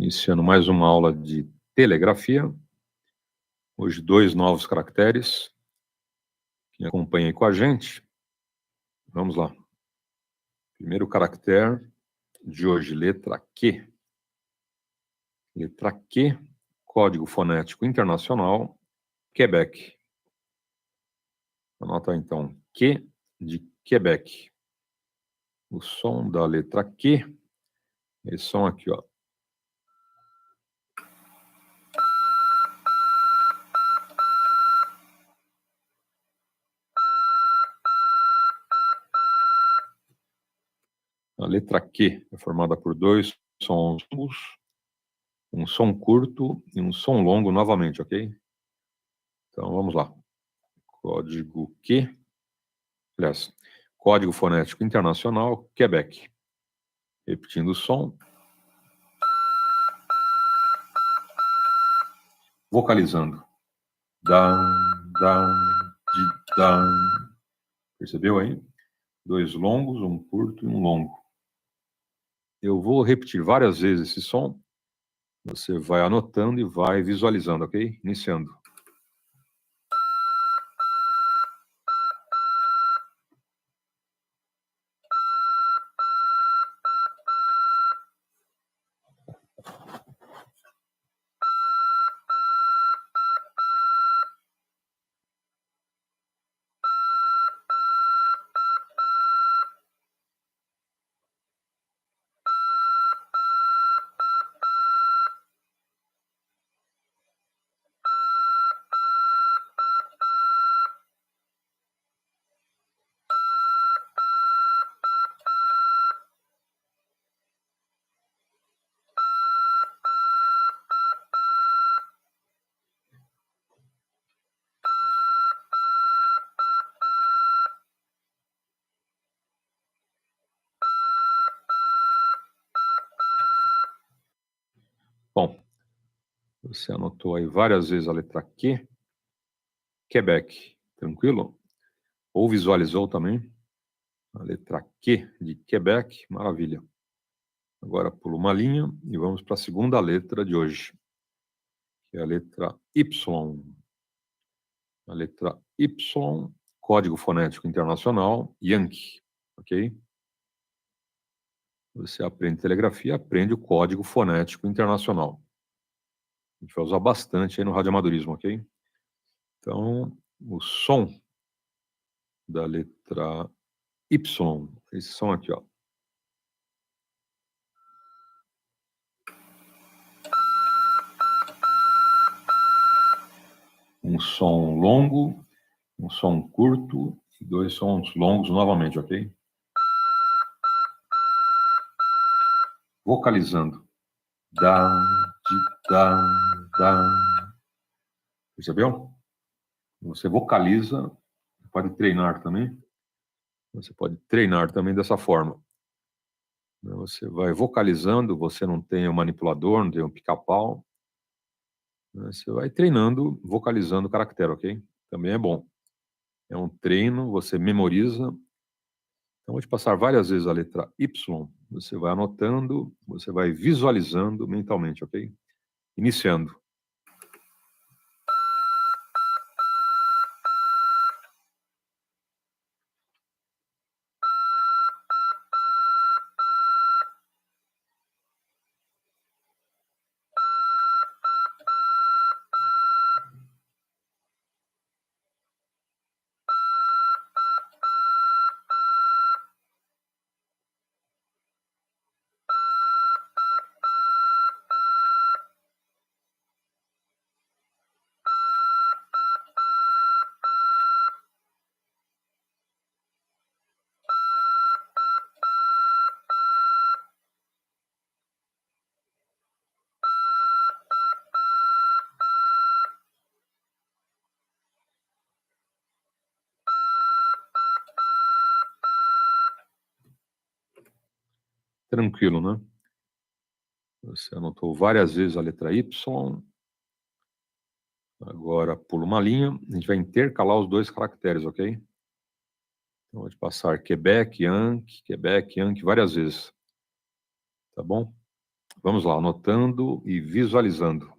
Iniciando mais uma aula de telegrafia. Hoje, 2 novos caracteres. Quem acompanha aí com a gente, vamos lá. Primeiro caractere de hoje, letra Q. Letra Q, Código Fonético Internacional, Quebec. Anota então, Q de Quebec. O som da letra Q, esse som aqui, ó. A letra Q é formada por 2 sons longos, um som curto e um som longo novamente, ok? Então, vamos lá. Código Q, aliás, Código Fonético Internacional, Quebec. Repetindo o som. Vocalizando. Dan, dan, di, dan. Percebeu aí? 2 longos, um curto e um longo. Eu vou repetir várias vezes esse som. Você vai anotando e vai visualizando, ok? Iniciando. Bom, você anotou aí várias vezes a letra Q, Quebec, tranquilo? Ou visualizou também a letra Q de Quebec, maravilha. Agora pula uma linha e vamos para a segunda letra de hoje, que é a letra Y. A letra Y, Código Fonético Internacional, Yankee, ok? Você aprende telegrafia, aprende o Código Fonético Internacional. A gente vai usar bastante aí no radioamadorismo, ok? Então, o som da letra Y, esse som aqui, ó. Um som longo, um som curto e 2 sons longos novamente, ok? Vocalizando. Da, di, da. Percebeu? Você vocaliza, pode treinar também. Você pode treinar também dessa forma. Você vai vocalizando, você não tem um manipulador, não tem um pica-pau. Você vai treinando, vocalizando o caractere, ok? Também é bom. É um treino, você memoriza. Então, vou te passar várias vezes a letra Y. Você vai anotando, você vai visualizando mentalmente, ok? Iniciando. Tranquilo, né? Você anotou várias vezes a letra Y. Agora pula uma linha. A gente vai intercalar os 2 caracteres, ok? Então, vou te passar Quebec, Yankee, várias vezes. Tá bom? Vamos lá, anotando e visualizando.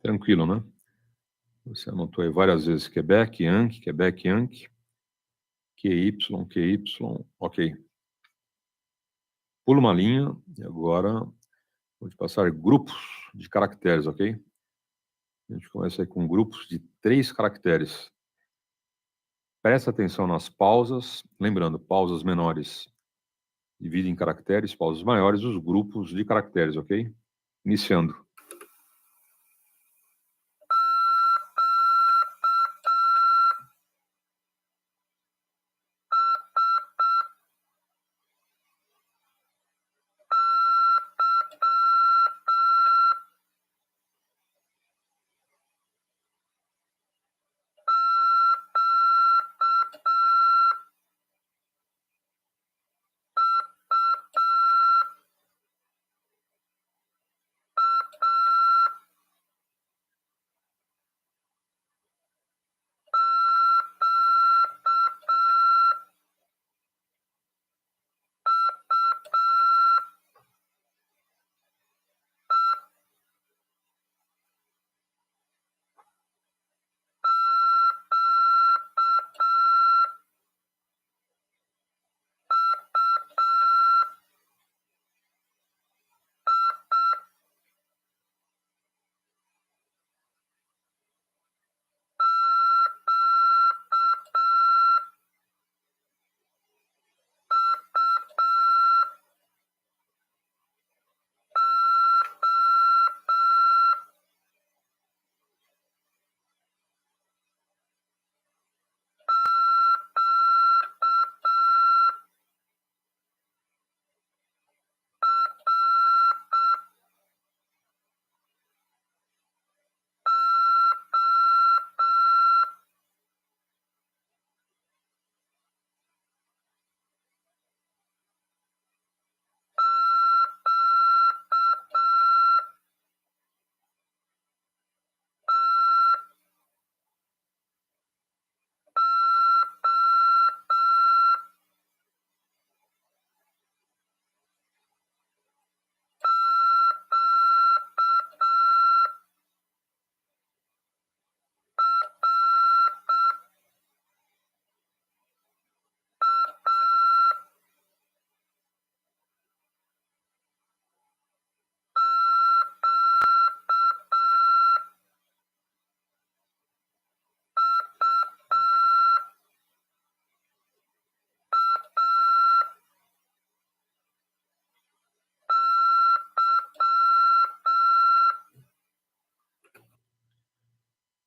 Tranquilo, né? Você anotou aí várias vezes Quebec, Yankee, Quebec, Yankee, QY, QY, ok. Pula uma linha e agora vou te passar grupos de caracteres, ok? A gente começa aí com grupos de 3 caracteres. Presta atenção nas pausas, lembrando, pausas menores dividem em caracteres, pausas maiores, os grupos de caracteres, ok? Iniciando.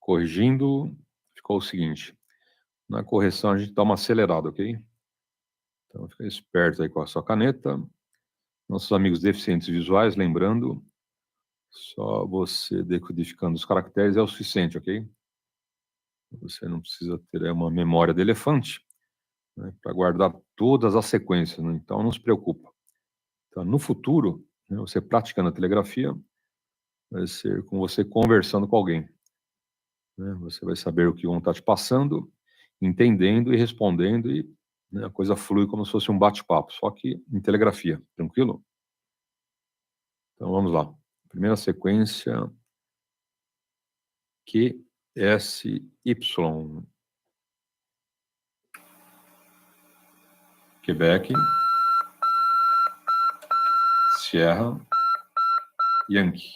Corrigindo, ficou o seguinte. Na correção, a gente dá uma acelerada, ok? Então, fica esperto aí com a sua caneta. Nossos amigos deficientes visuais, lembrando, só você decodificando os caracteres é o suficiente, ok? Você não precisa ter uma memória de elefante, né, para guardar todas as sequências, né? Então, não se preocupa. Então, no futuro, né, você praticando a telegrafia, vai ser com você conversando com alguém, né? Você vai saber o que um está te passando, entendendo e respondendo, e, né, a coisa flui como se fosse um bate-papo, só que em telegrafia, tranquilo? Então, vamos lá. Primeira sequência, QSY. Quebec, Sierra, Yankee.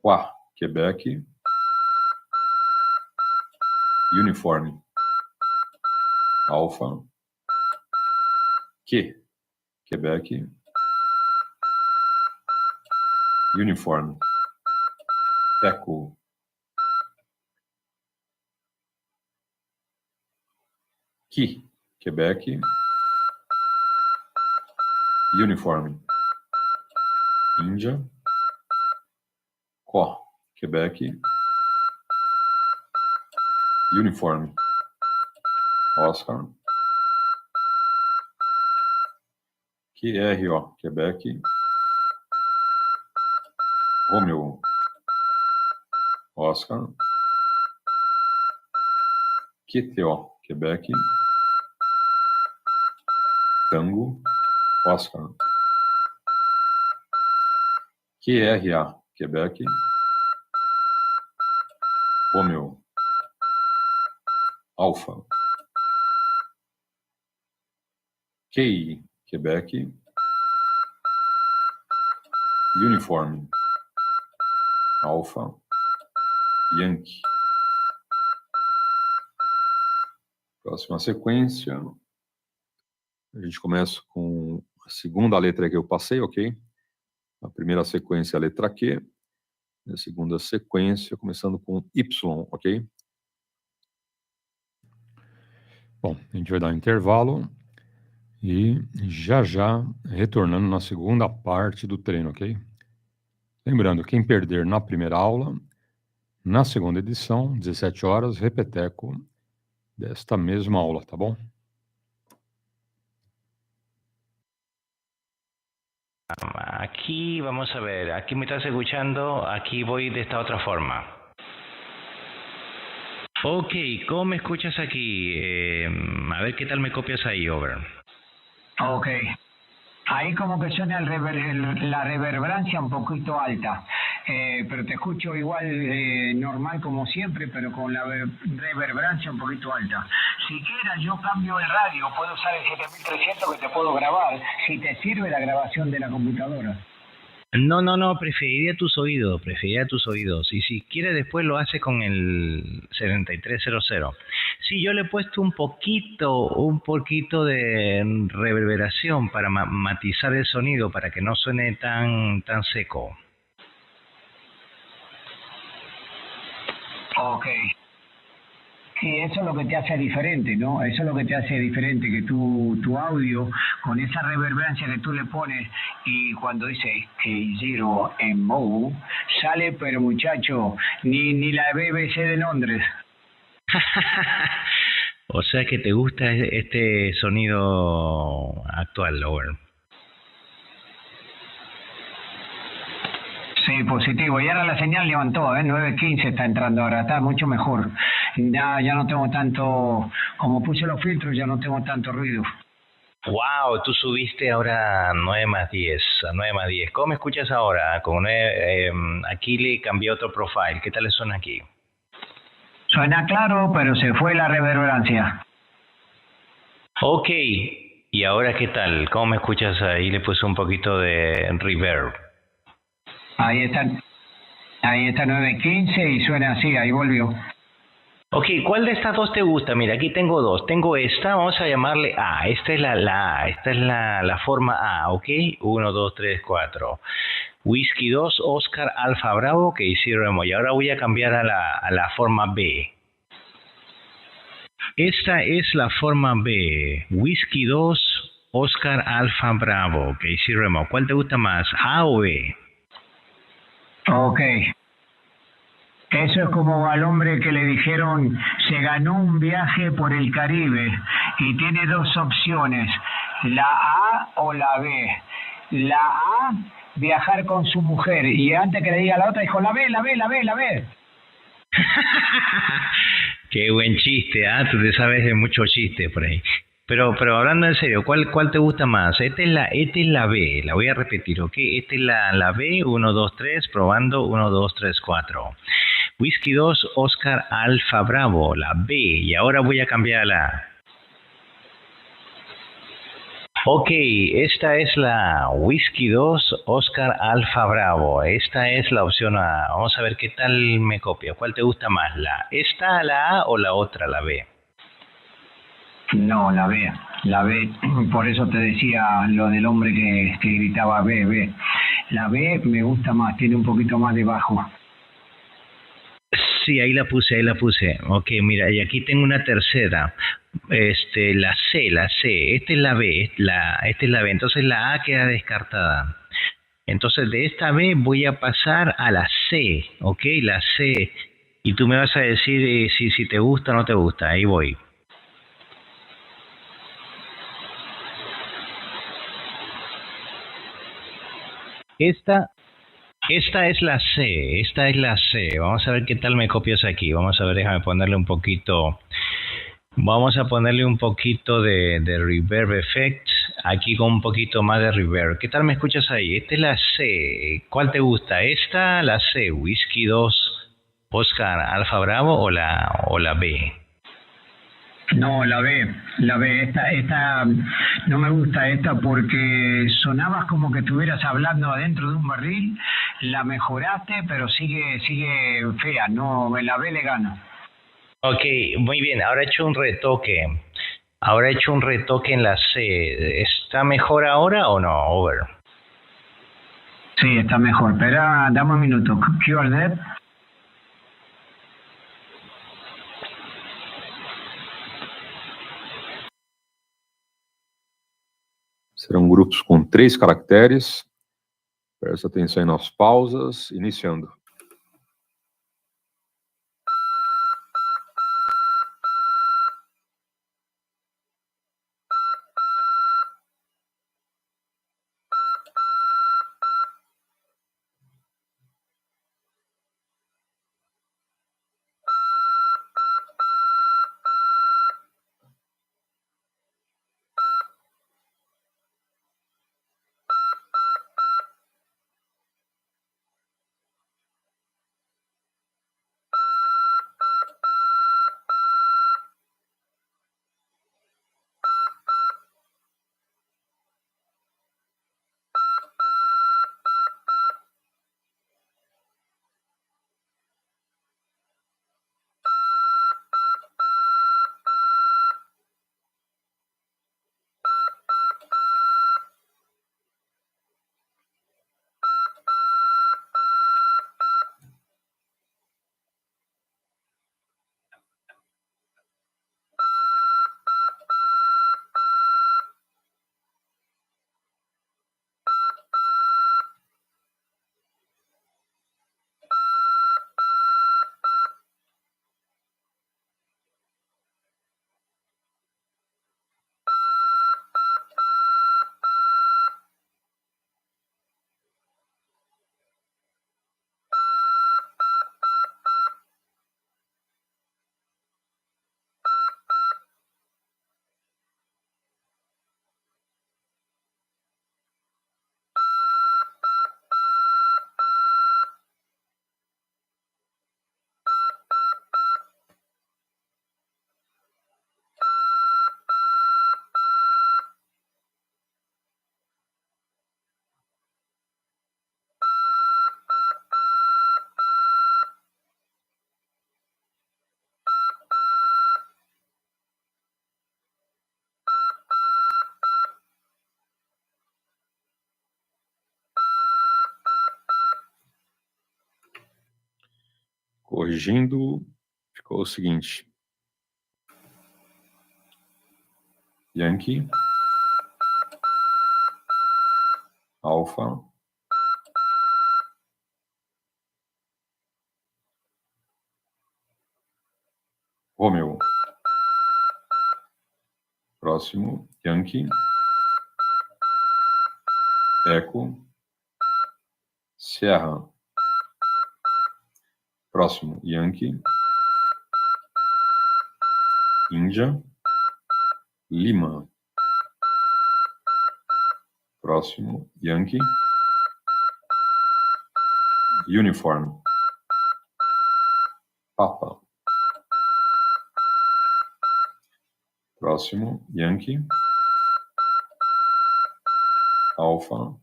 Qua, Quebec, Uniforme. Alpha, Q, Quebec, Uniform, Echo, Q, Quebec, Uniform, Índia, CO, Quebec, Uniform, Oscar, QRO, Quebec, Romeo, Oscar, QTO, Quebec, Tango, Oscar, QRA, Quebec, Romeo, Alpha, QI, Quebec, Uniform, Alpha, Yankee. Próxima sequência, a gente começa com a segunda letra que eu passei, ok? A primeira sequência é a letra Q, e a segunda sequência começando com Y, ok? Bom, a gente vai dar um intervalo e já retornando na segunda parte do treino, ok? Lembrando, quem perder na primeira aula, na segunda edição, 17 horas, repeteco desta mesma aula, tá bom? Aquí vamos a ver, aquí me estás escuchando, aquí voy de esta otra forma. Ok, ¿cómo me escuchas aquí? A ver qué tal me copias ahí, over. Ok. Ahí como que suena la reverberancia un poquito alta, pero te escucho igual normal como siempre, pero con la reverberancia un poquito alta. Si quieres yo cambio el radio, puedo usar el 7300 que te puedo grabar, si te sirve la grabación de la computadora. No, preferiría tus oídos. Y si quieres después lo hace con el 7300. Sí, yo le he puesto un poquito de reverberación para matizar el sonido, para que no suene tan seco. Ok. Y eso es lo que te hace diferente, ¿no? Eso es lo que te hace diferente, que tu audio, con esa reverberancia que tú le pones, y cuando dice C.RODADA, sale, pero muchacho, ni la BBC de Londres. O sea que te gusta este sonido actual, over. Sí, positivo. Y ahora la señal levantó, 9:15 está entrando ahora, está mucho mejor. Ya no tengo tanto, como puse los filtros, ya no tengo tanto ruido. Wow, tú subiste ahora 9 más 10, a 9 más 10. ¿Cómo me escuchas ahora? Aquí le cambié otro profile. ¿Qué tal le suena aquí? Suena claro, pero se fue la reverberancia. Ok, ¿y ahora qué tal? ¿Cómo me escuchas ahí? Le puse un poquito de reverb. Ahí está 9:15 y suena así, ahí volvió. Ok, ¿cuál de estas dos te gusta? Mira, aquí tengo dos. Tengo esta, vamos a llamarle A. Esta es la A, esta es la forma A, ¿ok? 1, 2, 3, 4. Whisky 2, Oscar, Alfa, Bravo, que hicieron. Y ahora voy a cambiar a la forma B. Esta es la forma B. Whisky 2, Oscar, Alfa, Bravo, que hicieron. ¿Cuál te gusta más, A o B? Ok. Eso es como al hombre que le dijeron, se ganó un viaje por el Caribe y tiene dos opciones, la A o la B. La A, viajar con su mujer, y antes que le diga la otra, dijo, la B. Qué buen chiste, tú te sabes de muchos chistes por ahí. Pero hablando en serio, ¿cuál te gusta más? Esta es la B, la voy a repetir, ¿ok? Esta es la B, 1, 2, 3, probando, 1, 2, 3, 4. Whisky 2, Oscar, Alfa, Bravo, la B, y ahora voy a cambiar a la A. Ok, esta es la Whisky 2, Oscar, Alfa, Bravo. Esta es la opción A. Vamos a ver qué tal me copia. ¿Cuál te gusta más? ¿Esta, la A o la otra, la B? No, la B, por eso te decía lo del hombre que gritaba B, B. La B me gusta más, tiene un poquito más de bajo. Sí, ahí la puse, ahí la puse. Ok, mira, y aquí tengo una tercera. La C. Esta es la B, esta es la B. Entonces la A queda descartada. Entonces de esta B voy a pasar a la C, ok, la C. Y tú me vas a decir si te gusta o no te gusta. Ahí voy. Esta es la C, esta es la C. Vamos a ver qué tal me copias aquí. Vamos a ver, déjame ponerle un poquito. Vamos a ponerle un poquito de reverb effect. Aquí con un poquito más de reverb. ¿Qué tal me escuchas ahí? Esta es la C. ¿Cuál te gusta? ¿Esta, la C, Whisky 2, Oscar Alfa Bravo o la B? No, la B, esta, no me gusta esta porque sonabas como que estuvieras hablando adentro de un barril, la mejoraste, pero sigue fea, no, la B le gana. Ok, muy bien. Ahora he hecho un retoque. Ahora he hecho un retoque en la C. ¿Está mejor ahora o no? Over. Sí, está mejor, espera, dame un minuto. Cure that. Serão grupos com 3 caracteres. Presta atenção aí nas pausas, iniciando. Corrigindo, ficou o seguinte. Yankee, Alpha, Romeo. Próximo, Yankee, Echo, Sierra. Próximo, Yankee, Índia, Lima. Próximo, Yankee, Uniform, Papa. Próximo, Yankee, Alpha,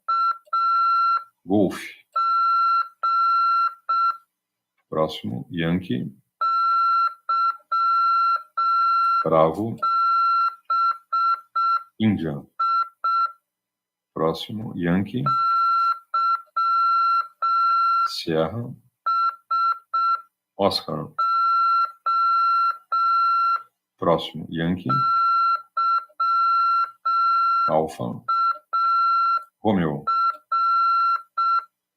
Golf. Próximo, Yankee, Bravo, Índia. Próximo, Yankee, Sierra, Oscar. Próximo, Yankee, Alpha, Romeo,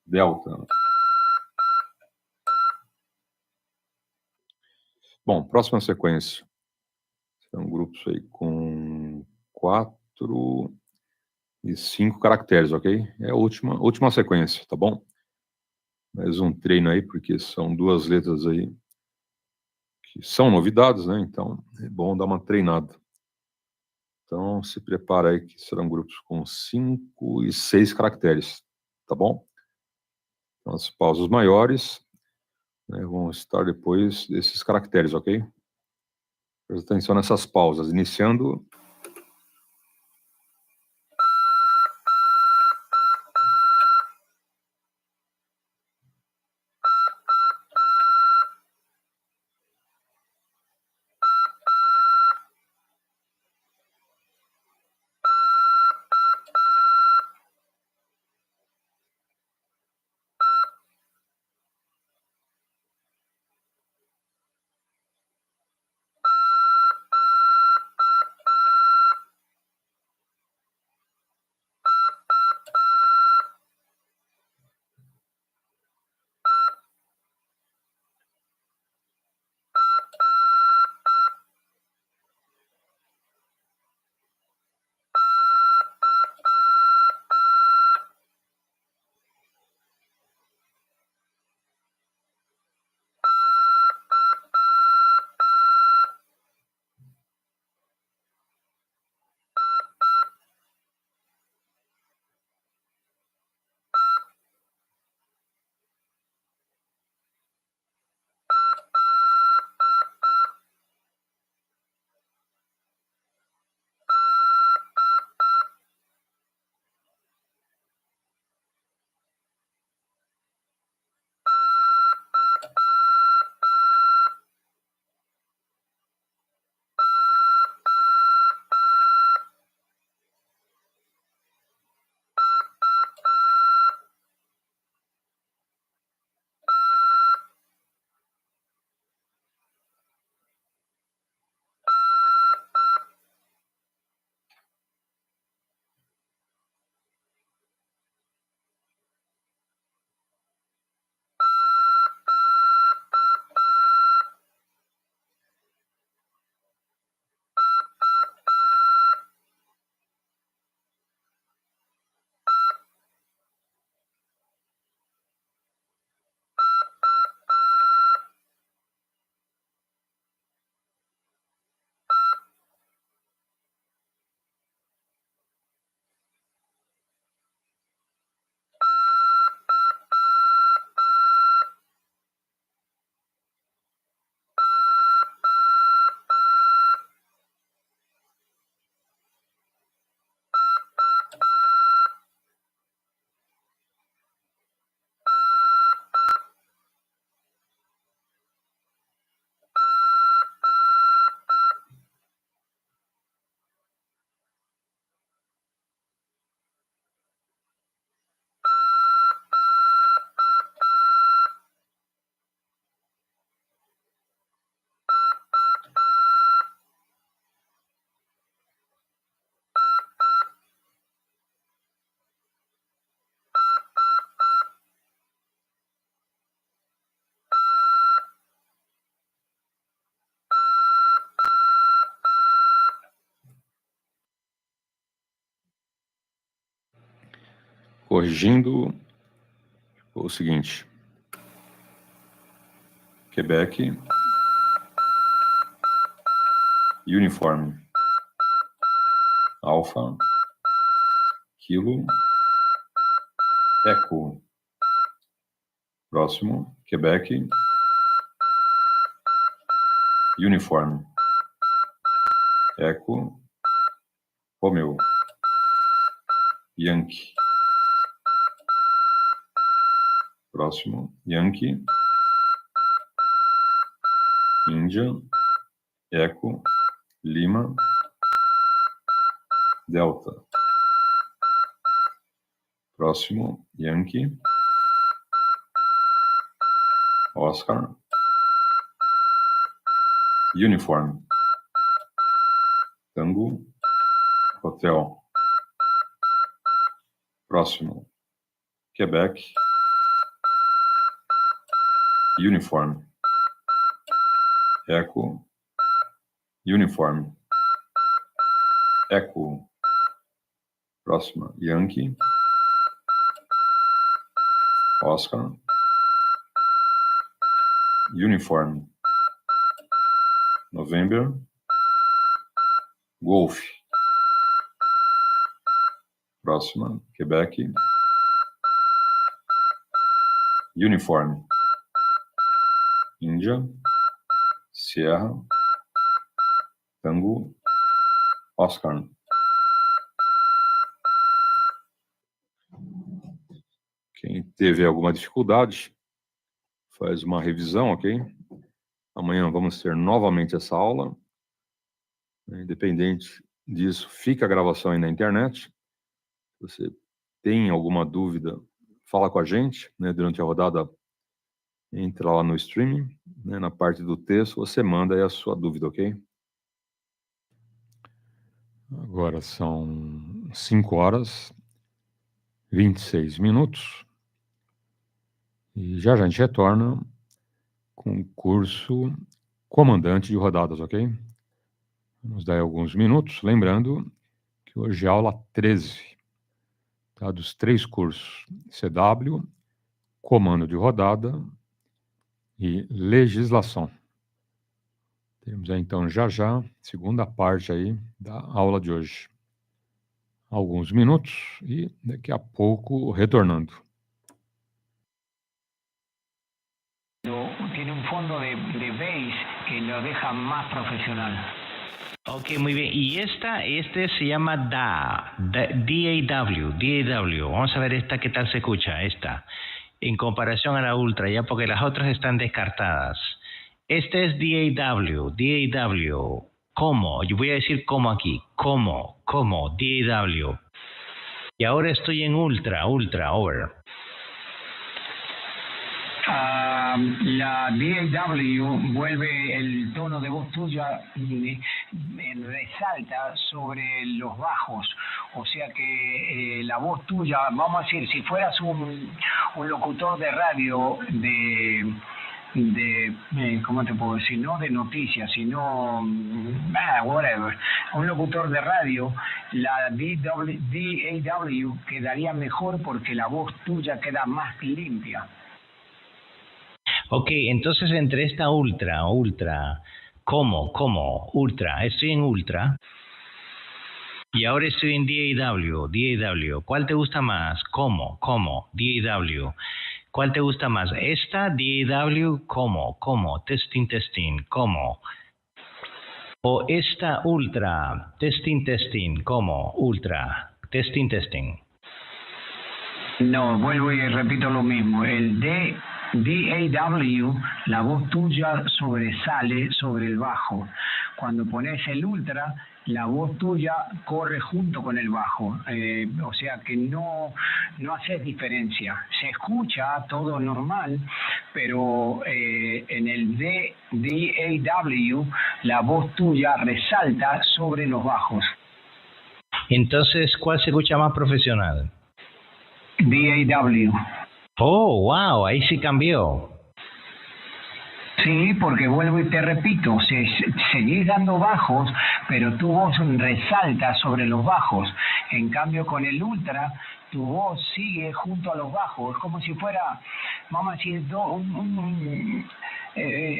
Delta. Bom, próxima sequência. São grupos aí com 4 e 5 caracteres, ok? É a última sequência, tá bom? Mais um treino aí, porque são 2 letras aí que são novidades, né? Então, é bom dar uma treinada. Então, se prepara aí que serão grupos com 5 e 6 caracteres, tá bom? Então, as pausas maiores, né, vão estar depois desses caracteres, ok? Presta atenção nessas pausas, iniciando... Corrigindo o seguinte: Quebec, Uniforme, Alpha, Kilo, Echo. Próximo, Quebec, Uniforme, Echo, Romeo, Yankee. Próximo, Yankee, Índia, Echo, Lima, Delta. Próximo, Yankee. Oscar. Uniform. Tango. Hotel. Próximo, Quebec. Uniform. Echo. Uniform. Echo. Próxima, Yankee. Oscar. Uniform. November. Golf. Próxima, Quebec. Uniform. Índia. Sierra. Tango. Oscar. Quem teve alguma dificuldade, faz uma revisão, ok? Amanhã vamos ter novamente essa aula. Independente disso, fica a gravação aí na internet. Se você tem alguma dúvida, fala com a gente, né? Durante a rodada, entra lá no streaming, né? Na parte do texto, você manda aí a sua dúvida, ok? Agora são 5h26. E já a gente retorna com o curso Comandante de Rodadas, ok? Vamos dar alguns minutos, lembrando que hoje é aula 13, tá? Dos 3 cursos, CW, Comando de Rodada e Legislação. Temos aí, então, já segunda parte aí da aula de hoje. Alguns minutos e daqui a pouco retornando. Tiene un fondo de bass que lo deja más profesional. Ok, muy bien. Y este se llama DAW. Vamos a ver esta qué tal se escucha, esta. En comparación a la Ultra, ya porque las otras están descartadas. Este es DAW. ¿Cómo? Yo voy a decir cómo aquí. ¿Cómo? DAW. Y ahora estoy en Ultra, over. La DAW vuelve el tono de voz tuya, resalta sobre los bajos, o sea que la voz tuya, vamos a decir, si fueras un locutor de radio ¿cómo te puedo decir? No de noticias, sino whatever. Un locutor de radio, la DAW quedaría mejor porque la voz tuya queda más limpia. Ok, entonces entre esta Ultra, ¿cómo? Ultra, estoy en Ultra. Y ahora estoy en DAW. ¿Cuál te gusta más? ¿Cómo? DAW. ¿Cuál te gusta más? Esta, DAW, ¿cómo? Testing, ¿cómo? O esta Ultra, testing, ¿cómo? Ultra, testing. No, vuelvo y repito lo mismo. El DAW, la voz tuya sobresale sobre el bajo. Cuando pones el Ultra, la voz tuya corre junto con el bajo, o sea que no haces diferencia. Se escucha todo normal, pero en el DAW la voz tuya resalta sobre los bajos. Entonces, ¿cuál se escucha más profesional? DAW. Oh, wow, ahí sí cambió. Sí, porque vuelvo y te repito, seguís dando bajos, pero tu voz resalta sobre los bajos. En cambio, con el Ultra, tu voz sigue junto a los bajos, como si fuera, vamos a decir,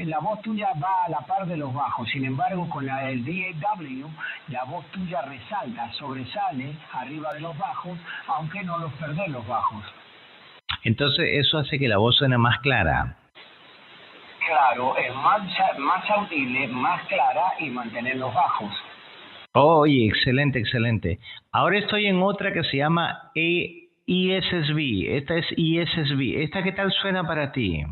la voz tuya va a la par de los bajos. Sin embargo, con el DAW, la voz tuya resalta, sobresale arriba de los bajos, aunque no los perdés los bajos. Entonces, eso hace que la voz suene más clara. Claro, es más audible, más clara y mantener los bajos. Oye, excelente. Ahora estoy en otra que se llama ESSB. Esta es ESSB. ¿Esta qué tal suena para ti?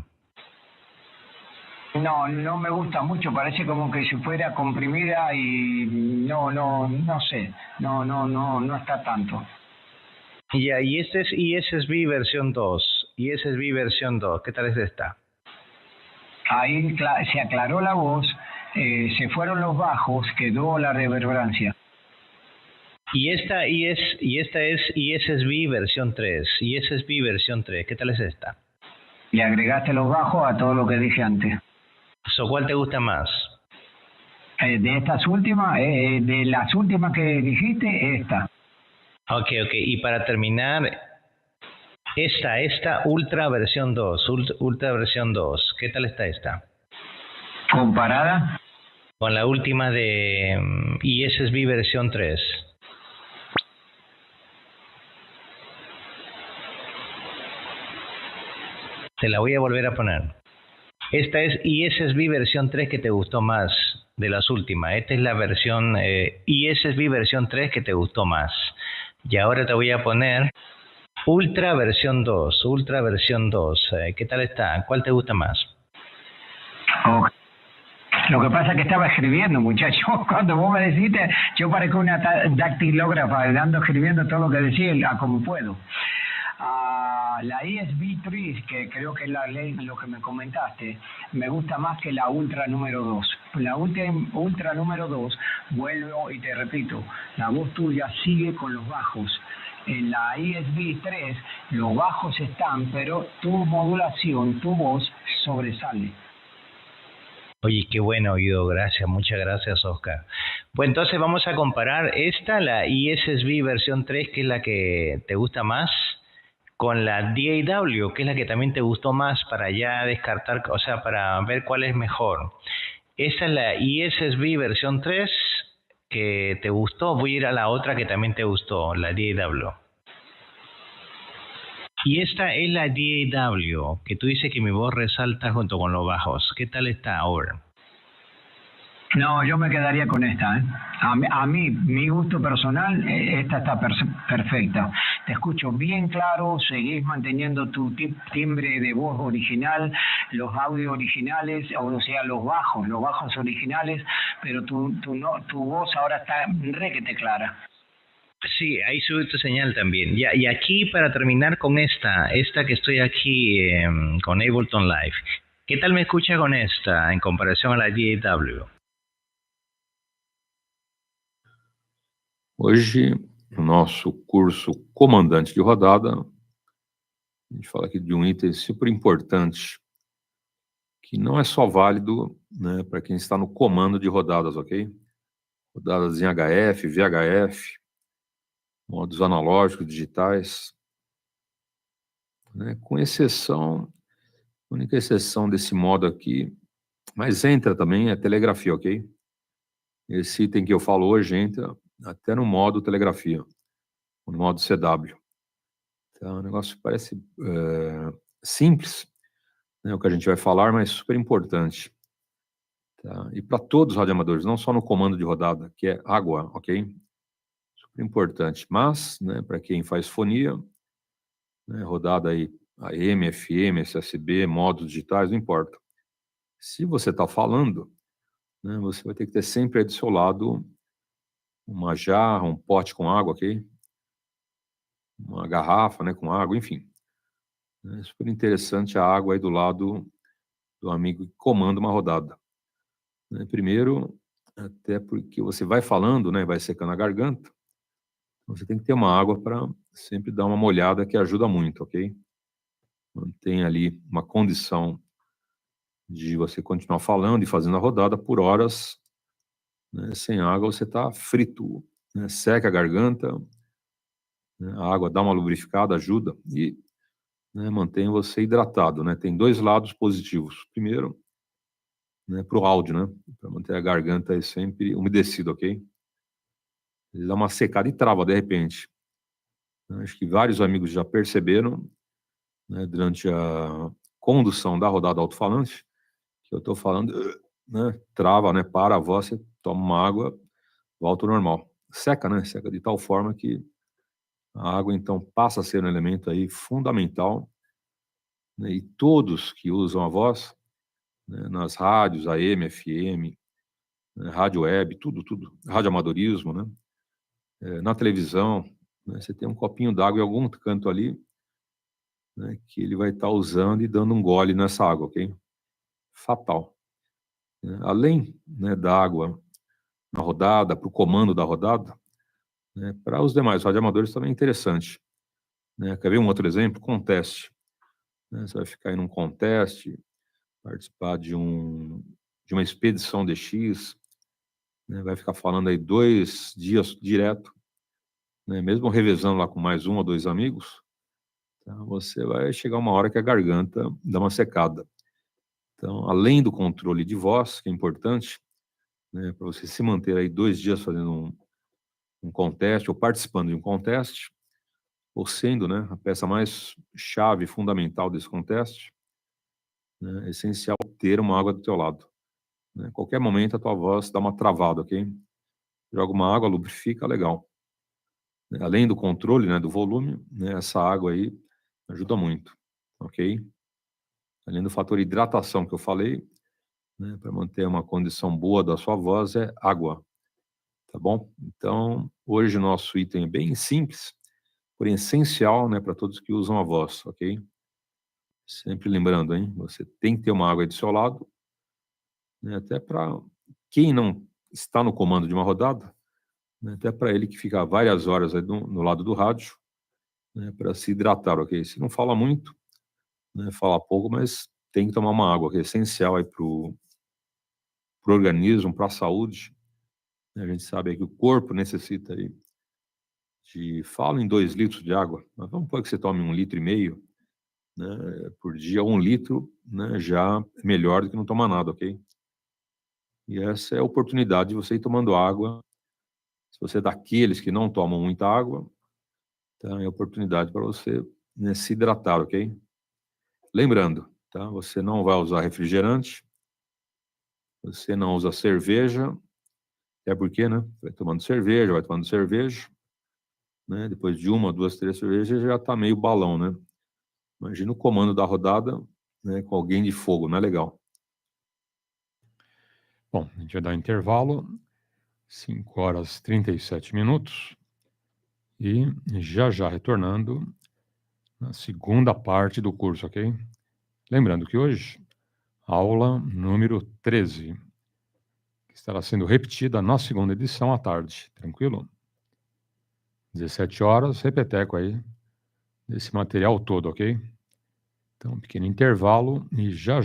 No, no me gusta mucho, parece como que si fuera comprimida y no sé, no está tanto. Ya, y este es ISSB versión 2. ISSB versión 2. ¿Qué tal es esta? Ahí se aclaró la voz, se fueron los bajos, quedó la reverberancia. Y esta es ISSB versión 3. ISSB versión 3. ¿Qué tal es esta? Le agregaste los bajos a todo lo que dije antes. ¿Cuál te gusta más? De estas últimas, de las últimas que dijiste, esta. Ok. Y para terminar, esta Ultra versión 2. Ultra versión 2. ¿Qué tal está esta? ¿Comparada? Con la última de ISSB versión 3. Te la voy a volver a poner. Esta es ISSB versión 3 que te gustó más de las últimas. Esta es la versión ISSB versión 3 que te gustó más. Y ahora te voy a poner Ultra versión 2. Ultra versión 2. ¿Qué tal está? ¿Cuál te gusta más? Okay. Lo que pasa es que estaba escribiendo, muchacho. Cuando vos me deciste, yo parezco una dactilógrafa, escribiendo todo lo que decía a como puedo. La ESB 3, que creo que es la ley, lo que me comentaste, me gusta más que la Ultra número 2. La Ultra número 2, vuelvo y te repito, la voz tuya sigue con los bajos. En la ESB 3, los bajos están, pero tu modulación, tu voz sobresale. Oye, qué buen oído, gracias, muchas gracias, Oscar. Pues entonces vamos a comparar esta, la ISSB versión 3, que es la que te gusta más, con la DAW, que es la que también te gustó más, para ya descartar, o sea, para ver cuál es mejor. Esta es la ISSB versión 3 que te gustó. Voy a ir a la otra que también te gustó, la DAW. Y esta es la DAW, que tú dices que mi voz resalta junto con los bajos. ¿Qué tal está ahora? No, yo me quedaría con esta. A mí, mi gusto personal, esta está perfecta. Te escucho bien claro, seguís manteniendo tu timbre de voz original, los audios originales, o sea, los bajos originales, pero tu voz ahora está requete clara. Sí, ahí sube tu señal también. Ya, y aquí para terminar con esta que estoy aquí con Ableton Live. ¿Qué tal me escucha con esta en comparación a la DAW? Hoje, no nosso curso Comandante de Rodada, a gente fala aqui de um item super importante, que não é só válido, né, para quem está no comando de rodadas, ok? Rodadas em HF, VHF, modos analógicos, digitais, né, com exceção, a única exceção desse modo aqui, mas entra também a telegrafia, ok? Esse item que eu falo hoje entra até no modo telegrafia, no modo CW. Então, o negócio parece simples, né, o que a gente vai falar, mas super importante. Tá? E para todos os radioamadores, não só no comando de rodada, que é água, ok? Super importante. Mas, né, para quem faz fonia, né, rodada aí, AM, FM, SSB, modos digitais, não importa. Se você está falando, né, você vai ter que ter sempre aí do seu lado uma jarra, um pote com água, ok? Uma garrafa, né, com água, enfim. É super interessante a água aí do lado do amigo que comanda uma rodada. Primeiro, até porque você vai falando, né, vai secando a garganta, você tem que ter uma água para sempre dar uma molhada, que ajuda muito, ok? Mantém ali uma condição de você continuar falando e fazendo a rodada por horas, né? Sem água você está frito, né? Seca a garganta, né? A água dá uma lubrificada, ajuda e, né, mantém você hidratado, né? Tem dois lados positivos. Primeiro, né, para o áudio, né? Para manter a garganta aí sempre umedecida, ok? Ele dá uma secada e trava de repente. Acho que vários amigos já perceberam, né, durante a condução da rodada alto-falante, que eu estou falando, né, trava, né, para a voz, você toma uma água, volta ao normal. Seca, né? Seca de tal forma que a água, então, passa a ser um elemento aí fundamental, né, e todos que usam a voz né, nas rádios, AM, FM, né, rádio web, tudo, radioamadorismo, né? Na televisão, né, você tem um copinho d'água em algum canto ali, né, que ele vai estar usando e dando um gole nessa água, ok? Fatal. Além, né, da água na rodada, para o comando da rodada, né, para os demais radioamadores também é interessante. Né? Quer ver um outro exemplo? Conteste. Né? Você vai ficar aí num conteste, participar de uma expedição DX, né? Vai ficar falando aí 2 dias direto, né? Mesmo revezando lá com mais 1 ou 2 amigos, tá? Você vai chegar uma hora que a garganta dá uma secada. Então, além do controle de voz, que é importante, né, para você se manter aí 2 dias fazendo um conteste, ou participando de um conteste, ou sendo, né, a peça mais chave, fundamental desse conteste, né, é essencial ter uma água do teu lado. Né? Qualquer momento a tua voz dá uma travada, ok? Joga uma água, lubrifica, legal. Além do controle, né, do volume, né, essa água aí ajuda muito, ok? Além do fator hidratação que eu falei, né, para manter uma condição boa da sua voz, é água, tá bom? Então, hoje o nosso item é bem simples, porém essencial, né, para todos que usam a voz, ok? Sempre lembrando, hein, você tem que ter uma água aí do seu lado, né, até para quem não está no comando de uma rodada, né, até para ele que fica várias horas aí no lado do rádio, né, para se hidratar, ok? Se não fala muito, né, fala pouco, mas tem que tomar uma água, que é essencial aí pro organismo, para a saúde. A gente sabe aí que o corpo necessita aí fala em 2 litros de água, mas vamos supor que você tome 1,5 litro, né, por dia. 1 litro, né, já é melhor do que não tomar nada, ok? E essa é a oportunidade de você ir tomando água. Se você é daqueles que não tomam muita água, então é a oportunidade para você, né, se hidratar, ok? Lembrando, tá? Você não vai usar refrigerante, você não usa cerveja, até porque, né? Vai tomando cerveja, né? Depois de 1, 2, 3 cervejas já está meio balão, né? Imagina o comando da rodada, né, com alguém de fogo, não é legal. Bom, a gente vai dar um intervalo, 5h37, e já retornando na segunda parte do curso, ok? Lembrando que hoje, aula número 13, que estará sendo repetida na segunda edição à tarde, tranquilo? 17 horas, repeteco aí, desse material todo, ok? Então, um pequeno intervalo e já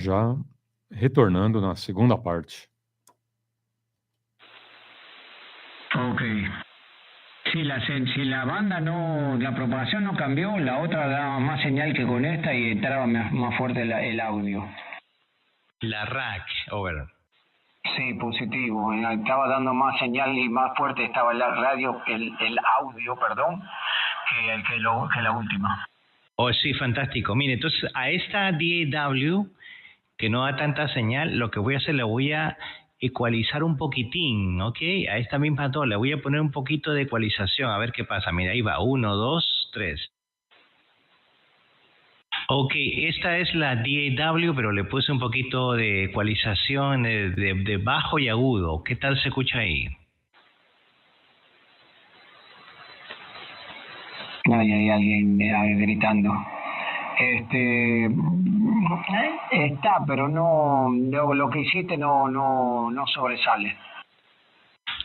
retornando na segunda parte. Ok. Si la banda no, la propagación no cambió, la otra daba más señal que con esta y entraba más fuerte el audio. La RAC, over. Sí, positivo. Estaba dando más señal y más fuerte estaba el radio, el audio, perdón, que la última. Oh, sí, fantástico. Mire, entonces a esta DAW que no da tanta señal, lo que voy a hacer, le voy a ecualizar un poquitín, ¿ok? A esta misma tono le voy a poner un poquito de ecualización, a ver qué pasa. Mira, ahí va, 1, 2, 3. Ok, esta es la DAW, pero le puse un poquito de ecualización de bajo y agudo. ¿Qué tal se escucha ahí? Hay alguien gritando. Está, pero no lo que hiciste no sobresale.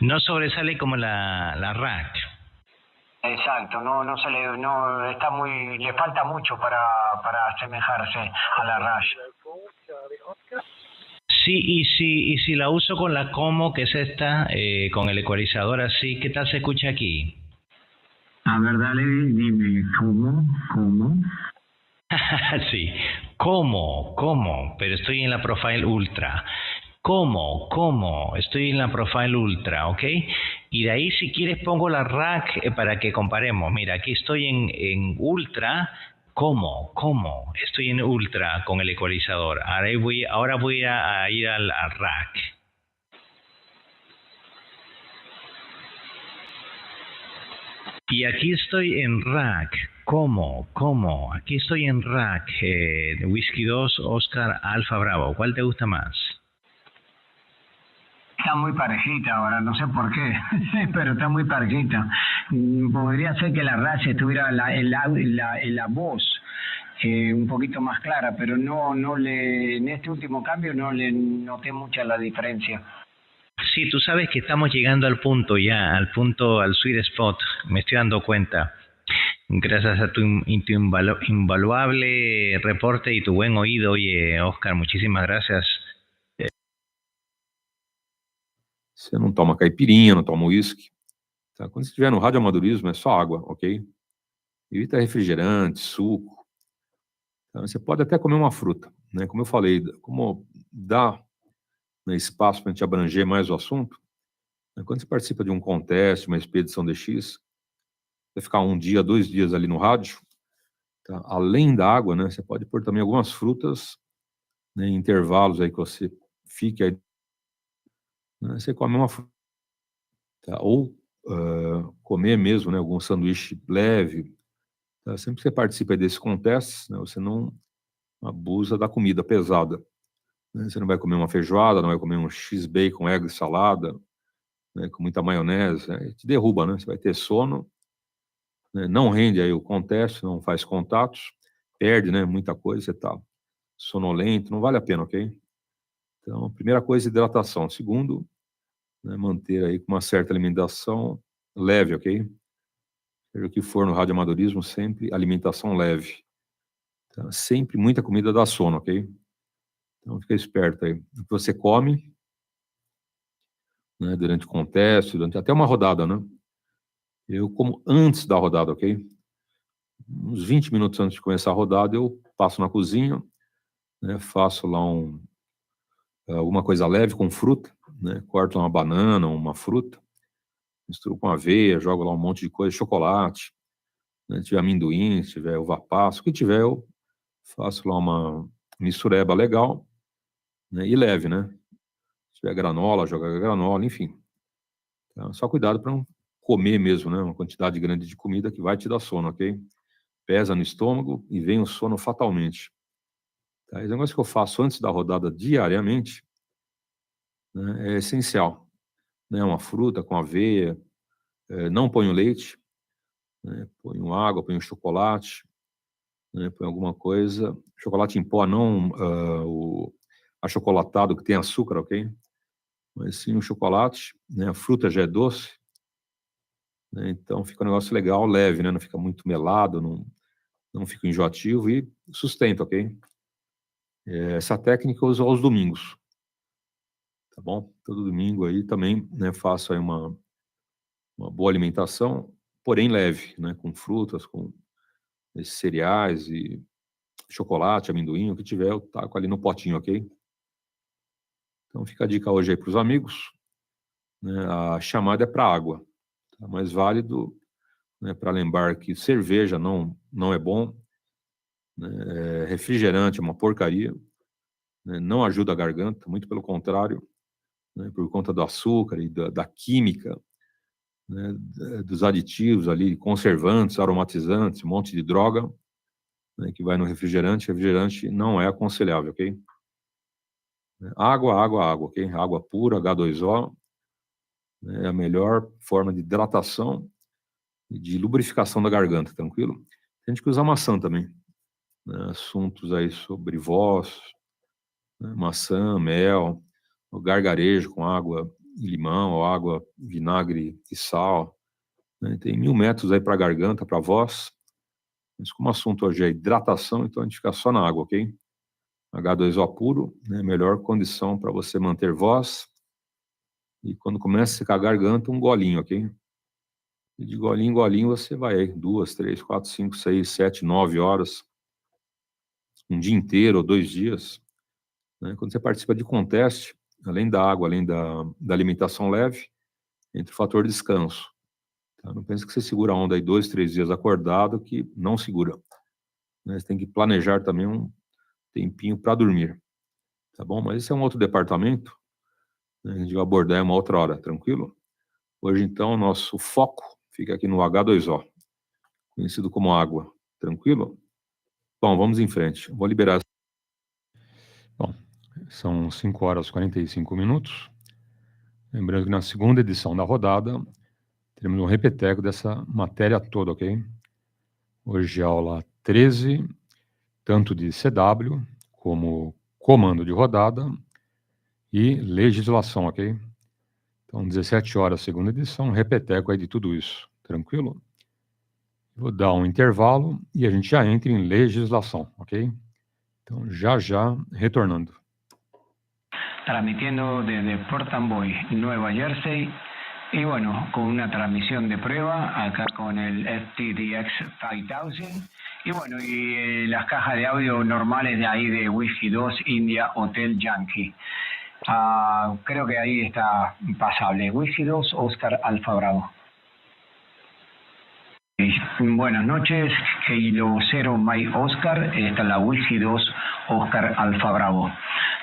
No sobresale como la RAC. Exacto, no está le falta mucho para asemejarse a la RAF. Sí, y si la uso con la Como, que es esta, con el ecualizador así, ¿qué tal se escucha aquí? A ver, dale, dime, ¿cómo? Sí, ¿cómo? Pero estoy en la Profile Ultra. ¿Cómo? Estoy en la Profile Ultra, ¿ok? Y de ahí, si quieres, pongo la RAC para que comparemos. Mira, aquí estoy en Ultra. ¿Cómo? Estoy en Ultra con el ecualizador. Ahora voy a ir al RAC. Y aquí estoy en RAC. ¿Cómo? Aquí estoy en RAC, Whisky 2, Oscar, Alfa Bravo. ¿Cuál te gusta más? Está muy parejita ahora, no sé por qué, pero está muy parejita. Podría ser que la raza estuviera la voz un poquito más clara, pero en este último cambio no le noté mucha la diferencia. Sí, tú sabes que estamos llegando al punto ya, al sweet spot, me estoy dando cuenta. Gracias a tu invaluable reporte y tu buen oído, oye, Oscar, muchísimas gracias. Você não toma caipirinha, não toma uísque. Tá? Quando você estiver no radioamadorismo, é só água, ok? Evita refrigerante, suco. Tá? Você pode até comer uma fruta, né? Como eu falei, como dá, né, espaço para a gente abranger mais o assunto, né? Quando você participa de um contest, uma expedição DX, você ficar 1 dia, 2 dias ali no rádio, tá? Além da água, né, você pode pôr também algumas frutas, né, em intervalos aí que você fique aí, né, você come uma fruta, tá? Ou comer mesmo, né, algum sanduíche leve, tá? Sempre que você participa desse contest, né, você não abusa da comida pesada, né? Você não vai comer uma feijoada, não vai comer um X-bacon, egg, salada, né, com muita maionese, né? Te derruba, né? Você vai ter sono, né? Não rende aí o contest, não faz contatos, perde, né, muita coisa, você tá sonolento, não vale a pena, ok? Então, primeira coisa, hidratação. Segundo, né, manter aí com uma certa alimentação leve, ok? Seja o que for no radioamadorismo, sempre alimentação leve. Tá? Sempre muita comida dá sono, ok? Então, fica esperto aí. O que você come, né, durante o contest, durante até uma rodada, né? Eu como antes da rodada, ok? Uns 20 minutos antes de começar a rodada, eu passo na cozinha, né, faço lá alguma coisa leve com fruta, né? Corto uma banana, uma fruta, misturo com aveia, jogo lá um monte de coisa, chocolate, né? Se tiver amendoim, se tiver uva passa, o que tiver, eu faço lá uma mistureba legal, né? E leve, né? Se tiver granola, joga granola, enfim. Então, só cuidado para não comer mesmo, né? Uma quantidade grande de comida que vai te dar sono, ok? Pesa no estômago e vem o sono fatalmente. Tá? Esse negócio que eu faço antes da rodada diariamente, né, é essencial. Né? Uma fruta com aveia, não ponho leite, né? Ponho água, ponho chocolate, né? Ponho alguma coisa. Chocolate em pó, não o achocolatado que tem açúcar, ok? Mas sim o chocolate, né? A fruta já é doce, né? Então fica um negócio legal, leve, né? Não fica muito melado, não fica enjoativo e sustenta, ok? Essa técnica eu uso aos domingos, tá bom? Todo domingo aí também, né, faço aí uma boa alimentação, porém leve, né? Com frutas, com esses cereais e chocolate, amendoim, o que tiver, eu taco ali no potinho, ok? Então fica a dica hoje aí para os amigos, né? A chamada é para água, tá? Mais válido, né, para lembrar que cerveja não é bom, né? Refrigerante é uma porcaria, né? Não ajuda a garganta, muito pelo contrário, né? Por conta do açúcar e da química, né? Dos aditivos ali, conservantes, aromatizantes, um monte de droga, né, que vai no refrigerante. Refrigerante não é aconselhável, ok? Água, água, água, ok? Água pura, H2O, né, é a melhor forma de hidratação e de lubrificação da garganta, tranquilo? Tem gente que usa maçã também, né? Assuntos aí sobre voz, né? Maçã, mel, o gargarejo com água e limão, ou água, vinagre e sal, né? Tem 1000 métodos aí para garganta, para voz, mas como o assunto hoje é hidratação, então a gente fica só na água, ok? H2O puro, né? Melhor condição para você manter voz. E quando começa a secar a garganta, um golinho, ok? E de golinho em golinho você vai aí 2, 3, 4, 5, 6, 7, 9 horas, um dia inteiro ou 2 dias, né? Quando você participa de contest, além da água, além da alimentação leve, entra o fator descanso. Tá? Não pense que você segura a onda aí 2, 3 dias acordado, que não segura, né? Você tem que planejar também um tempinho para dormir, tá bom? Mas esse é um outro departamento, né? A gente vai abordar em uma outra hora, tranquilo? Hoje, então, nosso foco fica aqui no H2O, conhecido como água. Tranquilo? Bom, vamos em frente. Vou liberar. Bom, são 5 horas e 45 minutos. Lembrando que na segunda edição da rodada, teremos um repeteco dessa matéria toda, ok? Hoje é aula 13, tanto de CW, como comando de rodada e legislação, ok? Então, 17 horas, segunda edição, repeteco aí de tudo isso. Tranquilo? Vou dar um intervalo e a gente já entra em legislação, ok? Então, já retornando. Transmitiendo desde Port Amboy, Nueva Jersey, y bueno, con una transmisión de prueba acá con el FTDX5000 y bueno, y las cajas de audio normales de ahí de Whiskey 2 India Hotel Yankee. Creo que ahí está pasable. Whiskey 2 Oscar Alfa Bravo. Buenas noches, Kilo 0 Mike Oscar, esta es la Whiskey 2 Oscar Alfa Bravo,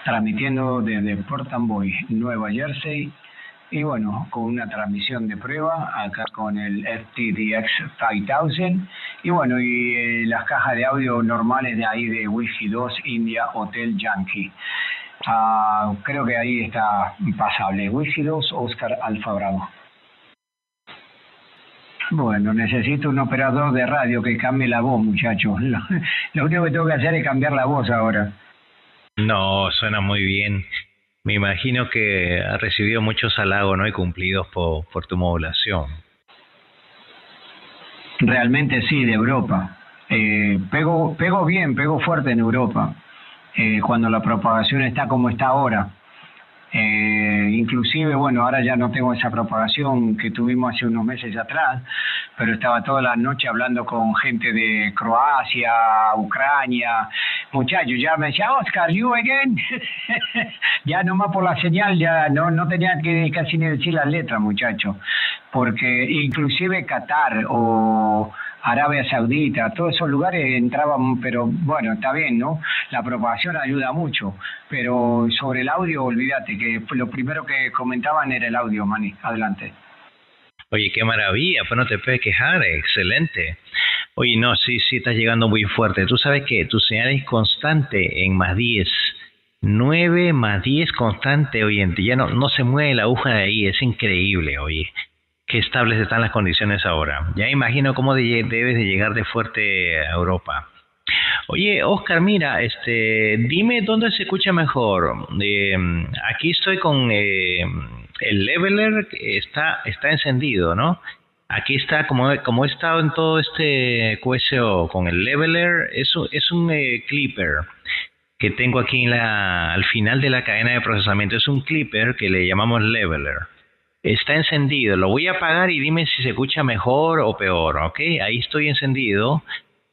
transmitiendo desde Port Amboy, Nueva Jersey, y bueno, con una transmisión de prueba acá con el FTDX5000, y bueno, y las cajas de audio normales de ahí de Whiskey 2 India Hotel Yankee. Creo que ahí está pasable. Whiskey 2 Oscar Alfa Bravo. Bueno, necesito un operador de radio que cambie la voz, muchachos. Lo único que tengo que hacer es cambiar la voz ahora. No, suena muy bien. Me imagino que has recibido muchos halagos, ¿no? Y cumplidos por tu modulación. Realmente sí, de Europa. Pego bien, pego fuerte en Europa. Cuando la propagación está como está ahora. Inclusive, bueno, ahora ya no tengo esa propagación que tuvimos hace unos meses atrás, pero estaba toda la noche hablando con gente de Croacia, Ucrania, muchachos, ya me decía, Oscar, you again. Ya nomás por la señal ya no tenía que casi ni decir las letras, muchachos, porque inclusive Qatar o Arabia Saudita, todos esos lugares entraban, pero bueno, está bien, ¿no? La propagación ayuda mucho, pero sobre el audio, olvídate, que lo primero que comentaban era el audio, Manny. Adelante. Oye, qué maravilla, pues no te puedes quejar, excelente. Oye, no, sí, estás llegando muy fuerte. Tú sabes que tu señal es constante en +10. 9 +10 constante, oye, ya no se mueve la aguja de ahí, es increíble, oye. Qué estables están las condiciones ahora. Ya imagino cómo debes de llegar de fuerte a Europa. Oye, Oscar, mira, dime dónde se escucha mejor. Aquí estoy con el leveler, está encendido, ¿no? Aquí está, como he estado en todo este QSO con el leveler, es un clipper que tengo aquí al final de la cadena de procesamiento. Es un clipper que le llamamos leveler. Está encendido, lo voy a apagar y dime si se escucha mejor o peor, ¿ok? Ahí estoy encendido.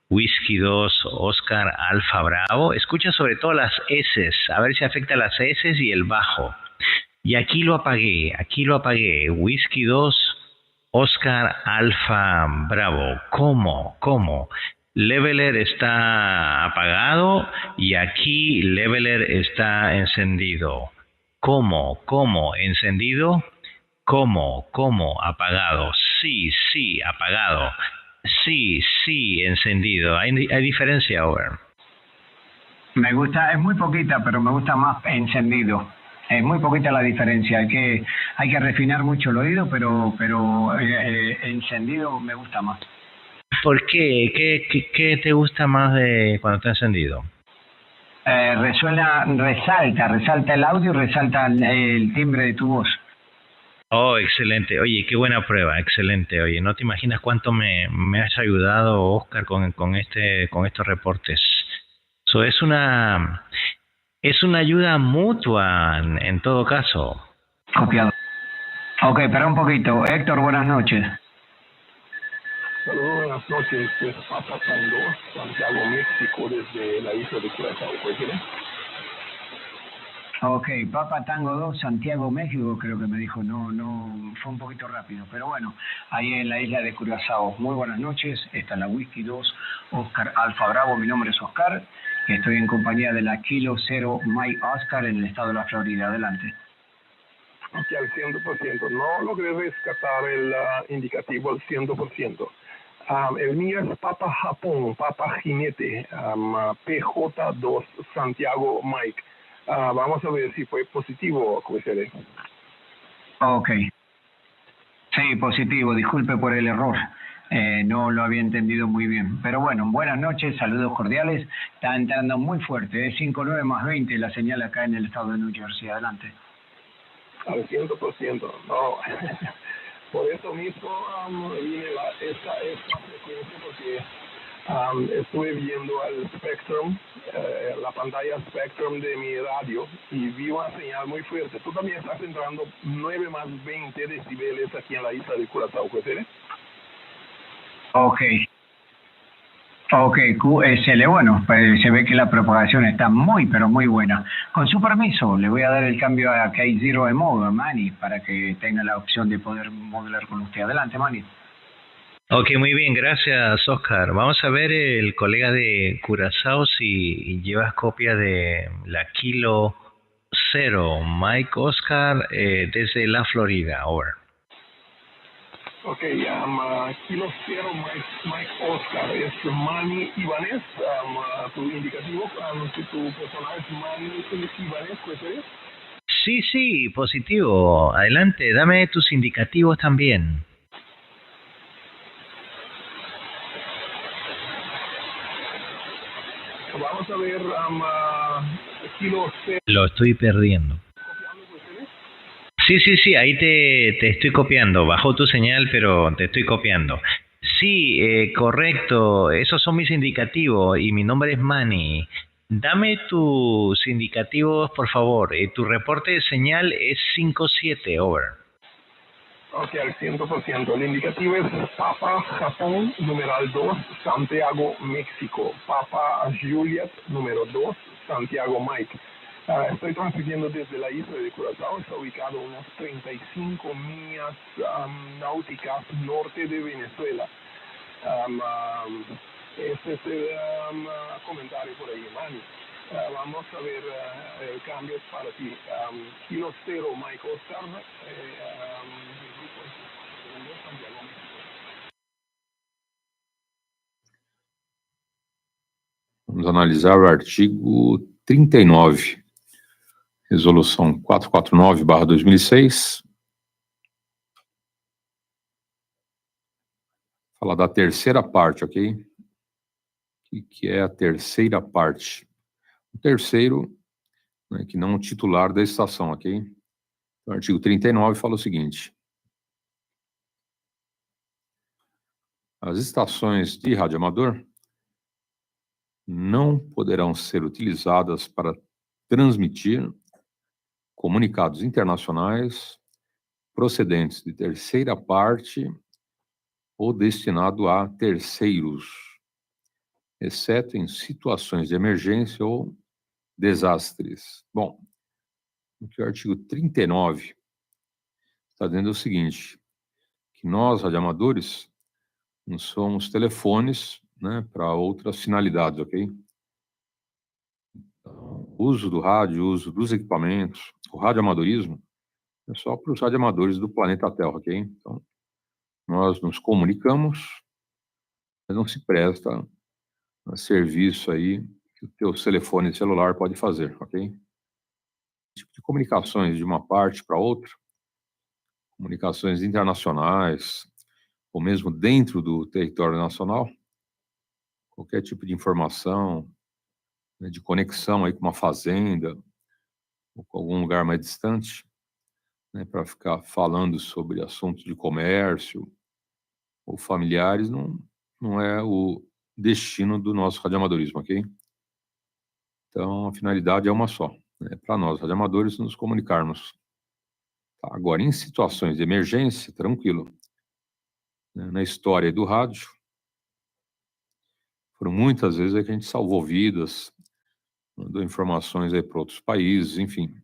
Whiskey 2 Oscar Alfa Bravo. Escucha sobre todo las S, a ver si afecta las S y el bajo. Y aquí lo apagué. Whiskey 2 Oscar Alfa Bravo. ¿Cómo? Leveler está apagado y aquí leveler está encendido. ¿Cómo? ¿Encendido? ¿Cómo? Apagado. Sí, apagado. Sí, encendido. ¿Hay diferencia, over? Me gusta, es muy poquita, pero me gusta más encendido. Es muy poquita la diferencia. Hay que refinar mucho el oído, pero encendido me gusta más. ¿Por qué? ¿Qué te gusta más de cuando está encendido? Resalta el audio y resalta el timbre de tu voz. Oh, excelente. Oye, qué buena prueba, excelente. Oye, no te imaginas cuánto me has ayudado, Oscar, con estos reportes. Es una ayuda mutua en todo caso. Copiado. Ok, espera un poquito. Héctor, buenas noches. Saludos, buenas noches. Papa Tango, Santiago, México, desde la isla de Curazao. Ok, Papa Tango 2, Santiago, México, creo que me dijo, no, fue un poquito rápido, pero bueno, ahí en la isla de Curazao. Muy buenas noches, esta es la Whiskey 2, Oscar Alfa Bravo, mi nombre es Oscar, y estoy en compañía de la Kilo 0 Mike Oscar en el estado de la Florida. Adelante. Aquí al 100%, no logré rescatar el indicativo al 100%. El mío es Papa Japón, Papa Jinete, PJ2 Santiago Mike. Vamos a ver si fue positivo, QSL. Ok. Sí, positivo. Disculpe por el error. No lo había entendido muy bien. Pero bueno, buenas noches, saludos cordiales. Está entrando muy fuerte, 59 más 20 la señal acá en el estado de New Jersey. Adelante. Al 100%, no. Por eso mismo viene esta frecuencia porque estuve viendo el Spectrum, la pantalla Spectrum de mi radio y vi una señal muy fuerte. Tú también estás entrando 9 más 20 decibeles aquí en la isla de Curazao, ¿sí? Ok. Ok, QSL, bueno, pues se ve que la propagación está muy, pero muy buena. Con su permiso, le voy a dar el cambio a K0 Manny, para que tenga la opción de poder modular con usted. Adelante, Manny. Ok, muy bien, gracias Oscar. Vamos a ver el colega de Curazao si llevas copia de la Kilo 0, Mike Oscar, desde la Florida, over. Ok, Kilo 0, Mike Oscar, es Manny Ibanez, tu indicativo, tu persona es Manny Ibanez, ¿cuál es? Sí, positivo. Adelante, dame tus indicativos también. Vamos a ver, Kilo 0. Lo estoy perdiendo. Sí, ahí te estoy copiando. Bajó tu señal, pero te estoy copiando. Sí, correcto. Esos son mis indicativos y mi nombre es Manny. Dame tus indicativos, por favor. Tu reporte de señal es 57, over. Ok, al 100%. El indicativo es Papa Japón, numeral 2, Santiago, México. Papa Juliet, número 2, Santiago, Mike. Estoy transmitiendo desde la isla de Curazao, está ubicado a unas 35 millas náuticas norte de Venezuela. Este es el comentario por ahí, Manny. Vamos a ver el cambio para ti. Kilo 0, Mike Oscar. Vamos analisar o artigo 39, resolução 449/2006. Fala da terceira parte, ok? O que é a terceira parte? O terceiro, né, que não o titular da estação, ok? O artigo 39 fala o seguinte: as estações de rádio amador não poderão ser utilizadas para transmitir comunicados internacionais procedentes de terceira parte ou destinado a terceiros, exceto em situações de emergência ou desastres. Bom, o que o artigo 39 está dizendo é o seguinte, que nós, radioamadores, não somos telefones, né, para outras finalidades, ok? Então, o uso do rádio, o uso dos equipamentos, o radioamadorismo é só para os radioamadores do planeta Terra, ok? Então, nós nos comunicamos, mas não se presta a serviço aí que o teu telefone celular pode fazer, ok? Tipo de comunicações de uma parte para outra, comunicações internacionais, ou mesmo dentro do território nacional, qualquer tipo de informação, né, de conexão aí com uma fazenda, ou com algum lugar mais distante, né, para ficar falando sobre assuntos de comércio ou familiares, não é o destino do nosso radioamadorismo, ok? Então, a finalidade é uma só, né, para nós, radioamadores, nos comunicarmos. Tá? Agora, em situações de emergência, tranquilo. Né, na história do rádio, foram muitas vezes que a gente salvou vidas, mandou informações aí para outros países, enfim.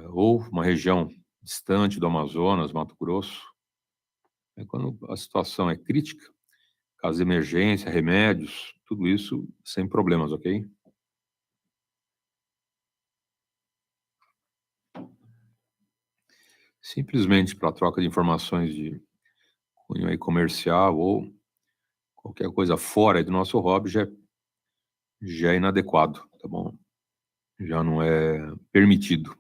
Ou uma região distante do Amazonas, Mato Grosso. Quando a situação é crítica, caso de emergência, remédios, tudo isso sem problemas, ok? Simplesmente para troca de informações de cunho aí comercial ou qualquer coisa fora do nosso hobby já é inadequado, tá bom? Já não é permitido.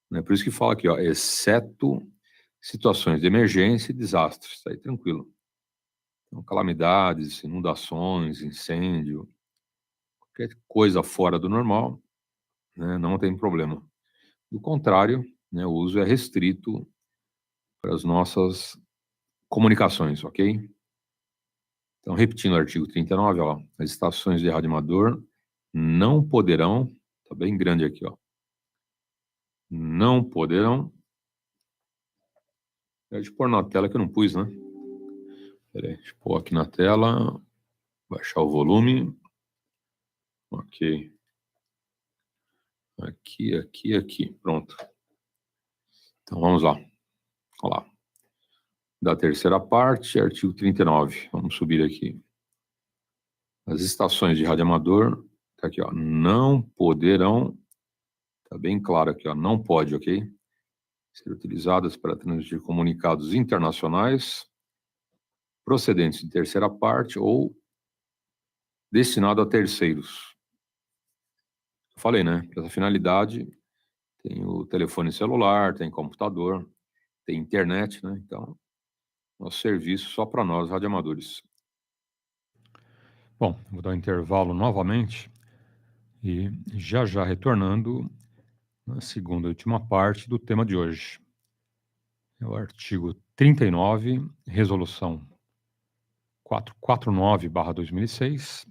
Né? Por isso que fala aqui, ó, exceto situações de emergência e desastres, tá aí tranquilo. Então, calamidades, inundações, incêndio, qualquer coisa fora do normal, né, não tem problema. Do contrário, né, o uso é restrito para as nossas comunicações, ok? Então, repetindo o artigo 39, ó, as estações de rádio amador não poderão, tá bem grande aqui, ó, não poderão, deixa eu pôr na tela que eu não pus, né? Peraí, deixa eu pôr aqui na tela, baixar o volume, ok, aqui, pronto. Então, vamos lá, olha lá. Da terceira parte, artigo 39, vamos subir aqui. As estações de rádio amador, tá aqui, ó, não poderão, tá bem claro aqui, ó, não pode, ok? Ser utilizadas para transmitir comunicados internacionais procedentes de terceira parte ou destinado a terceiros. Eu falei, né? Para essa finalidade, tem o telefone celular, tem computador, tem internet, né? Então, nosso serviço só para nós, radioamadores. Bom, vou dar um intervalo novamente e já retornando na segunda e última parte do tema de hoje. É o artigo 39, resolução 449/2006,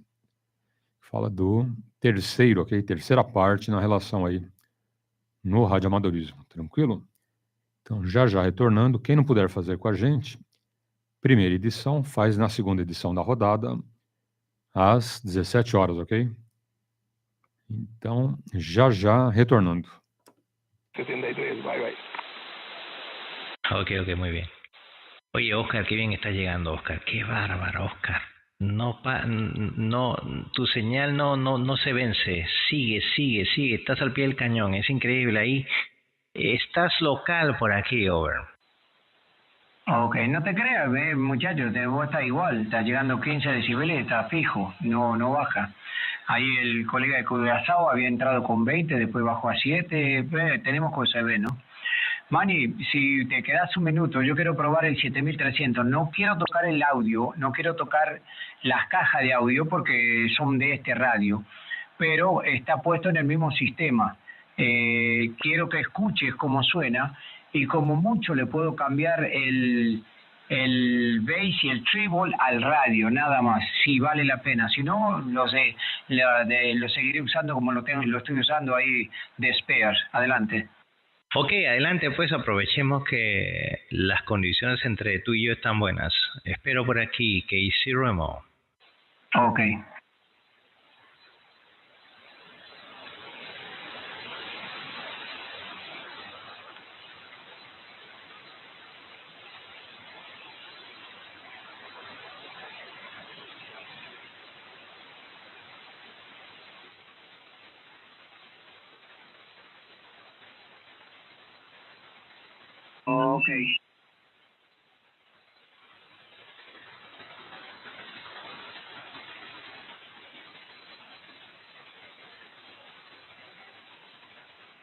fala do terceiro, ok? Terceira parte na relação aí no radioamadorismo, tranquilo? Então, já retornando, quem não puder fazer com a gente, primeira edição faz na segunda edição da rodada, às 17 horas, ok? Então, já retornando. 63, bye bye. Ok, muy bien. Oye, Oscar, qué bien estás llegando, Oscar. Qué bárbaro, Oscar. No, tu señal no se vence. Sigue. Estás al pie del cañón. Es increíble ahí. Estás local por aquí, over. Ok, no te creas, muchachos, vos estás igual, está llegando 15 decibeles, está fijo, no baja. Ahí el colega de Curazao había entrado con 20, después bajó a 7, tenemos cosas, ¿no? Manny, si te quedas un minuto, yo quiero probar el 7300, no quiero tocar el audio, no quiero tocar las cajas de audio porque son de este radio, pero está puesto en el mismo sistema. Quiero que escuches cómo suena y como mucho le puedo cambiar el bass y el treble al radio, nada más, si vale la pena. Si no, lo seguiré usando como lo estoy usando ahí de spare. Adelante. Ok, adelante, pues aprovechemos que las condiciones entre tú y yo están buenas. Espero por aquí que hicimos. Ok. Okay.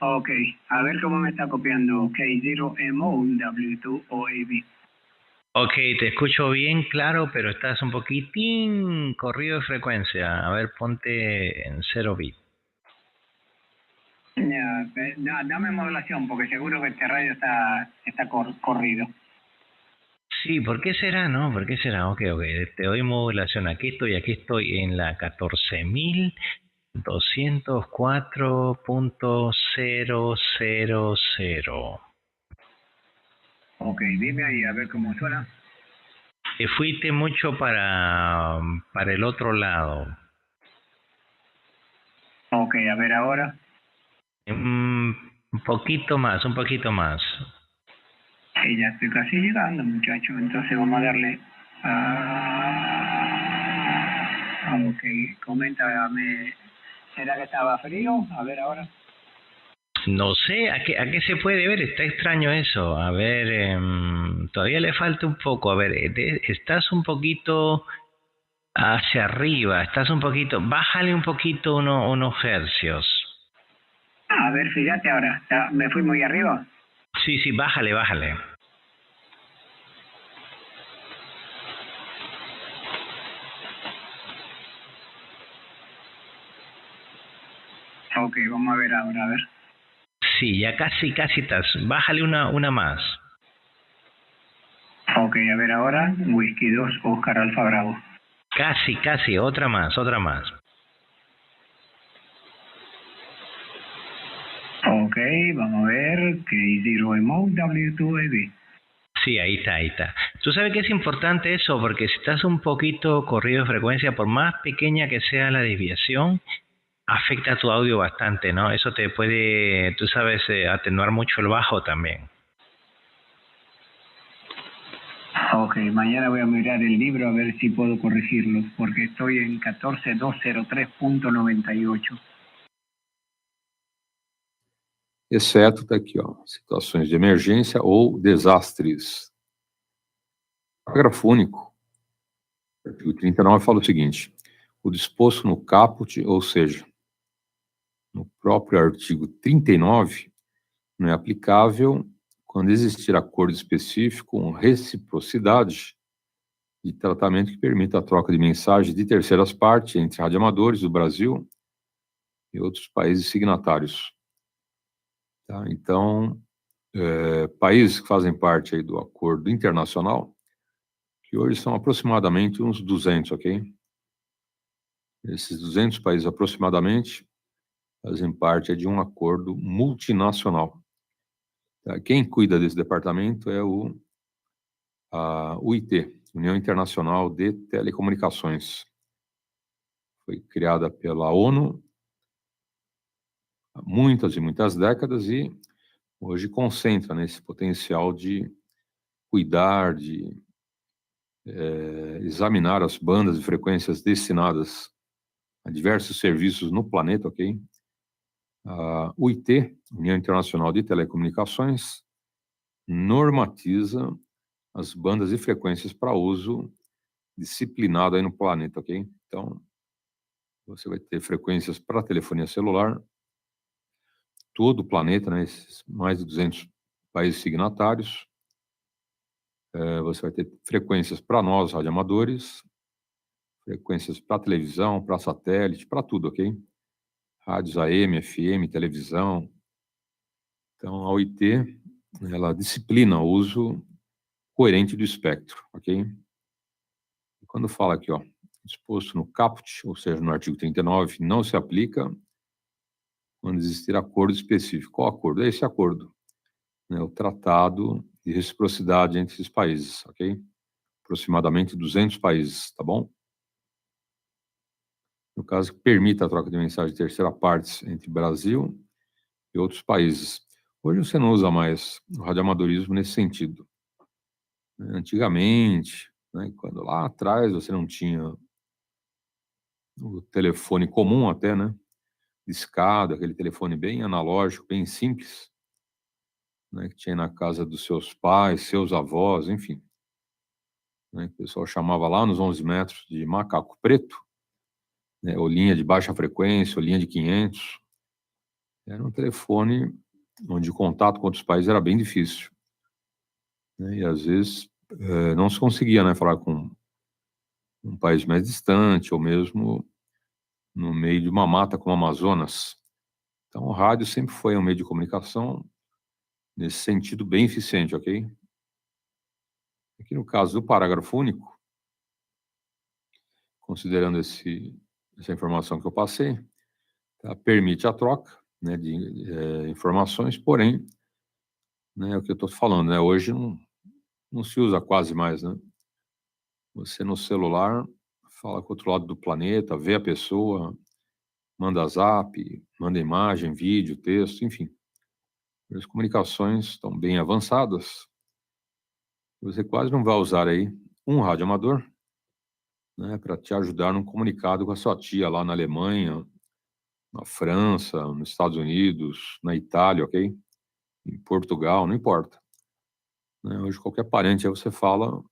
Ok, a ver cómo me está copiando K0MO W2OAB. Ok, te escucho bien claro, pero estás un poquitín corrido de frecuencia. A ver, ponte en 0 bit. Dame modulación, porque seguro que este radio está corrido. Sí, ¿por qué será, no? ¿Por qué será? Ok, te doy modulación. Aquí estoy en la 14.204.000. Ok, dime ahí, a ver cómo suena. Te fuiste mucho para el otro lado. Ok, a ver ahora. Un poquito más. Sí, ya estoy casi llegando, muchachos. Entonces vamos a darle. Ok, coméntame. ¿Será que estaba frío? A ver ahora. No sé a qué se puede ver, está extraño eso. A ver, todavía le falta un poco. A ver, estás un poquito hacia arriba, estás un poquito, bájale un poquito unos hercios. A ver, fíjate ahora, ¿me fui muy arriba? Sí, sí, bájale. Ok, vamos a ver ahora, a ver. Sí, ya casi estás. Bájale una más. Ok, a ver ahora, Whisky 2, Oscar Alfa Bravo. Casi, otra más. Ok, vamos a ver, K0MO W2EB. Sí, ahí está. Tú sabes que es importante eso, porque si estás un poquito corrido de frecuencia, por más pequeña que sea la desviación, afecta tu audio bastante, ¿no? Eso te puede, tú sabes, atenuar mucho el bajo también. Ok, mañana voy a mirar el libro a ver si puedo corregirlo, porque estoy en 14203.98. Exceto, tá aqui, ó, situações de emergência ou desastres. Parágrafo único. Artigo 39 fala o seguinte: o disposto no caput, ou seja, no próprio artigo 39, não é aplicável quando existir acordo específico com reciprocidade de tratamento que permita a troca de mensagens de terceiras partes entre radioamadores do Brasil e outros países signatários. Tá? Então, países que fazem parte aí do acordo internacional, que hoje são aproximadamente uns 200, ok? Esses 200 países aproximadamente fazem parte de um acordo multinacional. Tá? Quem cuida desse departamento é a UIT, União Internacional de Telecomunicações. Foi criada pela ONU há muitas e muitas décadas e hoje concentra nesse potencial de cuidar, de examinar as bandas e frequências destinadas a diversos serviços no planeta, ok? A UIT, União Internacional de Telecomunicações, normatiza as bandas e frequências para uso disciplinado aí no planeta, ok? Então, você vai ter frequências para telefonia celular, todo o planeta, né? Esses mais de 200 países signatários. Você vai ter frequências para nós, radioamadores, frequências para televisão, para satélite, para tudo, ok? Rádios AM, FM, televisão. Então, a OIT, ela disciplina o uso coerente do espectro, ok? E quando fala aqui, ó, disposto no caput, ou seja, no artigo 39, não se aplica quando existir acordo específico. Qual acordo? É esse acordo, né? O tratado de reciprocidade entre esses países, ok? Aproximadamente 200 países, tá bom? No caso, que permita a troca de mensagem de terceira partes entre Brasil e outros países. Hoje você não usa mais o radioamadorismo nesse sentido. Antigamente, né, quando lá atrás você não tinha o telefone comum até, né, discado, aquele telefone bem analógico, bem simples, né, que tinha na casa dos seus pais, seus avós, enfim. Né, o pessoal chamava lá nos 11 metros de macaco preto, né, ou linha de baixa frequência, ou linha de 500. Era um telefone onde o contato com outros países era bem difícil. Né, e às vezes não se conseguia, né, falar com um país mais distante, ou mesmo no meio de uma mata como o Amazonas. Então, o rádio sempre foi um meio de comunicação nesse sentido bem eficiente, ok? Aqui no caso do parágrafo único, considerando essa informação que eu passei, tá, permite a troca, né, de informações, porém, né, é o que eu estou falando, né, hoje não se usa quase mais, né? Você no celular fala com o outro lado do planeta, vê a pessoa, manda zap, manda imagem, vídeo, texto, enfim. As comunicações estão bem avançadas. Você quase não vai usar aí um radioamador, né, para te ajudar num comunicado com a sua tia lá na Alemanha, na França, nos Estados Unidos, na Itália, ok? Em Portugal, não importa. Né? Hoje qualquer parente aí você fala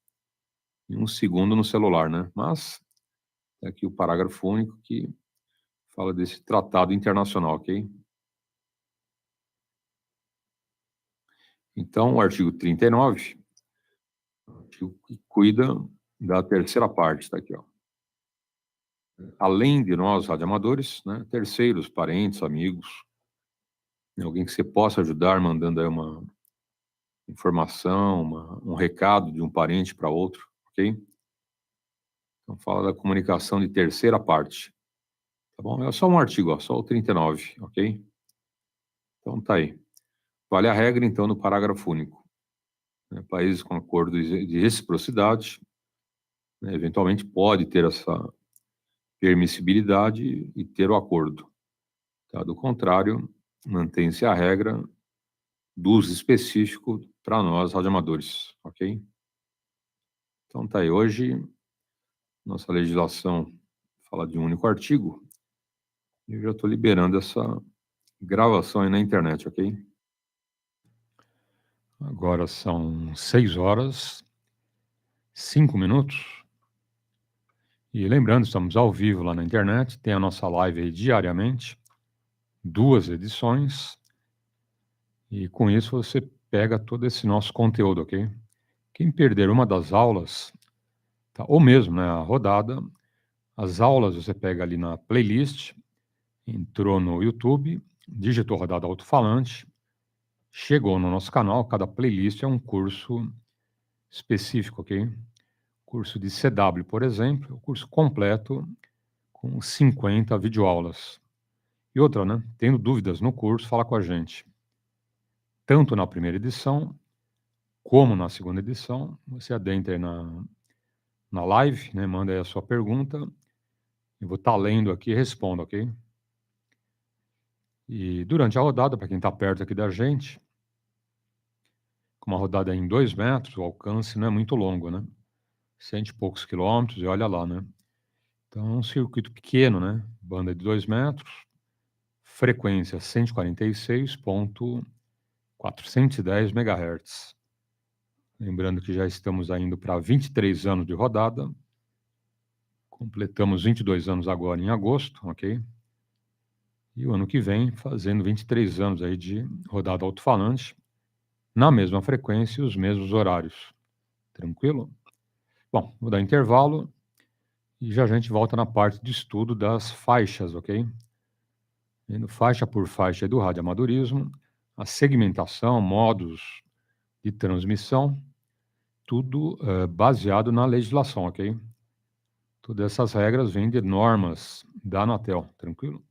em 1 segundo no celular, né? Mas é aqui o parágrafo único que fala desse tratado internacional, ok? Então, o artigo 39, o artigo que cuida da terceira parte, tá aqui, ó. Além de nós, radioamadores, né, terceiros, parentes, amigos, alguém que você possa ajudar mandando aí uma informação, um recado de um parente para outro, ok? Então, fala da comunicação de terceira parte, tá bom? É só um artigo, ó, só o 39, ok? Então, tá aí. Vale a regra, então, no parágrafo único. Né, países com acordo de reciprocidade, né, eventualmente pode ter essa permissibilidade e ter o acordo. Tá? Do contrário, mantém-se a regra do uso específico para nós, radioamadores, ok? Então, tá aí. Hoje, nossa legislação fala de um único artigo, e eu já estou liberando essa gravação aí na internet, ok? Agora são 6h05. E lembrando, estamos ao vivo lá na internet, tem a nossa live aí diariamente, 2 edições, e com isso você pega todo esse nosso conteúdo, ok? Quem perder uma das aulas, tá, ou mesmo, né, a rodada, as aulas você pega ali na playlist, entrou no YouTube, digitou rodada alto-falante, chegou no nosso canal, cada playlist é um curso específico, ok? Curso de CW, por exemplo, o curso completo com 50 videoaulas. E outra, né? Tendo dúvidas no curso, fala com a gente. Tanto na primeira edição, como na segunda edição, você adentra aí na live, né? Manda aí a sua pergunta. Eu vou estar lendo aqui e respondo, ok? E durante a rodada, para quem está perto aqui da gente, com uma rodada em 2 metros, o alcance não é muito longo, né? 100 e poucos quilômetros, e olha lá, né? Então, é um circuito pequeno, né? Banda de 2 metros, frequência 146.410 MHz. Lembrando que já estamos indo para 23 anos de rodada. Completamos 22 anos agora em agosto, ok? E o ano que vem, fazendo 23 anos aí de rodada alto-falante, na mesma frequência e os mesmos horários. Tranquilo? Bom, vou dar intervalo e já a gente volta na parte de estudo das faixas, ok? Indo faixa por faixa do radioamadorismo, a segmentação, modos de transmissão, tudo baseado na legislação, ok? Todas essas regras vêm de normas da Anatel, tranquilo?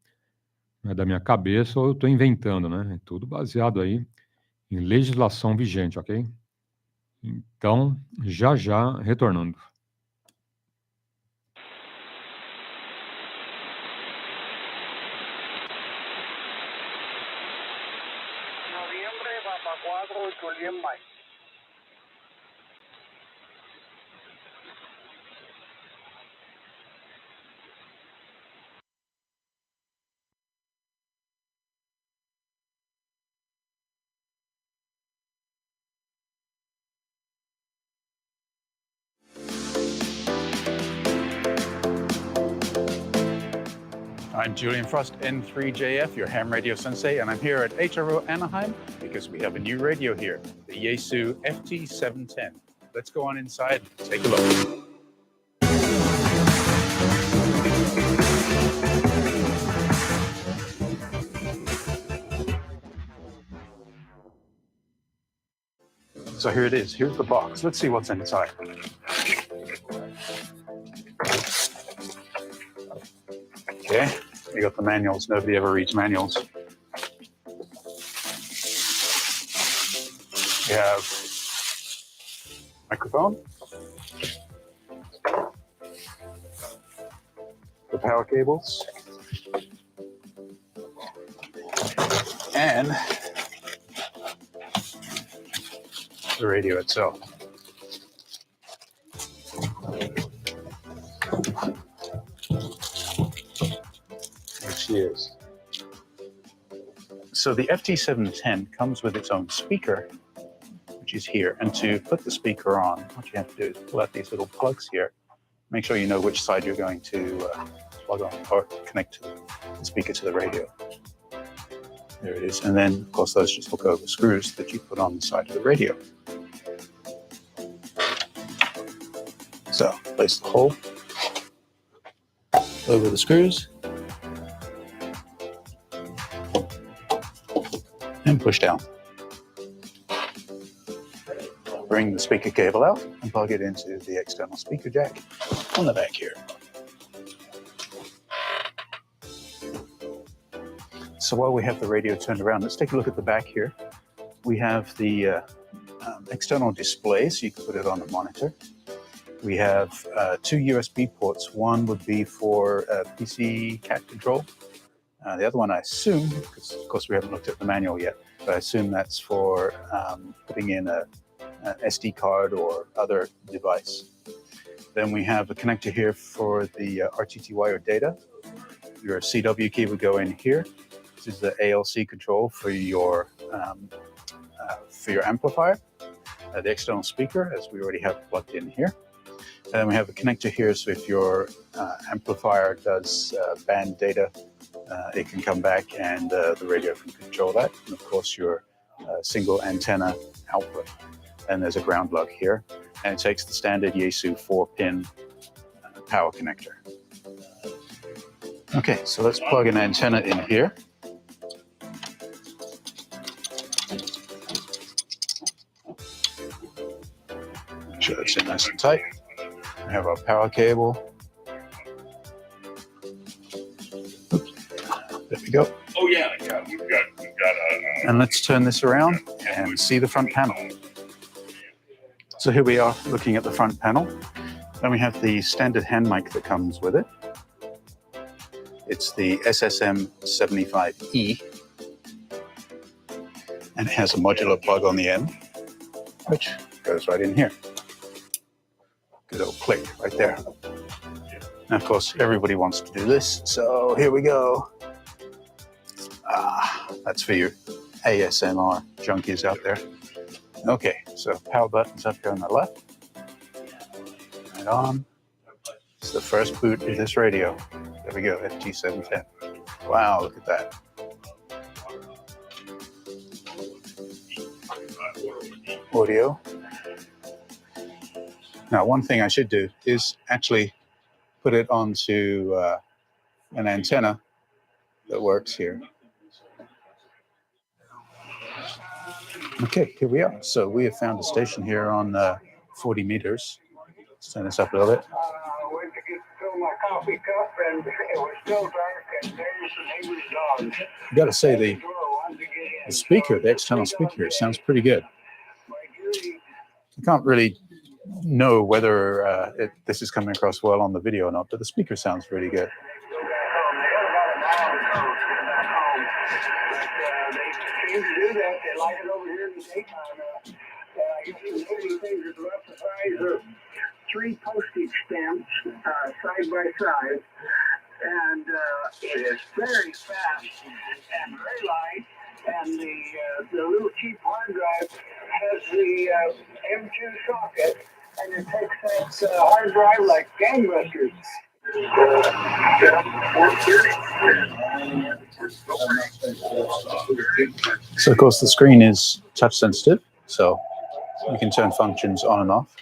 Não é da minha cabeça ou eu estou inventando, né? É tudo baseado aí em legislação vigente, ok? Então, já retornando. Noviembre va para 4 y Julián Mike. I'm Julian Frost, N3JF, your ham radio sensei, and I'm here at HRO Anaheim because we have a new radio here, the Yaesu FT710. Let's go on inside and take a look. So here it is. Here's the box. Let's see what's inside. Okay, you got the manuals. Nobody ever reads manuals. You have microphone, the power cables, and the radio itself. There she is. So the FT710 comes with its own speaker, which is here. And to put the speaker on, what you have to do is pull out these little plugs here. Make sure you know which side you're going to plug on or connect to the speaker to the radio. There it is. And then, of course, those just hook over screws that you put on the side of the radio. So, place the hole over the screws and push down. Bring the speaker cable out and plug it into the external speaker jack on the back here. So while we have the radio turned around, let's take a look at the back here. We have the external display, so you can put it on the monitor. We have two USB ports. One would be for PC cat control. The other one, I assume, because of course we haven't looked at the manual yet, but I assume that's for putting in an SD card or other device. Then we have a connector here for the RTT wire data. Your CW key would go in here. This is the ALC control for your amplifier. The external speaker, as we already have plugged in here. And then we have a connector here, so if your amplifier does band data, it can come back and the radio can control that. And of course, your single antenna output. And there's a ground plug here. And it takes the standard Yaesu 4-pin power connector. Okay, so let's plug an antenna in here. Make sure that's in nice and tight. We have our power cable. Oops. There we go. Oh yeah, we've got And let's turn this around and see the front panel. So here we are looking at the front panel. Then we have the standard hand mic that comes with it. It's the SSM75E. And it has a modular plug on the end, which goes right in here. Good old click right there. And of course, everybody wants to do this. So here we go. That's for you ASMR junkies out there. Okay, so power button's up here on the left. Right on. It's the first boot of this radio. There we go, FT710. Wow, look at that. Audio. Now, one thing I should do is actually put it onto an antenna that works here. Okay, here we are. So we have found a station here on 40 meters. Let's turn this up a little bit. Went to fill my coffee cup, and it was still dark, and there's the neighbor's dogs. I gotta say, the speaker, the external speaker, sounds pretty good. I can't really know whether this is coming across well on the video or not, but the speaker sounds really good. They seem to do that. They like it over here in the daytime. I guess the movie things is about the size of 3 postage stamps side by side, and it is very fast and very light. And the little cheap hard drive has the M2 socket, and it takes that hard drive like gangbusters. So of course the screen is touch sensitive, so you can turn functions on and off.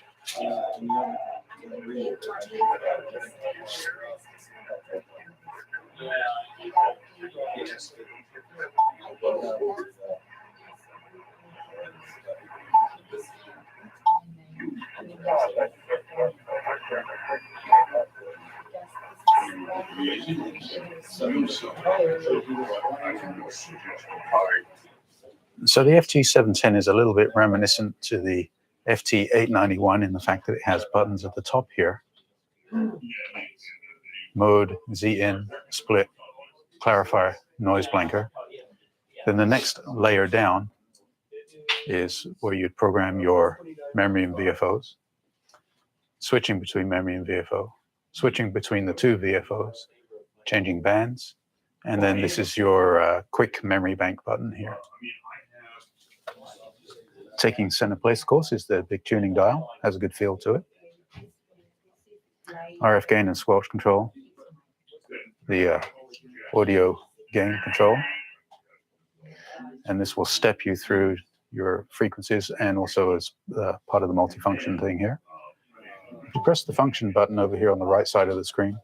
So the FT710 is a little bit reminiscent to the FT891 in the fact that it has buttons at the top here. Mode, Z-in, split, clarifier, noise blanker. Then the next layer down is where you'd program your memory and VFOs, switching between memory and VFO, switching between the two VFOs, changing bands, And then this is your quick memory bank button here. Taking center place, of course, is the big tuning dial. Has a good feel to it. RF gain and squelch control. The audio gain control. And this will step you through your frequencies and also as part of the multifunction thing here. If you press the function button over here on the right side of the screen,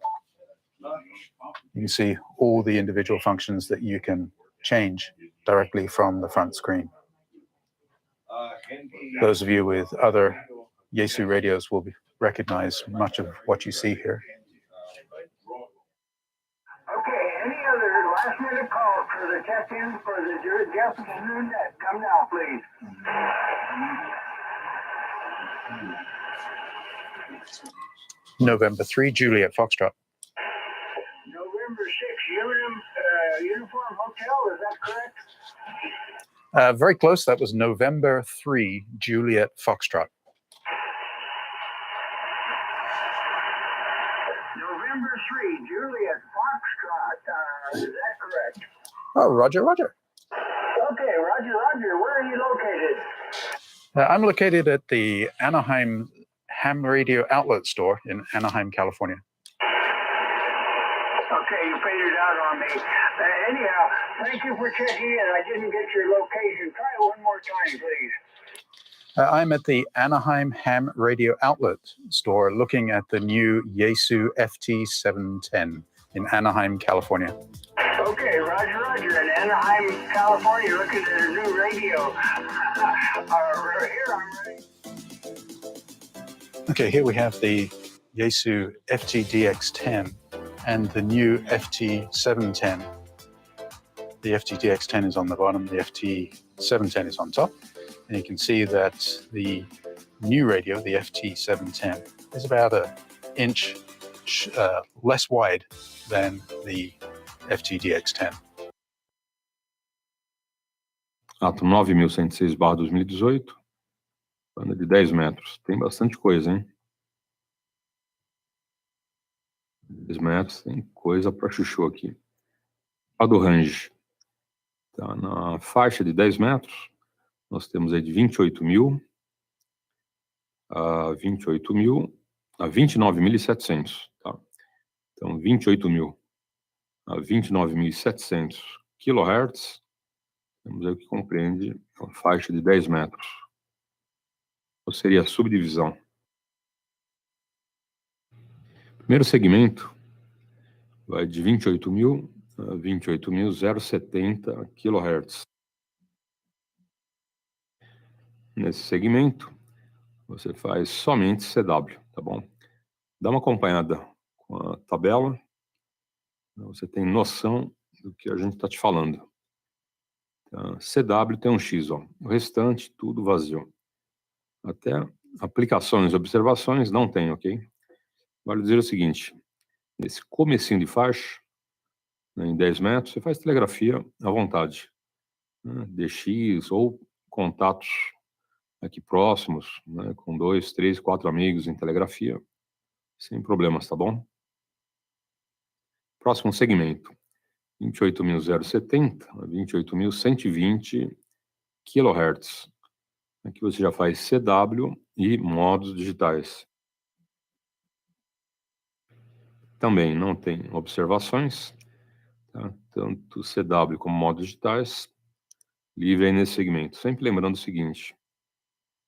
you can see all the individual functions that you can change directly from the front screen. Those of you with other Yaesu radios will recognize much of what you see here. Okay, any other last-minute calls for the check-in for the Jefferson net? Come now, please. November 3, Juliet Foxtrot. November 6, Uniform Hotel, is that correct? Very close. That was November 3, Juliet Foxtrot. November 3, Juliet Foxtrot, is that correct? Oh, Roger, Roger. Okay, Roger, Roger. Where are you located? I'm located at the Anaheim Ham Radio Outlet Store in Anaheim, California. Okay, you faded out on me. Anyhow, thank you for checking in. I didn't get your location. Try it one more time, please. I'm at the Anaheim Ham Radio Outlet Store looking at the new Yaesu FT710 in Anaheim, California. Okay, Roger, Roger. In Anaheim, California, looking at a new radio. Here, I'm ready. Okay, here we have the Yaesu FT-DX10 and the new FT710. The FT-DX10 is on the bottom, the FT710 is on top. And you can see that the new radio, the FT710, is about an inch less wide than the FT-DX10. Ato 9106/2018, banda de 10 metros. Tem bastante coisa, hein? 10 metros, tem coisa para chuchu aqui. A do range. Tá, na faixa de 10 metros, nós temos aí de 28.000 a 28.000 a 29.700, tá? Então, 28.000 a 29.700 kHz, temos aí o que compreende a faixa de 10 metros. Ou seria a subdivisão. Primeiro segmento vai de 28.000 a 28.070 kHz. Nesse segmento, você faz somente CW, tá bom? Dá uma acompanhada com a tabela, você tem noção do que a gente está te falando. Então, CW tem um X, ó. O restante, tudo vazio. Até aplicações e observações não tem, ok? Vale dizer o seguinte, nesse comecinho de faixa, né, em 10 metros, você faz telegrafia à vontade, né, DX ou contatos aqui próximos, né, com 2, 3, 4 amigos em telegrafia, sem problemas, tá bom? Próximo segmento, 28.070 a 28.120 kHz. Aqui você já faz CW e modos digitais. Também não tem observações, tá? Tanto CW como modos digitais, livre aí nesse segmento. Sempre lembrando o seguinte,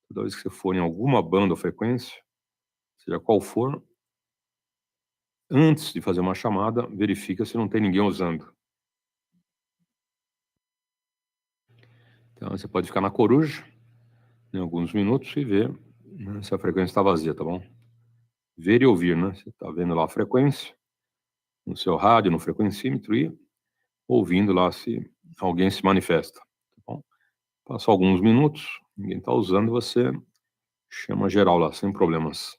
toda vez que você for em alguma banda ou frequência, seja qual for, antes de fazer uma chamada, verifica se não tem ninguém usando. Então, você pode ficar na coruja, em alguns minutos, e ver, né, se a frequência está vazia, tá bom? Ver e ouvir, né? Você está vendo lá a frequência, no seu rádio, no frequencímetro, e ouvindo lá se alguém se manifesta, tá bom? Passou alguns minutos, ninguém está usando, você chama geral lá, sem problemas.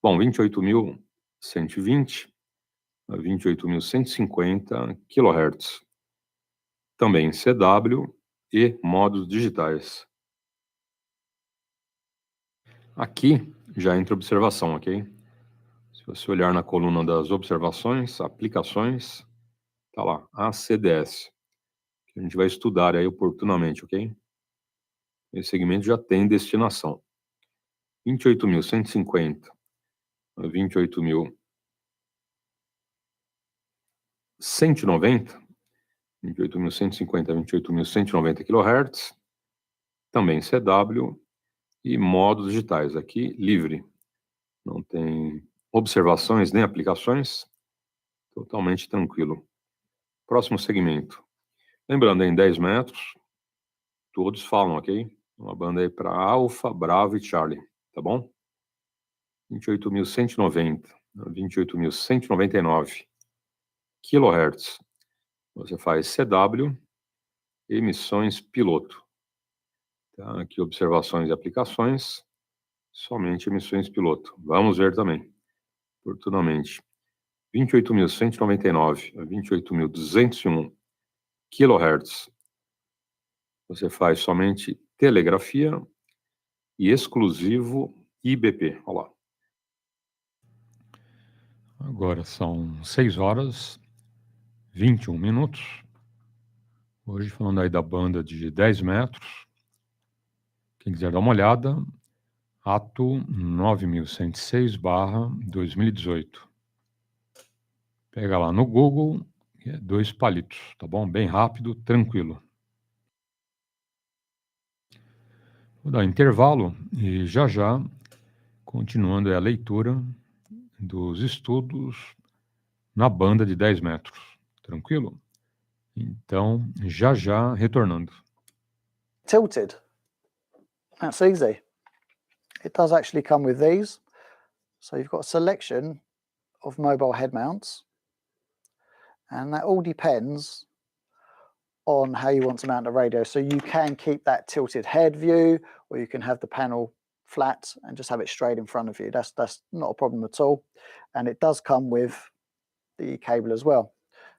Bom, 28.120 a 28.150 kHz. Também CW e modos digitais. Aqui já entra observação, ok? Se você olhar na coluna das observações, aplicações, Tá lá, ACDS, que a gente vai estudar aí oportunamente, ok? Esse segmento já tem destinação. 28.150 a 28.190, 28.150 a 28.190 kHz, também CW e modos digitais, aqui livre. Não tem observações nem aplicações, totalmente tranquilo. Próximo segmento. Lembrando, em 10 metros, todos falam, ok? Uma banda aí para Alfa, Bravo e Charlie, tá bom? 28.190 a 28.199 kHz. Você faz CW, emissões piloto. Tá? Aqui observações e aplicações, somente emissões piloto. Vamos ver também, oportunamente. 28.199 a 28.201 kHz. Você faz somente telegrafia e exclusivo IBP. Olha lá. Agora são 6h21. Hoje falando aí da banda de 10 metros. Quem quiser dar uma olhada, ato 9106/2018. Pega lá no Google, que é 2 palitos, tá bom? Bem rápido, tranquilo. Vou dar intervalo e já, continuando a leitura dos estudos na banda de 10 metros. Tranquilo? Então, já retornando. Tilted. That's easy. It does actually come with these. So you've got a selection of mobile head mounts, and that all depends on how you want to mount the radio. So you can keep that tilted head view, or you can have the panel flat and just have it straight in front of you. That's not a problem at all. And it does come with the cable as well.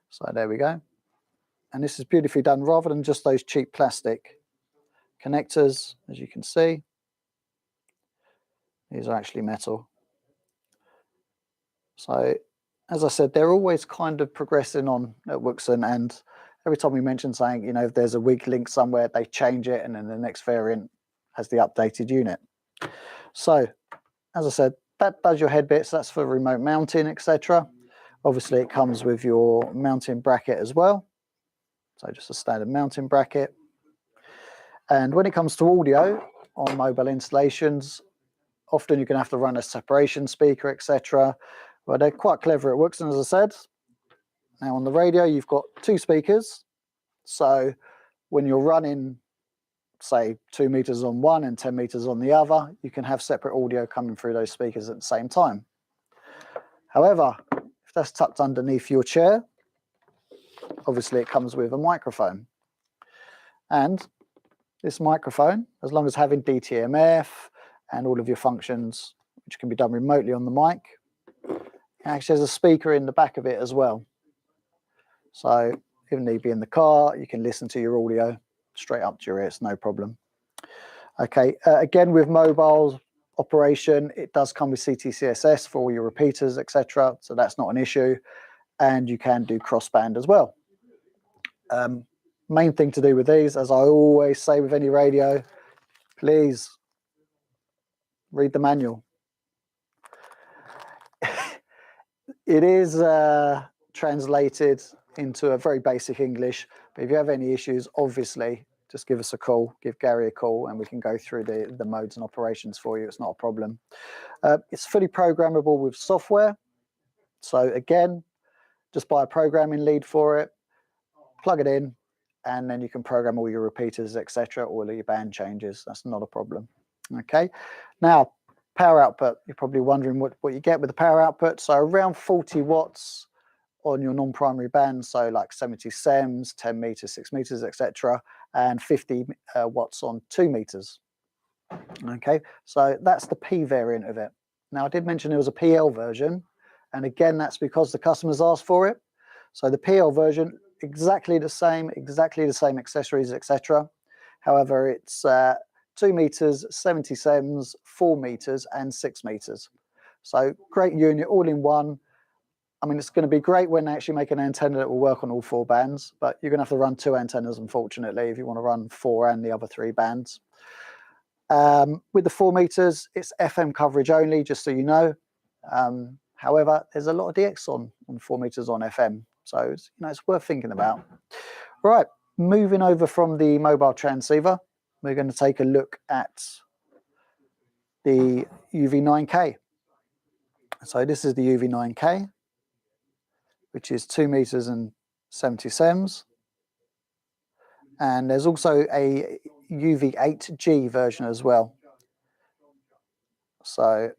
So there we go. And this is beautifully done, rather than just those cheap plastic connectors, as you can see. These are actually metal. So, as I said, they're always kind of progressing on at Wuxen, and every time we mention something, you know, if there's a weak link somewhere, they change it, and then the next variant has the updated unit. So, as I said, that does your head bits. That's for remote mounting, etc. Obviously, it comes with your mounting bracket as well. So just a standard mounting bracket. And when it comes to audio on mobile installations, often you're going to have to run a separation speaker, etc. But they're quite clever at Wuxen, as I said. Now on the radio, you've got 2 speakers. So when you're running, say, 2 meters on one and 10 meters on the other, you can have separate audio coming through those speakers at the same time. However, if that's tucked underneath your chair, obviously it comes with a microphone. And this microphone, as long as having DTMF and all of your functions, which can be done remotely on the mic, actually has a speaker in the back of it as well. So even if you be in the car, you can listen to your audio straight up to your ears, no problem. Okay, again with mobile operation, it does come with CTCSS for all your repeaters, etc. So that's not an issue, and you can do crossband as well. Main thing to do with these, as I always say with any radio, please read the manual. It is translated into a very basic English, but if you have any issues, obviously just give us a call, give Gary a call, and we can go through the modes and operations for you. It's not a problem. It's fully programmable with software. So again, just buy a programming lead for it, plug it in, and then you can program all your repeaters, etc., all of your band changes. That's not a problem. Okay. Now, power output. You're probably wondering what you get with the power output. So around 40 watts on your non-primary band, so like 70 SEMS, 10 meters, 6 meters, etc., and 50 watts on 2 meters. Okay, so that's the P variant of it. Now, I did mention there was a PL version, and again, that's because the customers asked for it. So the PL version, exactly the same accessories, etc. However, it's 2 meters, 70 SEMS, 4 meters, and 6 meters. So great unit, all in one. I mean, it's going to be great when they actually make an antenna that will work on all 4 bands, but you're going to have to run 2 antennas, unfortunately, if you want to run 4 and the other 3 bands. With the 4 meters, it's FM coverage only, just so you know. However, there's a lot of DX on 4 meters on FM, so it's, you know, it's worth thinking about. Right, moving over from the mobile transceiver, we're going to take a look at the UV9K. So this is the UV9K, which is 2 meters and 70 sems. And there's also a UV8G version as well. So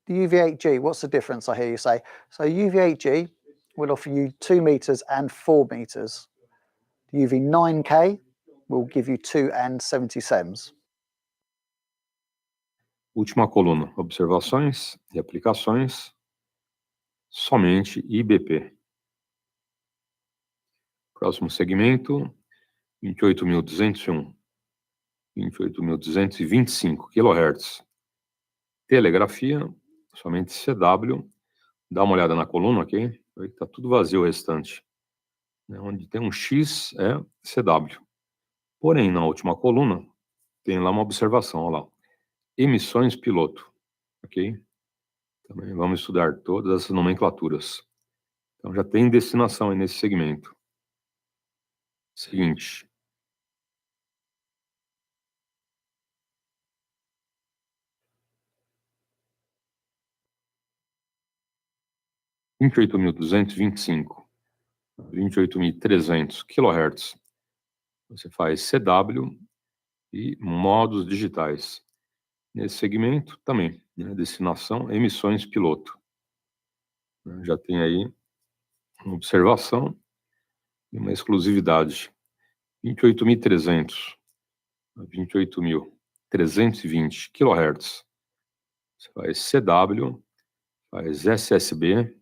the UV8G, what's the difference, I hear you say? So UV8G will offer you 2 meters and 4 meters. The UV9K will give you 2 and 70 sems. Última coluna, observações e aplicações, somente IBP. Próximo segmento, 28.201, 28.225 kHz. Telegrafia, somente CW. Dá uma olhada na coluna, ok? Está tudo vazio o restante. Onde tem um X é CW. Porém, na última coluna, tem lá uma observação, olha lá. Emissões piloto, ok? Também vamos estudar todas essas nomenclaturas. Então, já tem destinação aí nesse segmento. Seguinte. R$ 28.225, 28.300 kHz. Você faz CW e modos digitais. Nesse segmento também, né, destinação emissões piloto. Já tem aí uma observação e uma exclusividade. 28.300 a 28.320 kHz. Você faz CW, faz SSB,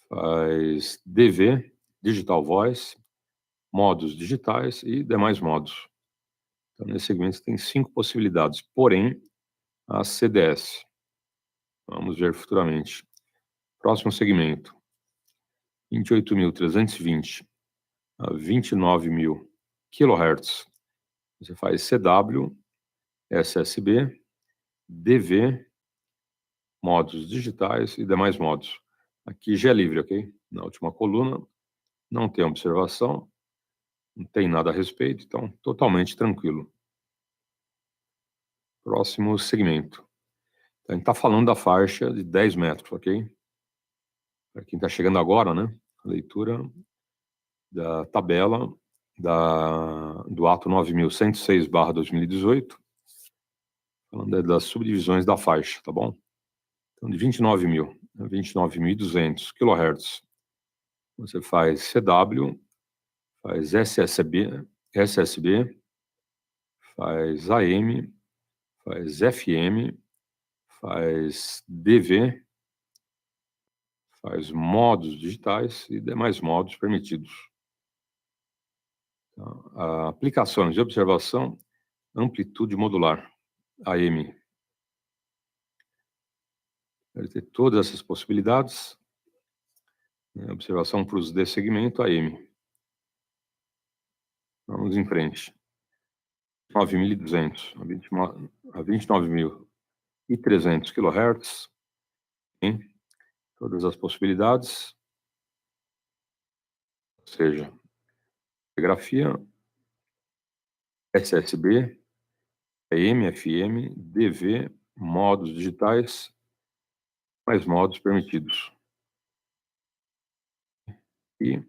faz DV, Digital Voice, modos digitais e demais modos. Então, nesse segmento tem 5 possibilidades, porém, a CDS. Vamos ver futuramente. Próximo segmento, 28.320 a 29.000 kHz. Você faz CW, SSB, DV, modos digitais e demais modos. Aqui já é livre, ok? Na última coluna não tem observação, não tem nada a respeito, então totalmente tranquilo. Próximo segmento. Então, a gente está falando da faixa de 10 metros, ok? Para quem está chegando agora, né? A leitura da tabela do ato 9.106/2018, falando das subdivisões da faixa, tá bom? Então, de 29.000 a 29.200 kHz, você faz CW, faz SSB, faz AM, faz FM, faz DV, faz modos digitais e demais modos permitidos. Então, aplicações de observação, amplitude modular, AM. Deve ter todas essas possibilidades. Observação para os desse segmento, AM. Vamos em frente. 9.200 a 29.300 kHz. Tem todas as possibilidades. Ou seja, telegrafia, SSB, AM, FM, DV, modos digitais, mais modos permitidos. E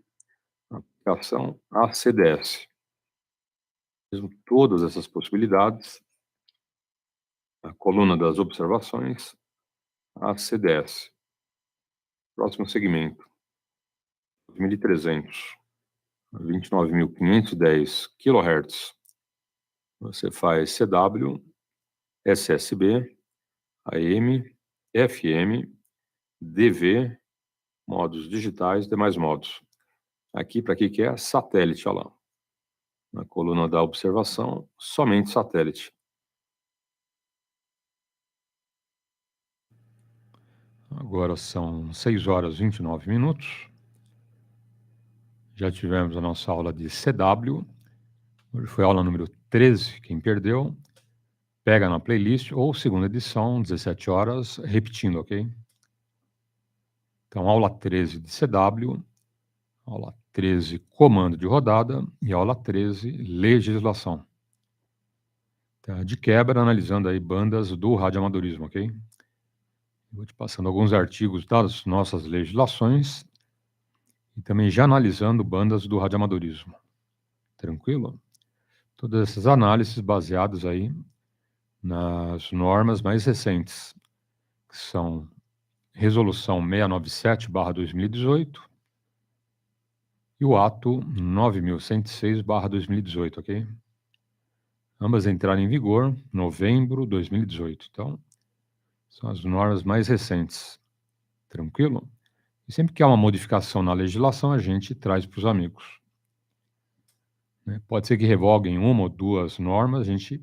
a aplicação ACDS. Mesmo todas essas possibilidades, a coluna das observações, ACDS. Próximo segmento, 2.300 a 29.510 kHz. Você faz CW, SSB, AM, FM, DV, modos digitais, demais modos. Aqui, para que é? Satélite, olha lá. Na coluna da observação, somente satélite. Agora são 6 horas e 29 minutos. Já tivemos a nossa aula de CW. Hoje foi a aula número 13. Quem perdeu, pega na playlist ou segunda edição, 17 horas, repetindo, ok? Então, aula 13 de CW, aula 13, comando de rodada, e aula 13, legislação. Tá? De quebra, analisando aí bandas do radioamadorismo, ok? Vou te passando alguns artigos das nossas legislações e também já analisando bandas do radioamadorismo. Tranquilo? Todas essas análises baseadas aí nas normas mais recentes, que são Resolução 697/2018 e o Ato 9106/2018, ok? Ambas entraram em vigor em novembro de 2018. Então, são as normas mais recentes. Tranquilo? E sempre que há uma modificação na legislação, a gente traz para os amigos. Né? Pode ser que revoguem uma ou duas normas, a gente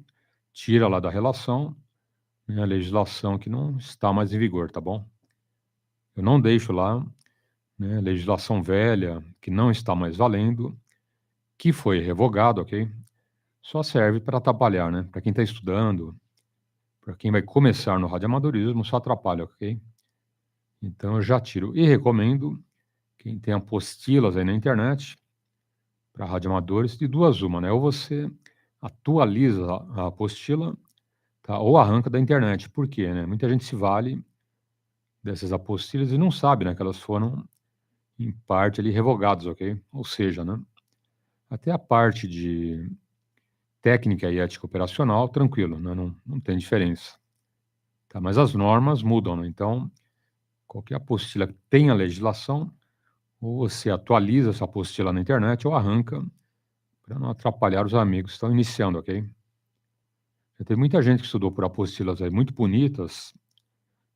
tira lá da relação, né, a legislação que não está mais em vigor, tá bom? Eu não deixo lá, né, legislação velha, que não está mais valendo, que foi revogado, ok? Só serve para atrapalhar, né? Para quem está estudando, para quem vai começar no radioamadorismo, só atrapalha, ok? Então eu já tiro. E recomendo, quem tem apostilas aí na internet, para radioamadores, de duas uma, né? Ou você atualiza a apostila, tá? Ou arranca da internet. Por quê, né? Muita gente se vale dessas apostilas e não sabe, né? Que elas foram, em parte, ali revogadas, ok? Ou seja, né? Até a parte de técnica e ética operacional, tranquilo, né? Não tem diferença. Tá? Mas as normas mudam, né? Então, qualquer apostila que tenha legislação, ou você atualiza essa apostila na internet ou arranca para não atrapalhar os amigos que estão iniciando, ok? Já tem muita gente que estudou por apostilas aí muito bonitas,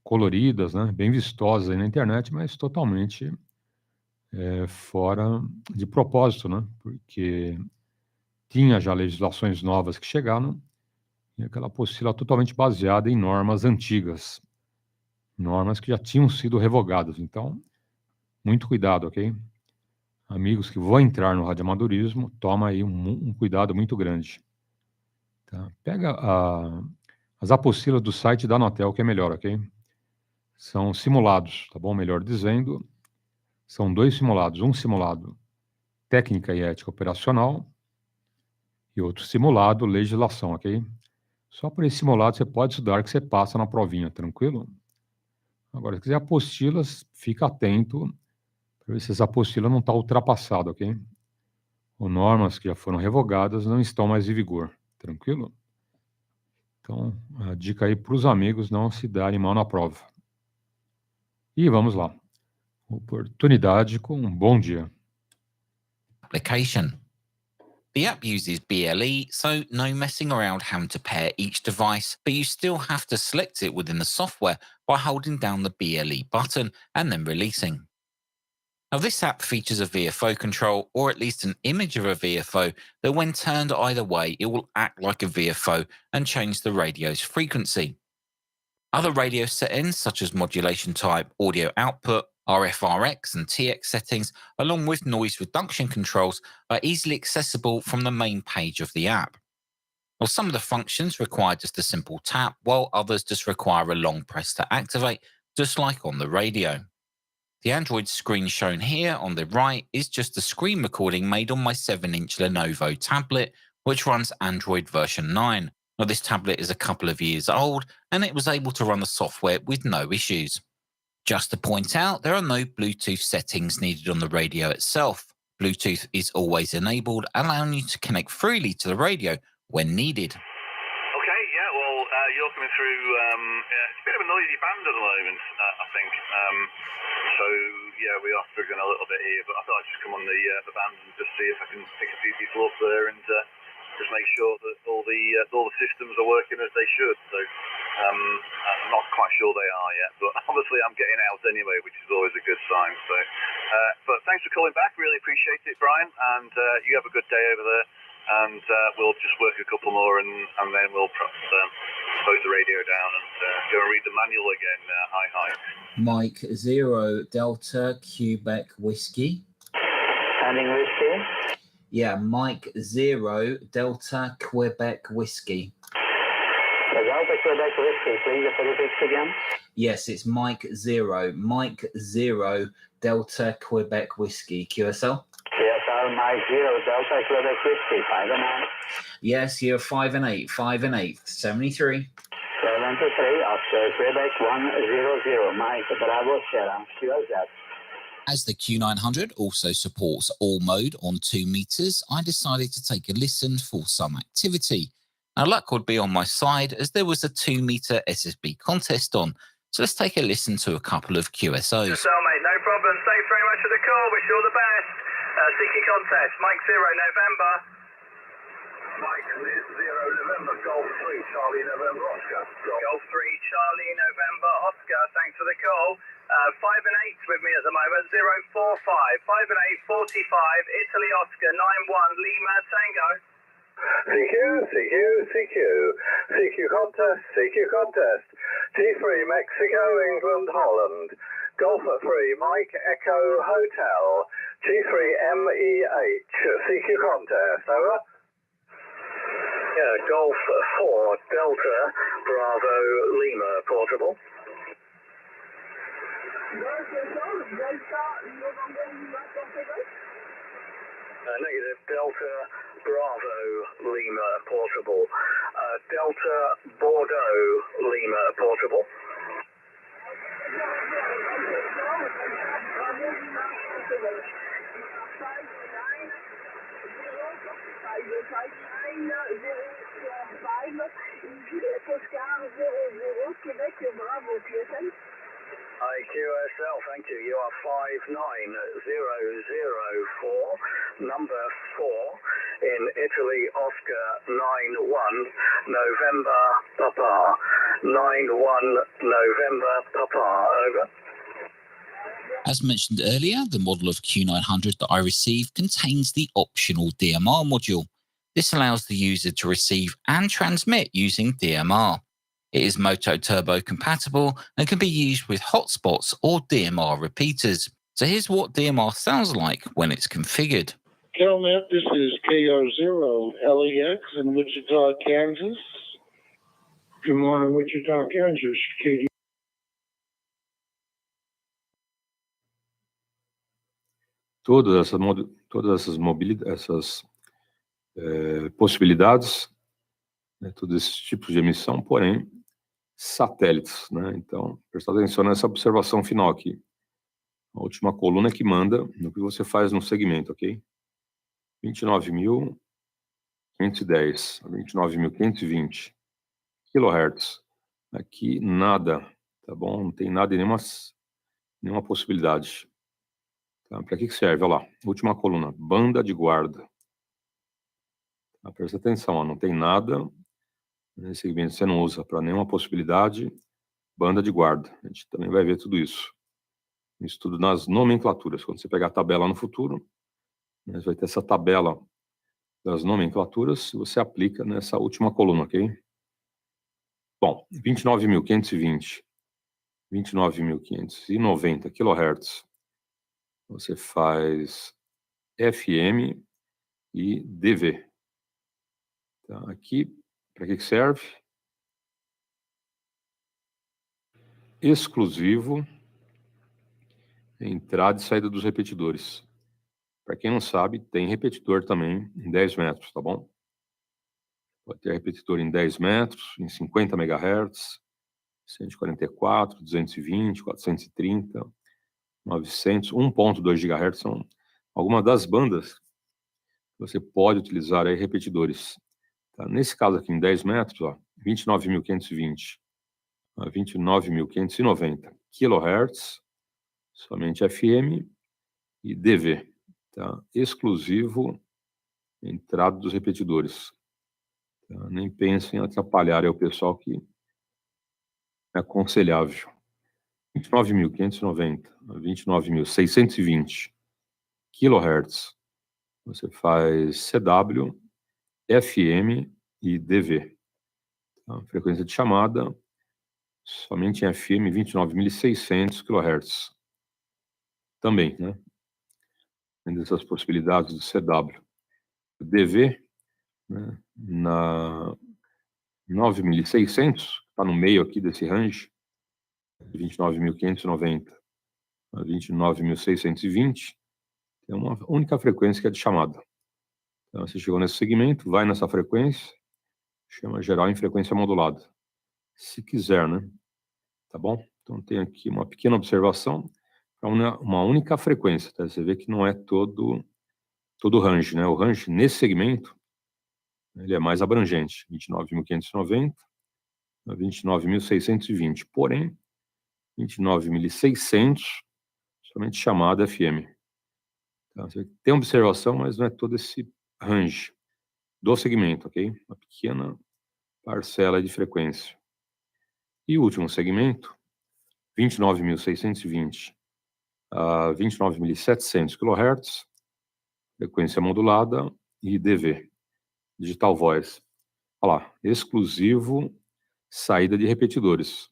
coloridas, né? Bem vistosas aí na internet, mas totalmente fora de propósito, né? Porque tinha já legislações novas que chegaram e aquela apostila totalmente baseada em normas antigas, normas que já tinham sido revogadas. Então, muito cuidado, ok? Amigos que vão entrar no radioamadorismo, toma aí um cuidado muito grande. Tá? Pega as apostilas do site da Anatel, que é melhor, ok? São simulados, tá bom? Melhor dizendo, são 2 simulados. Um simulado técnica e ética operacional e outro simulado legislação, ok? Só por esse simulado você pode estudar que você passa na provinha, tranquilo? Agora, se quiser apostilas, fica atento para ver se essa apostila não está ultrapassada, ok? Ou normas que já foram revogadas não estão mais em vigor, tranquilo? Então, a dica aí para os amigos não se darem mal na prova. E vamos lá. Oportunidade com um bom dia. Application. The app uses BLE, so no messing around having to pair each device, but you still have to select it within the software by holding down the BLE button and then releasing. Now, this app features a VFO control, or at least an image of a VFO, that when turned either way, it will act like a VFO and change the radio's frequency. Other radio settings, such as modulation type, audio output, RF-RX and TX settings, along with noise reduction controls, are easily accessible from the main page of the app. Well, some of the functions require just a simple tap, while others just require a long press to activate, just like on the radio. The Android screen shown here on the right is just a screen recording made on my 7-inch Lenovo tablet, which runs Android version 9. Now, this tablet is a couple of years old, and it was able to run the software with no issues. Just to point out, there are no Bluetooth settings needed on the radio itself. Bluetooth is always enabled, allowing you to connect freely to the radio when needed. Okay, yeah, well, you're coming through, it's a bit of a noisy band at the moment, I think. So, yeah, we are struggling a little bit here, but I thought I'd just come on the band and just see if I can pick a few people up there and just make sure that all the systems are working as they should. So, I'm not quite sure they are yet, but obviously I'm getting out anyway, which is always a good sign. So, but thanks for calling back. Really appreciate it, Brian, and you have a good day over there. And we'll just work a couple more, and then we'll perhaps close the radio down and go and read the manual again. Hi. Mike 0 Delta Quebec Whiskey. Standing whiskey. Yeah, Mike 0 Delta Quebec Whiskey. Delta Quebec whiskey, please, the prefix again. Yes, it's Mike 0 Delta Quebec Whiskey. QSL? QSL, Mike 0 Delta Quebec whiskey, 5 and 8. Yes, you're 5 and 8, 5 and 8, 73. 73, Oscar Quebec 100, Mike Bravo Sierra, QSL. As the Q900 also supports all mode on 2 meters, I decided to take a listen for some activity. Now, luck would be on my side as there was a 2 meter SSB contest on. So let's take a listen to a couple of QSOs. So, mate, no problem. Thanks very much for the call. Wish you all the best. Sticky contest, Mike 0 November. Mike 0 November, Golf 3, Charlie November, Oscar. Golf 3, Charlie November, Oscar. Thanks for the call. 5 and 8 with me at the moment. 045. 5 and 8, 45. Italy, Oscar. 91, Lima, Tango. CQ contest. T3, Mexico, England, Holland. Golf 3, Mike Echo Hotel. T3, MEH, CQ contest, over. Yeah, Golf 4, Delta, Bravo, Lima, portable. Negative, Delta, Bravo, Lima, portable. Delta, Bordeaux, Lima, portable. IQSL, thank you. You are 59004, number 4 in Italy, Oscar 91 November Papa. 91 November Papa, over. As mentioned earlier, the model of Q900 that I received contains the optional DMR module. This allows the user to receive and transmit using DMR. It is Moto Turbo compatible and can be used with hotspots or DMR repeaters. So here's what DMR sounds like when it's configured. Telnet, this is KR0 LEX in Wichita, Kansas. Good morning, Wichita, Kansas. KD. Todas essas possibilidades, né, todos esses tipos de emissão, porém, satélites, né? Então, presta atenção nessa observação final aqui. A última coluna que manda no que você faz no segmento, ok? 29.510 a 29.520 kHz. Aqui nada, tá bom? Não tem nada em nenhuma possibilidade. Tá? Para que serve? Olha lá, última coluna, banda de guarda. Tá? Presta atenção, ó, não tem nada nesse segmento, você não usa para nenhuma possibilidade, banda de guarda. A gente também vai ver tudo isso. Isso tudo nas nomenclaturas. Quando você pegar a tabela no futuro, né, vai ter essa tabela das nomenclaturas, você aplica nessa última coluna, ok? Bom, 29.520, 29.590 kHz, você faz FM e DV. Tá? Aqui, para que serve? Exclusivo, entrada e saída dos repetidores. Para quem não sabe, tem repetidor também em 10 metros, tá bom? Pode ter repetidor em 10 metros, em 50 MHz, 144, 220, 430, 900, 1.2 GHz, são algumas das bandas que você pode utilizar aí repetidores. Tá? Nesse caso aqui, em 10 metros, ó, 29.520 a 29.590 kHz, somente FM e DV. Tá? Exclusivo, entrada dos repetidores. Tá? Nem pensem em atrapalhar o pessoal que é aconselhável. 29.590 a 29.620 kHz. Você faz CW, FM e DV. A frequência de chamada, somente em FM 29.600 kHz. Também, né? Tendo essas possibilidades do CW. O DV, né, na 9.600, está no meio aqui desse range, 29.590 a 29.620, é uma única frequência que é de chamada. Então, você chegou nesse segmento, vai nessa frequência, chama geral em frequência modulada. Se quiser, né? Tá bom? Então, tem aqui uma pequena observação para uma única frequência, tá? Você vê que não é todo o range, né? O range, nesse segmento, ele é mais abrangente, 29.590 a 29.620. Porém, 29.600, somente chamada FM. Então, você tem observação, mas não é todo esse range do segmento, ok? Uma pequena parcela de frequência. E o último segmento, 29.620 a 29.700 kHz, frequência modulada e DV, Digital Voice. Olha lá, exclusivo saída de repetidores.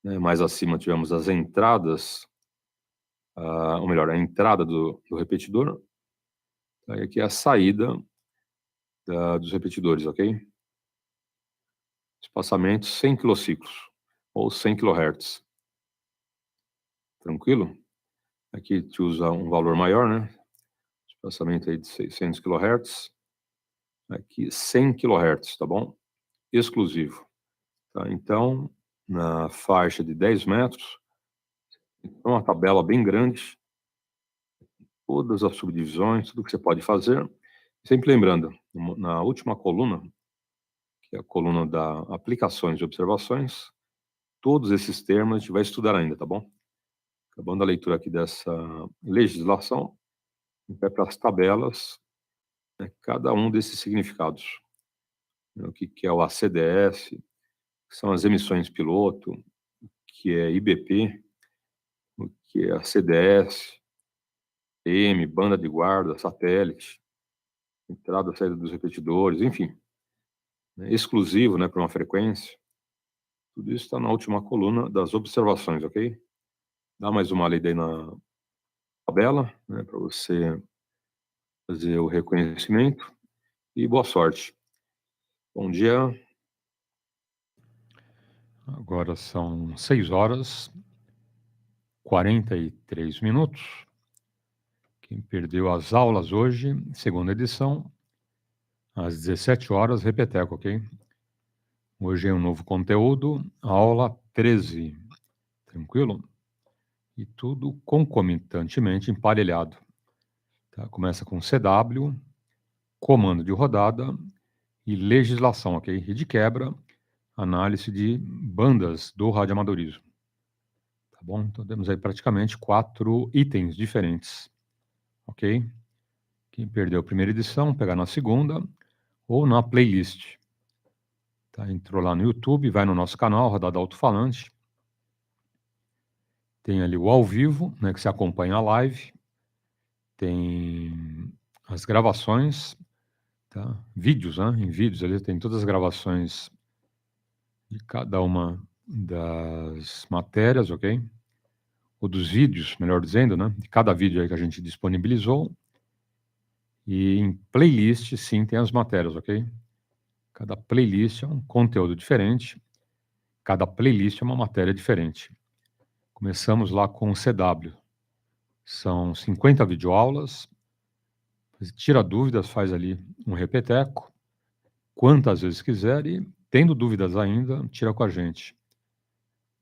Né? Mais acima tivemos as entradas, ou melhor, a entrada do repetidor, e aqui é a saída dos repetidores, ok? Espaçamento 100 quilociclos, ou 100 kHz. Tranquilo? Aqui te usa um valor maior, né? Espaçamento aí de 600 kHz. Aqui 100 kHz, tá bom? Exclusivo. Tá? Então, na faixa de 10 metros, uma tabela bem grande, todas as subdivisões, tudo que você pode fazer. Sempre lembrando, na última coluna, que é a coluna da aplicações e observações, todos esses termos a gente vai estudar ainda, tá bom? Acabando a leitura aqui dessa legislação, a gente vai para as tabelas, né, cada um desses significados. O que é o ACDS, que são as emissões piloto, o que é IBP, o que é a CDS, M, banda de guarda, satélite, entrada e saída dos repetidores, enfim. Né, exclusivo, né, para uma frequência. Tudo isso está na última coluna das observações, ok? Dá mais uma lida aí na tabela, né, para você fazer o reconhecimento. E boa sorte. Bom dia. Agora são 6h43. Quem perdeu as aulas hoje, segunda edição, às 17h, repeteco, ok? Hoje é um novo conteúdo, aula 13. Tranquilo? E tudo concomitantemente emparelhado. Tá? Começa com CW, comando de rodada e legislação, ok? E de quebra, análise de bandas do radioamadorismo. Tá bom? Então temos aí praticamente 4 itens diferentes, ok? Quem perdeu a primeira edição, pegar na segunda ou na playlist. Tá? Entrou lá no YouTube, vai no nosso canal, Rodada Alto-falante. Tem ali o ao vivo, né, que você acompanha a live. Tem as gravações, tá? Vídeos, né? Em vídeos ali tem todas as gravações de cada uma das matérias, ok? Ou dos vídeos, melhor dizendo, né? De cada vídeo aí que a gente disponibilizou. E em playlist, sim, tem as matérias, ok? Cada playlist é um conteúdo diferente. Cada playlist é uma matéria diferente. Começamos lá com o CW. São 50 videoaulas. Tira dúvidas, faz ali um repeteco. Quantas vezes quiser e, tendo dúvidas ainda, tira com a gente.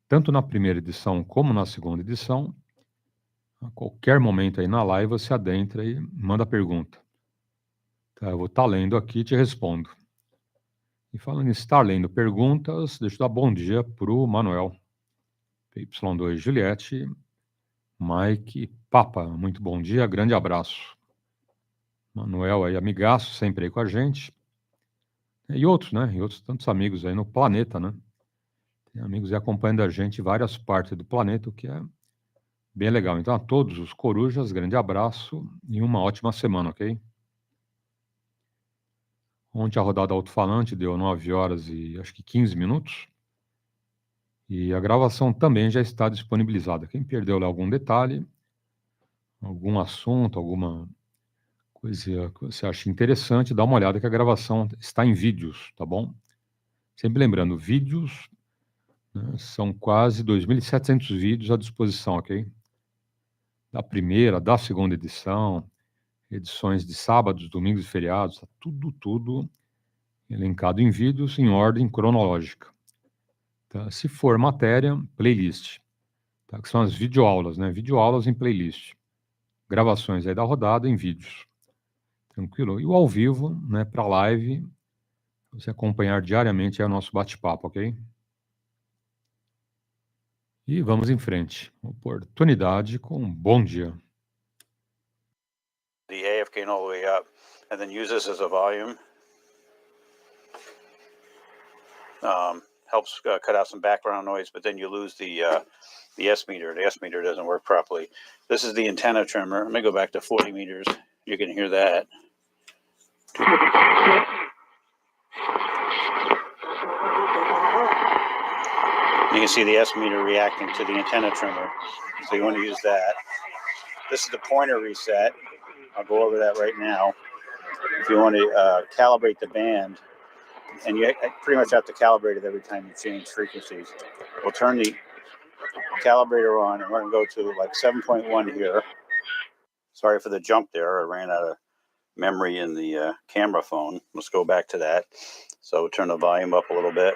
Tanto na primeira edição como na segunda edição, a qualquer momento aí na live você adentra e manda pergunta. Tá, eu vou estar lendo aqui e te respondo. E falando em estar lendo perguntas, deixa eu dar bom dia para o Manuel. PY2 Juliette, Mike Papa, muito bom dia, grande abraço. Manuel aí, amigaço, sempre aí com a gente. E outros, né? E outros tantos amigos aí no planeta, né? Tem amigos aí acompanhando a gente em várias partes do planeta, o que é bem legal. Então, a todos os corujas, grande abraço e uma ótima semana, ok? Ontem a rodada alto-falante deu 9 horas e acho que 15 minutos. E a gravação também já está disponibilizada. Quem perdeu lá algum detalhe, algum assunto, alguma coisa que você acha interessante, dá uma olhada que a gravação está em vídeos, tá bom? Sempre lembrando, vídeos, né, são quase 2.700 vídeos à disposição, ok? Da primeira, da segunda edição, edições de sábados, domingos e feriados, tá tudo elencado em vídeos em ordem cronológica. Tá? Se for matéria, playlist, tá? Que são as videoaulas, né? Videoaulas em playlist. Gravações aí da rodada em vídeos. Tranquilo? E o ao vivo, né, para live, você acompanhar diariamente é o nosso bate-papo, ok? E vamos em frente. Oportunidade com bom dia. The AF gain all the way up, and then use this as a volume. Helps cut out some background noise, but then you lose the S meter. The S meter doesn't work properly. This is the antenna trimmer. Let me go back to 40 meters. You can hear that. You can see the S meter reacting to the antenna trimmer. So you want to use that. This is the pointer reset. I'll go over that right now. If you want to calibrate the band, and you pretty much have to calibrate it every time you change frequencies. We'll turn the calibrator on, and we're going to go to like 7.1 here. Sorry for the jump there. I ran out of memory in the camera phone. Let's go back to that. So we'll turn the volume up a little bit.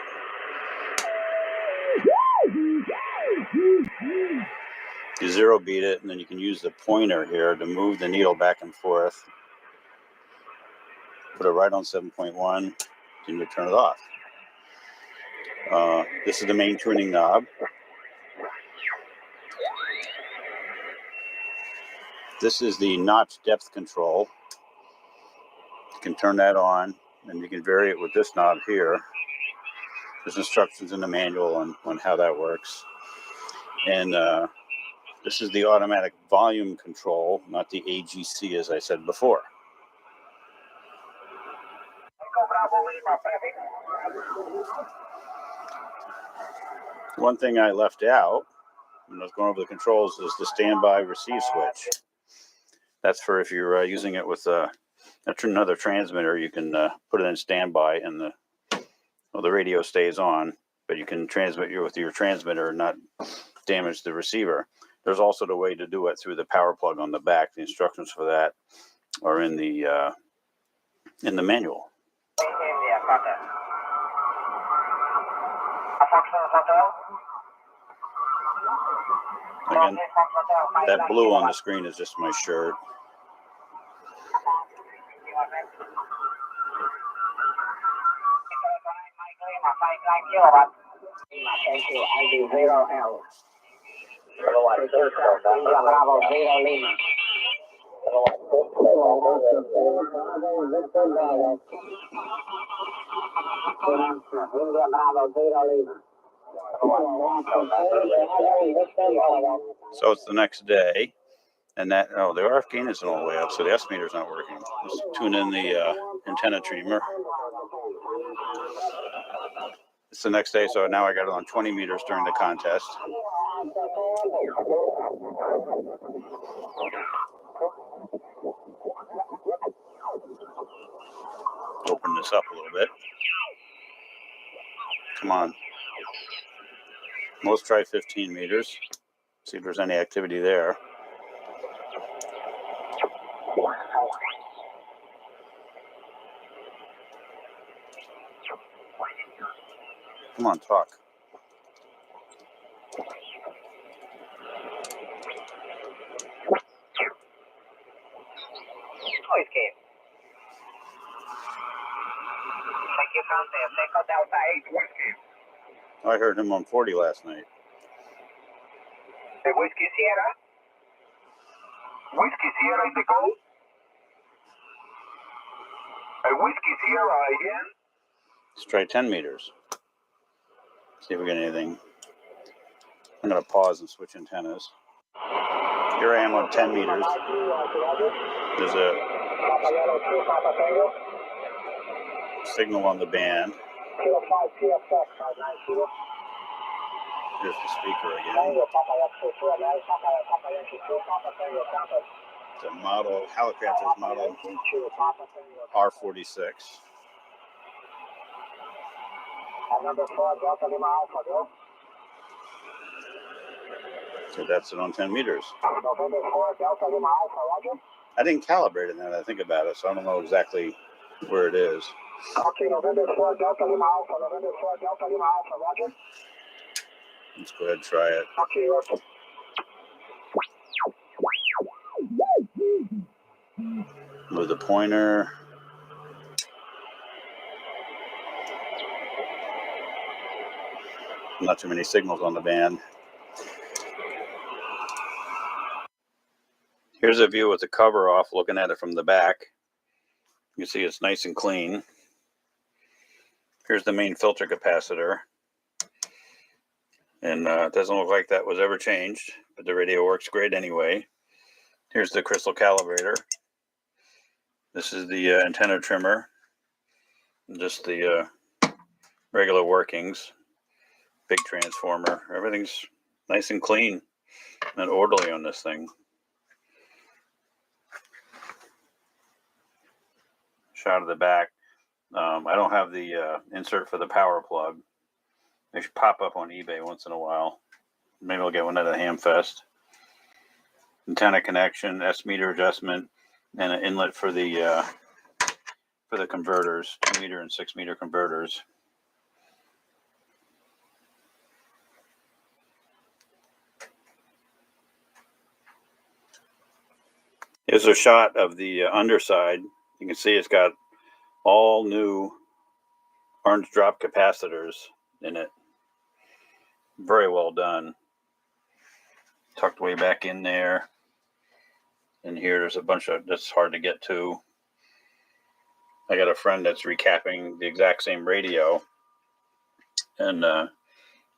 You zero beat it, and then you can use the pointer here to move the needle back and forth. Put it right on 7.1, and you turn it off. This is the main tuning knob. This is the notch depth control. You can turn that on, and you can vary it with this knob here. There's instructions in the manual on how that works. And this is the automatic volume control, not the AGC, as I said before. One thing I left out when I was going over the controls is the standby receive switch. That's for if you're using it with another transmitter, you can put it in standby and the radio stays on, but you can transmit with your transmitter and not damage the receiver. There's also the way to do it through the power plug on the back. The instructions for that are in the manual. Again, that blue on the screen is just my shirt. So it's the next day, and the RF gain isn't all the way up, so the S meter's not working. Let's tune in the antenna trimmer. It's the next day, so now I got it on 20 meters during the contest. Open this up a little bit. Come on. Let's try 15 meters. See if there's any activity there. Come on, talk. I heard him on 40 last night. The Whiskey Sierra? Whiskey Sierra in the call? A Whiskey Sierra again? Let's try 10 meters. See if we get anything. I'm going to pause and switch antennas. Here I am on 10 meters. signal on the band. 05 TFX 590. Here's the speaker again. Tango Papa Yankee 2 America, Papa Yankee 2 Papa Tango Campus. It's a model, Helicopter's model R46. Number 4 Delta Lima Alpha, go. So that's it on 10 meters. November 4 Delta Lima Alpha, roger. I didn't calibrate it now that I think about it, so I don't know exactly where it is. Okay, November 4 Delta Lima Alpha, November 4 Delta Lima Alpha, roger. Let's go ahead and try it. Okay, roger. Move the pointer. Not too many signals on the band. Here's a view with the cover off, looking at it from the back. You can see it's nice and clean. Here's the main filter capacitor. And it doesn't look like that was ever changed, but the radio works great anyway. Here's the crystal calibrator. This is the antenna trimmer. Just the regular workings. Big transformer. Everything's nice and clean and orderly on this thing. Shot of the back. I don't have the insert for the power plug. They should pop up on eBay once in a while. Maybe I'll get one at a Hamfest. Antenna connection, S meter adjustment, and an inlet for the converters, 2 meter and 6 meter converters. Here's a shot of the underside. You can see it's got all new orange drop capacitors in it. Very well done. Tucked way back in there. And here there's a bunch of, that's hard to get to. I got a friend that's recapping the exact same radio. And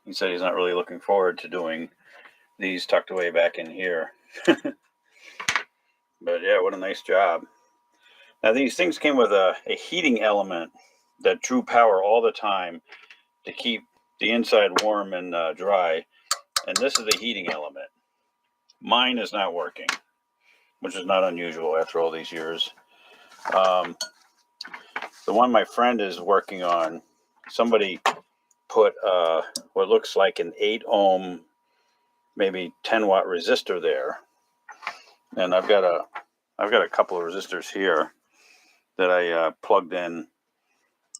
he said he's not really looking forward to doing these tucked away back in here. But yeah, what a nice job. Now these things came with a heating element that drew power all the time to keep the inside warm and dry. And this is the heating element. Mine is not working, which is not unusual after all these years. The one my friend is working on, somebody put what looks like an 8 ohm, maybe 10 watt resistor there. And I've got a couple of resistors here that I plugged in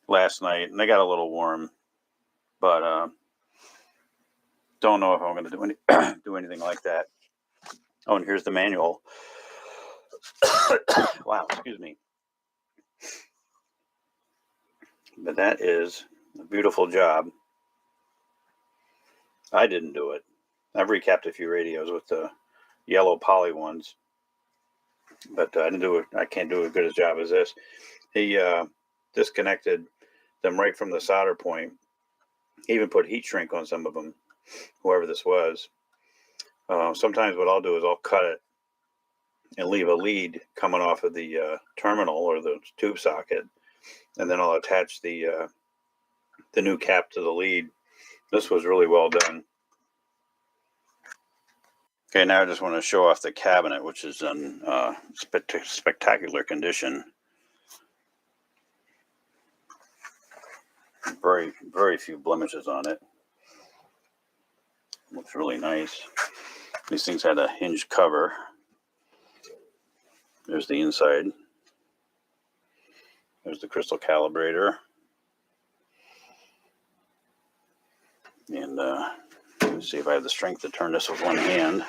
last night, and they got a little warm, but don't know if I'm going to do anything like that. Oh, and here's the manual. Wow, excuse me. But that is a beautiful job. I didn't do it. I've recapped a few radios with the yellow poly ones, but I didn't do it. I can't do as good a job as this. He disconnected them right from the solder point. He even put heat shrink on some of them, whoever this was. Sometimes what I'll do is I'll cut it and leave a lead coming off of the terminal or the tube socket, and then I'll attach the new cap to the lead. This was really well done. Okay, now I just want to show off the cabinet, which is in spectacular condition. Very, very few blemishes on it. Looks really nice. These things had a hinged cover. There's the inside. There's the crystal calibrator. And let's see if I have the strength to turn this with one hand.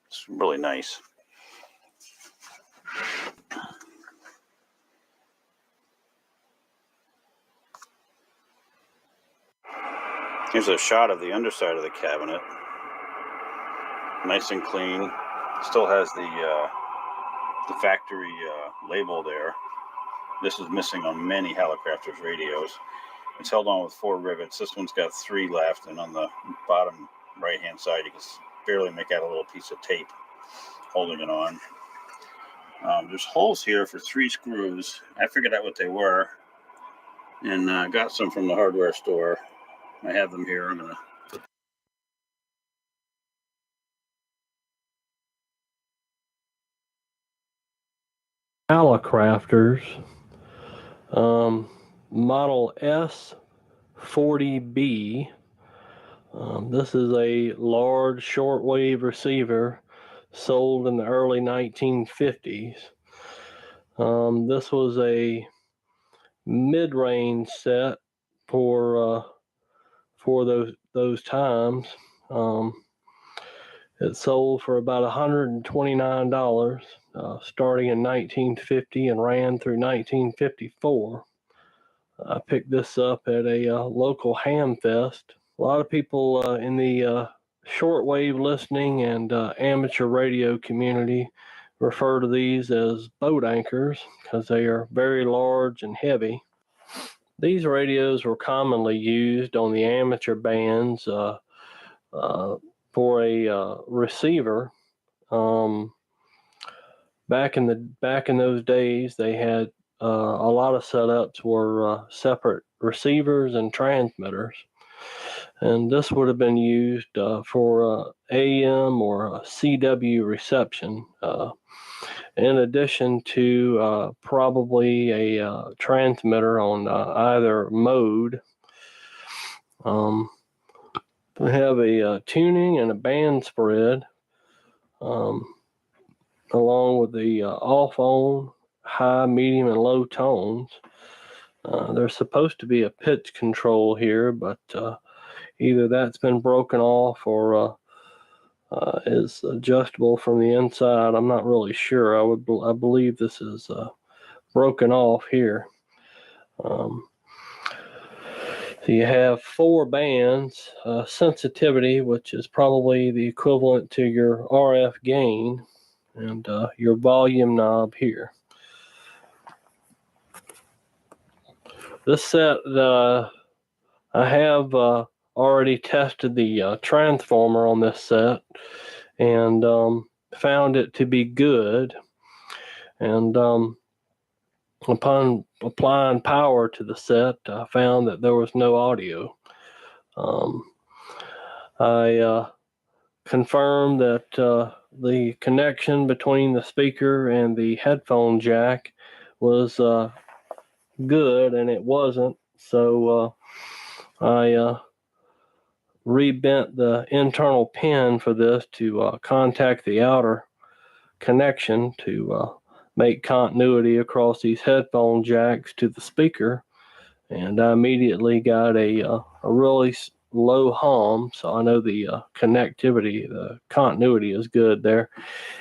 It's really nice. Here's a shot of the underside of the cabinet. Nice and clean. Still has the factory label there. This is missing on many Helicrafters radios. It's held on with 4 rivets. This one's got 3 left, and on the bottom right-hand side, you can barely make out a little piece of tape holding it on. There's holes here for 3 screws. I figured out what they were, and got some from the hardware store. I have them here. I'm gonna. AULA crafters, model S40B. This is a large shortwave receiver sold in the early 1950s. This was a mid-range set for those times. It sold for about $129, starting in 1950 and ran through 1954. I picked this up at a local ham fest. A lot of people in the shortwave listening and amateur radio community refer to these as boat anchors because they are very large and heavy. These radios were commonly used on the amateur bands for a receiver. Back in those days, they had a lot of setups were separate receivers and transmitters, and this would have been used for AM or CW reception, in addition to probably a transmitter on either mode. We have a tuning and a band spread, along with the off-on, high, medium, and low tones. There's supposed to be a pitch control here, but either that's been broken off or is adjustable from the inside. I'm not really sure. I believe this is broken off here. So you have 4 bands, sensitivity, which is probably the equivalent to your RF gain, and your volume knob here. This set, I have already tested the transformer on this set and found it to be good. And upon applying power to the set, I found that there was no audio. I confirmed that the connection between the speaker and the headphone jack was good, and it wasn't. So I rebent the internal pin for this to contact the outer connection to make continuity across these headphone jacks to the speaker, and I immediately got a really low hum, so I know the connectivity, the continuity is good there.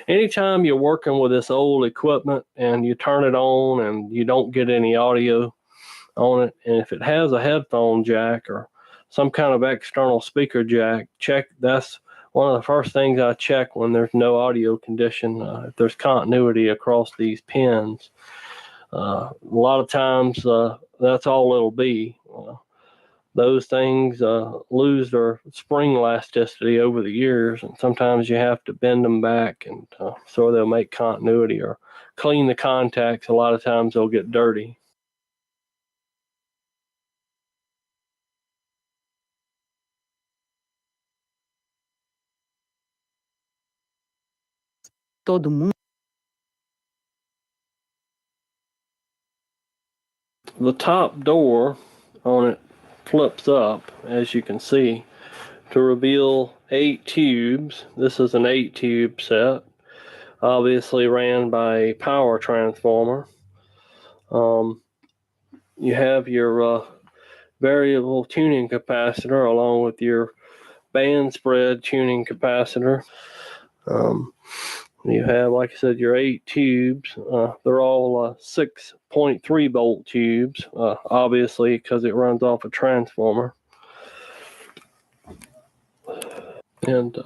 Anytime you're working with this old equipment and you turn it on and you don't get any audio on it, and if it has a headphone jack or some kind of external speaker jack, that's one of the first things I check when there's no audio condition, if there's continuity across these pins. A lot of times that's all it'll be. Those things lose their spring elasticity over the years, and sometimes you have to bend them back, and so they'll make continuity or clean the contacts. A lot of times they'll get dirty. Todo mundo. The top door on it flips up, as you can see, to reveal 8 tubes. This is an 8-tube set, obviously ran by a power transformer. You have your variable tuning capacitor along with your band spread tuning capacitor. You have, like I said, your 8 tubes. They're all 6.3 volt tubes, obviously, because it runs off a transformer. And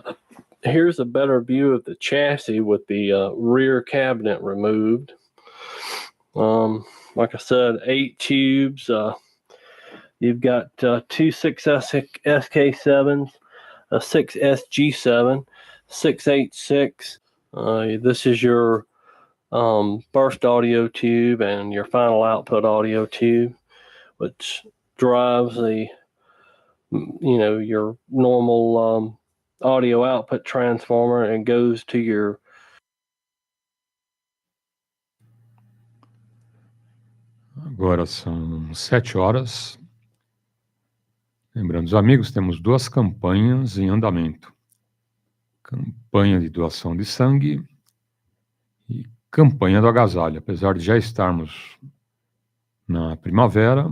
here's a better view of the chassis with the rear cabinet removed. Like I said, 8 tubes. You've got 2 6SK7s, a 6SG7, 686. This is your burst audio tube and your final output audio tube, which drives the, your normal audio output transformer and goes to your. Agora são 7 horas. Lembrando os amigos, temos 2 campanhas em andamento. Campanha de doação de sangue e campanha do agasalho. Apesar de já estarmos na primavera,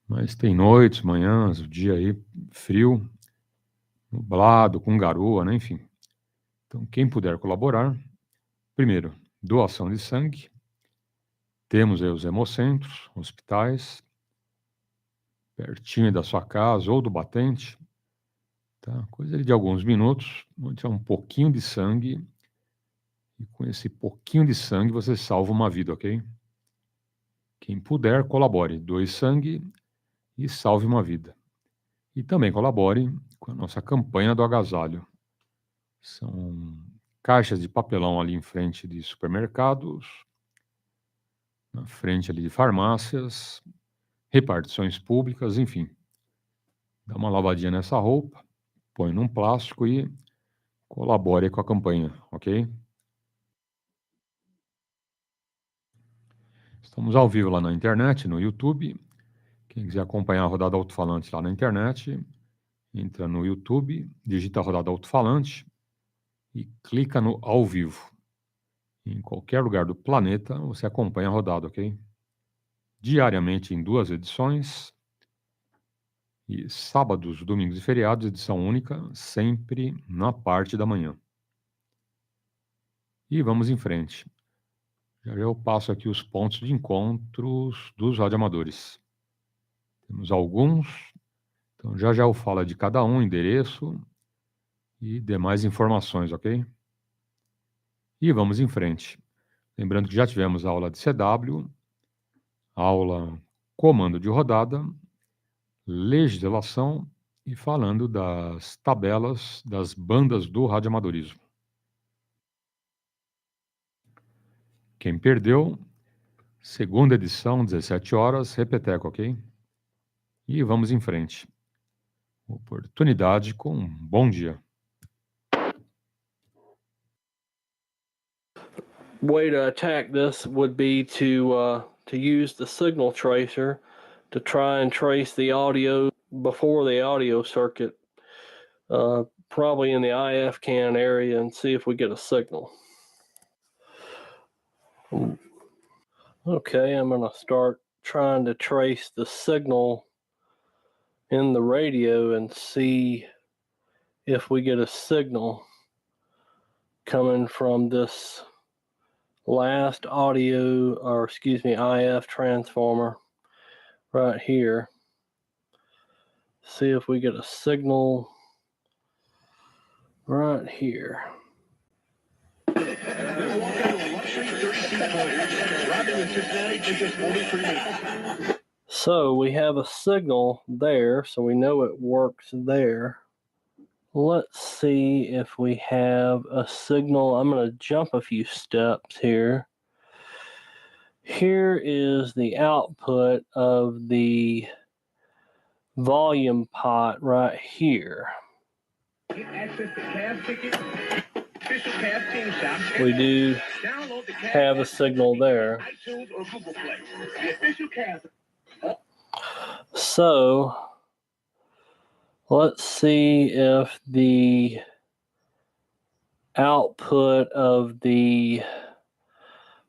mas tem noites, manhãs, o dia aí frio, nublado, com garoa, né? Enfim. Então, quem puder colaborar, primeiro, doação de sangue. Temos aí os hemocentros, hospitais, pertinho da sua casa ou do batente, tá? Coisa de alguns minutos, onde tirar um pouquinho de sangue, e com esse pouquinho de sangue você salva uma vida, ok? Quem puder, colabore, doe sangue e salve uma vida. E também colabore com a nossa campanha do agasalho. São caixas de papelão ali em frente de supermercados, na frente ali de farmácias, repartições públicas, enfim. Dá uma lavadinha nessa roupa, põe num plástico e colabore com a campanha, ok? Estamos ao vivo lá na internet, no YouTube. Quem quiser acompanhar a rodada Alto-falante lá na internet, entra no YouTube, digita a rodada Alto-falante e clica no ao vivo. Em qualquer lugar do planeta, você acompanha a rodada, ok? Diariamente em 2 edições. E sábados, domingos e feriados, edição única, sempre na parte da manhã. E vamos em frente. Já eu passo aqui os pontos de encontros dos radioamadores. Temos alguns, então já eu falo de cada um, endereço e demais informações, ok? E vamos em frente. Lembrando que já tivemos a aula de CW, aula comando de rodada, legislação e falando das tabelas das bandas do radioamadorismo. Quem perdeu, segunda edição, 17 horas, repeteco, ok? E vamos em frente. Oportunidade com um bom dia. Way to attack this would be to use the signal tracer to try and trace the audio before the audio circuit, probably in the IF can area, and see if we get a signal. Okay, I'm going to start trying to trace the signal in the radio and see if we get a signal coming from this last IF transformer right here. See if we get a signal right here. So we have a signal there, so we know it works there. Let's see if we have a signal. I'm going to jump a few steps here. Here is the output of the volume pot right here. We do have a signal there. So let's see if the output of the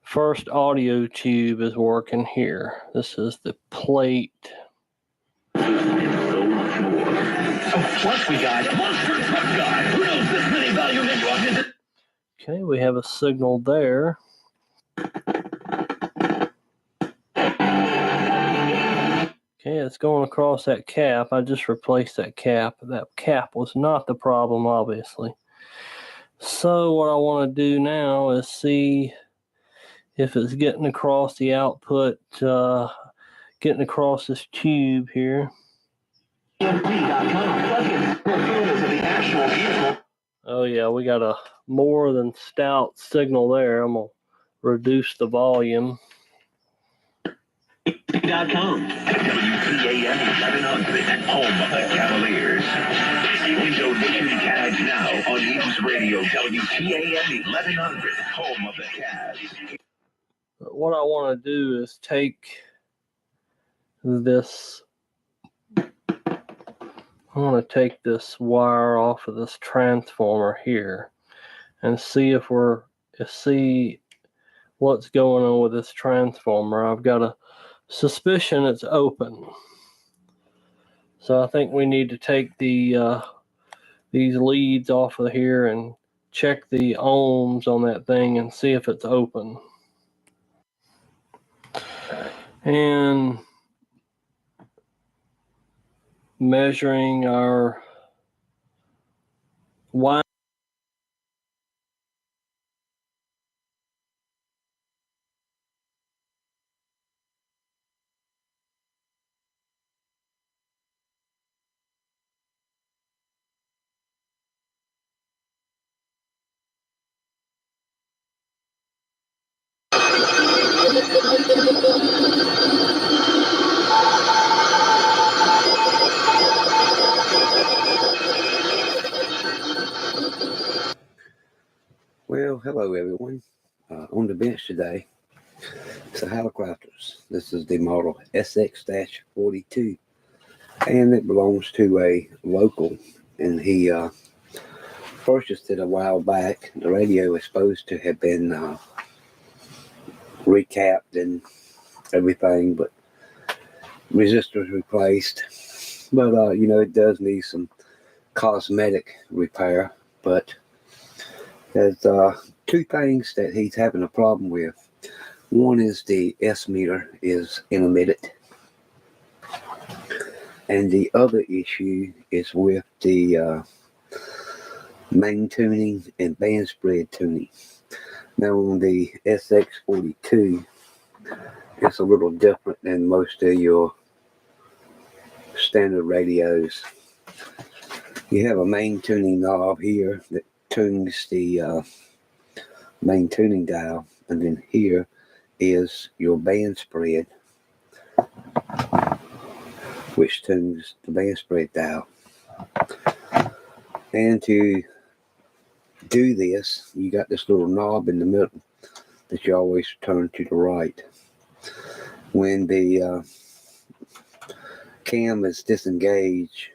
first audio tube is working here. This is the plate. Okay, we have a signal there. Okay, it's going across that cap. I just replaced that cap. That cap was not the problem, obviously. So what I want to do now is see if it's getting across the output, getting across this tube here. Oh yeah, we got a more than stout signal there. I'm going to reduce the volume. .com. WTAM 1100, home of the Cavaliers. Issue donation tags now on News Radio WTAM 1100, home of the Cavs. What I want to do is take this. I want to take this wire off of this transformer here and see what's going on with this transformer. I've got a suspicion it's open. So I think we need to take these leads off of here and check the ohms on that thing and see if it's open. And measuring our wire. Well, hello everyone. On the bench today, it's the helicopters. This is the model SX-42, and it belongs to a local, and he purchased it a while back. The radio is supposed to have been recapped and everything, but resistors replaced. But it does need some cosmetic repair. But there's two things that he's having a problem with. One is the S meter is intermittent, and the other issue is with the main tuning and band spread tuning. Now on the SX-42, it's a little different than most of your standard radios. You have a main tuning knob here that tunes the main tuning dial, and then here is your band spread, which tunes the band spread dial. And to do this, you got this little knob in the middle that you always turn to the right. When the cam is disengaged,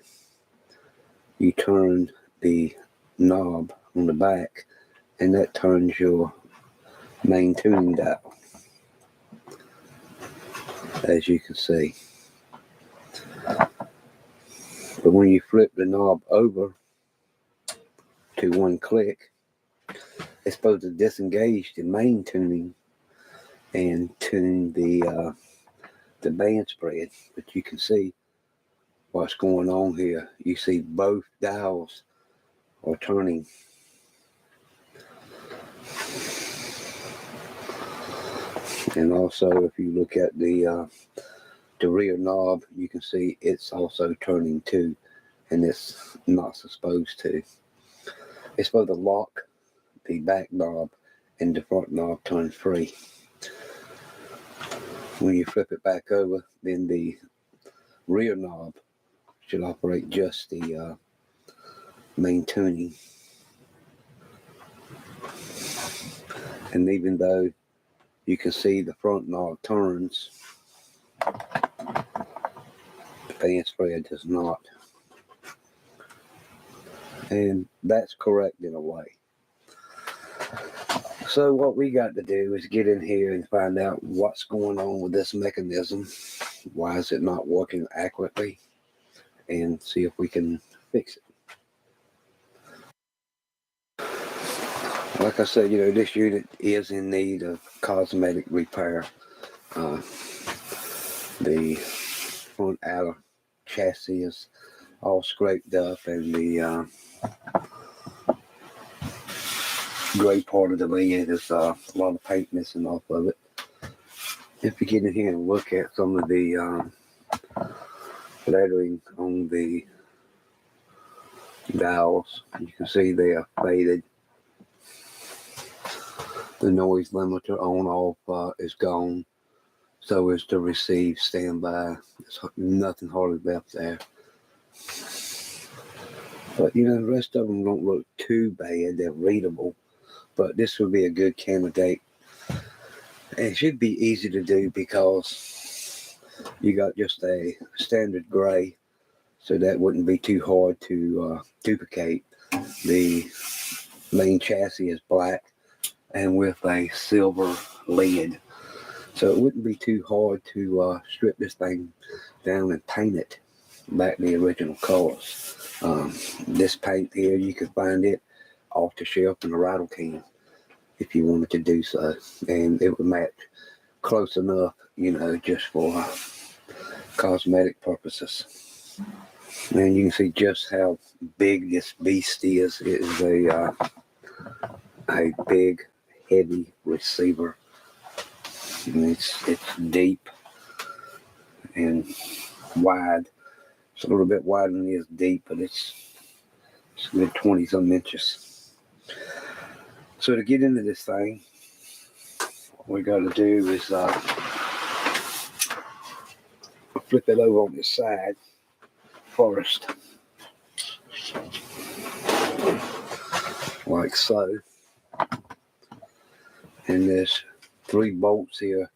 you turn the knob on the back, and that turns your main tuning dial, as you can see. But when you flip the knob over to one click, it's supposed to disengage the main tuning and tune the band spread. But you can see what's going on here. You see both dials are turning. And also, if you look at the rear knob, you can see it's also turning too, and it's not supposed to. It's supposed to lock the back knob, and the front knob turns free. When you flip it back over, then the rear knob should operate just the main tuning. And even though you can see the front knob turns, the band spread does not. And that's correct in a way. So what we got to do is get in here and find out what's going on with this mechanism. Why is it not working accurately? And see if we can fix it. Like I said, this unit is in need of cosmetic repair. The front outer chassis is all scraped up, and the gray part of the lid is a lot of paint missing off of it. If you get in here and look at some of the lettering on the dials, you can see they are faded. The noise limiter on off is gone. So is the receive standby. There's nothing hardly left there. But you know, the rest of them don't look too bad. They're readable. But this would be a good candidate. And it should be easy to do because you got just a standard gray. So that wouldn't be too hard to duplicate. The main chassis is black and with a silver lid. So it wouldn't be too hard to strip this thing down and paint it back to the original colors. This paint here, you could find it off the shelf in a rattle can if you wanted to do so. And it would match close enough, you know, just for cosmetic purposes. And you can see just how big this beast is. It is a big, heavy receiver. And it's deep and wide. It's a little bit wider than it is deep, but it's a good 20-some inches. So to get into this thing, what we got to do is flip it over on this side first, like so. And there's 3 bolts here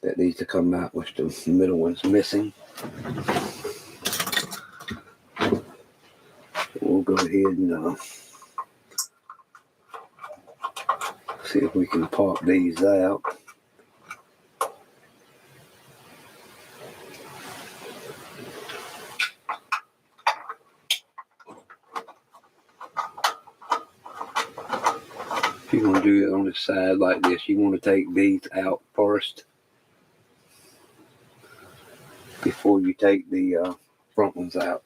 that needs to come out, which the middle one's missing. We'll go ahead and see if we can pop these out. If you're going to do it on the side like this, you want to take these out first before you take the front ones out.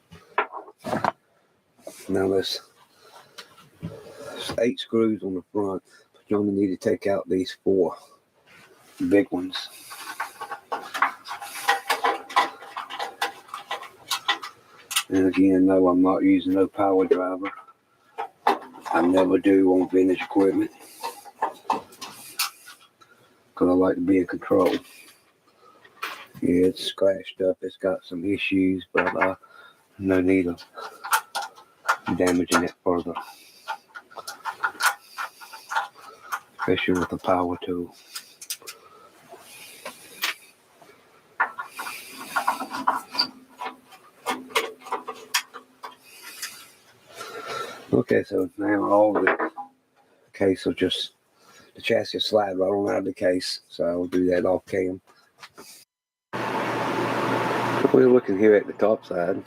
Now there's 8 screws on the front, but you only need to take out these 4 big ones. And again, no, I'm not using no power driver. I never do on vintage equipment because I like to be in control. Yeah, it's scratched up. It's got some issues, but no need of damaging it further, especially with a power tool. Okay, so now all the case will just, the chassis will slide right on out of the case, so I'll do that off cam. We're looking here at the top side,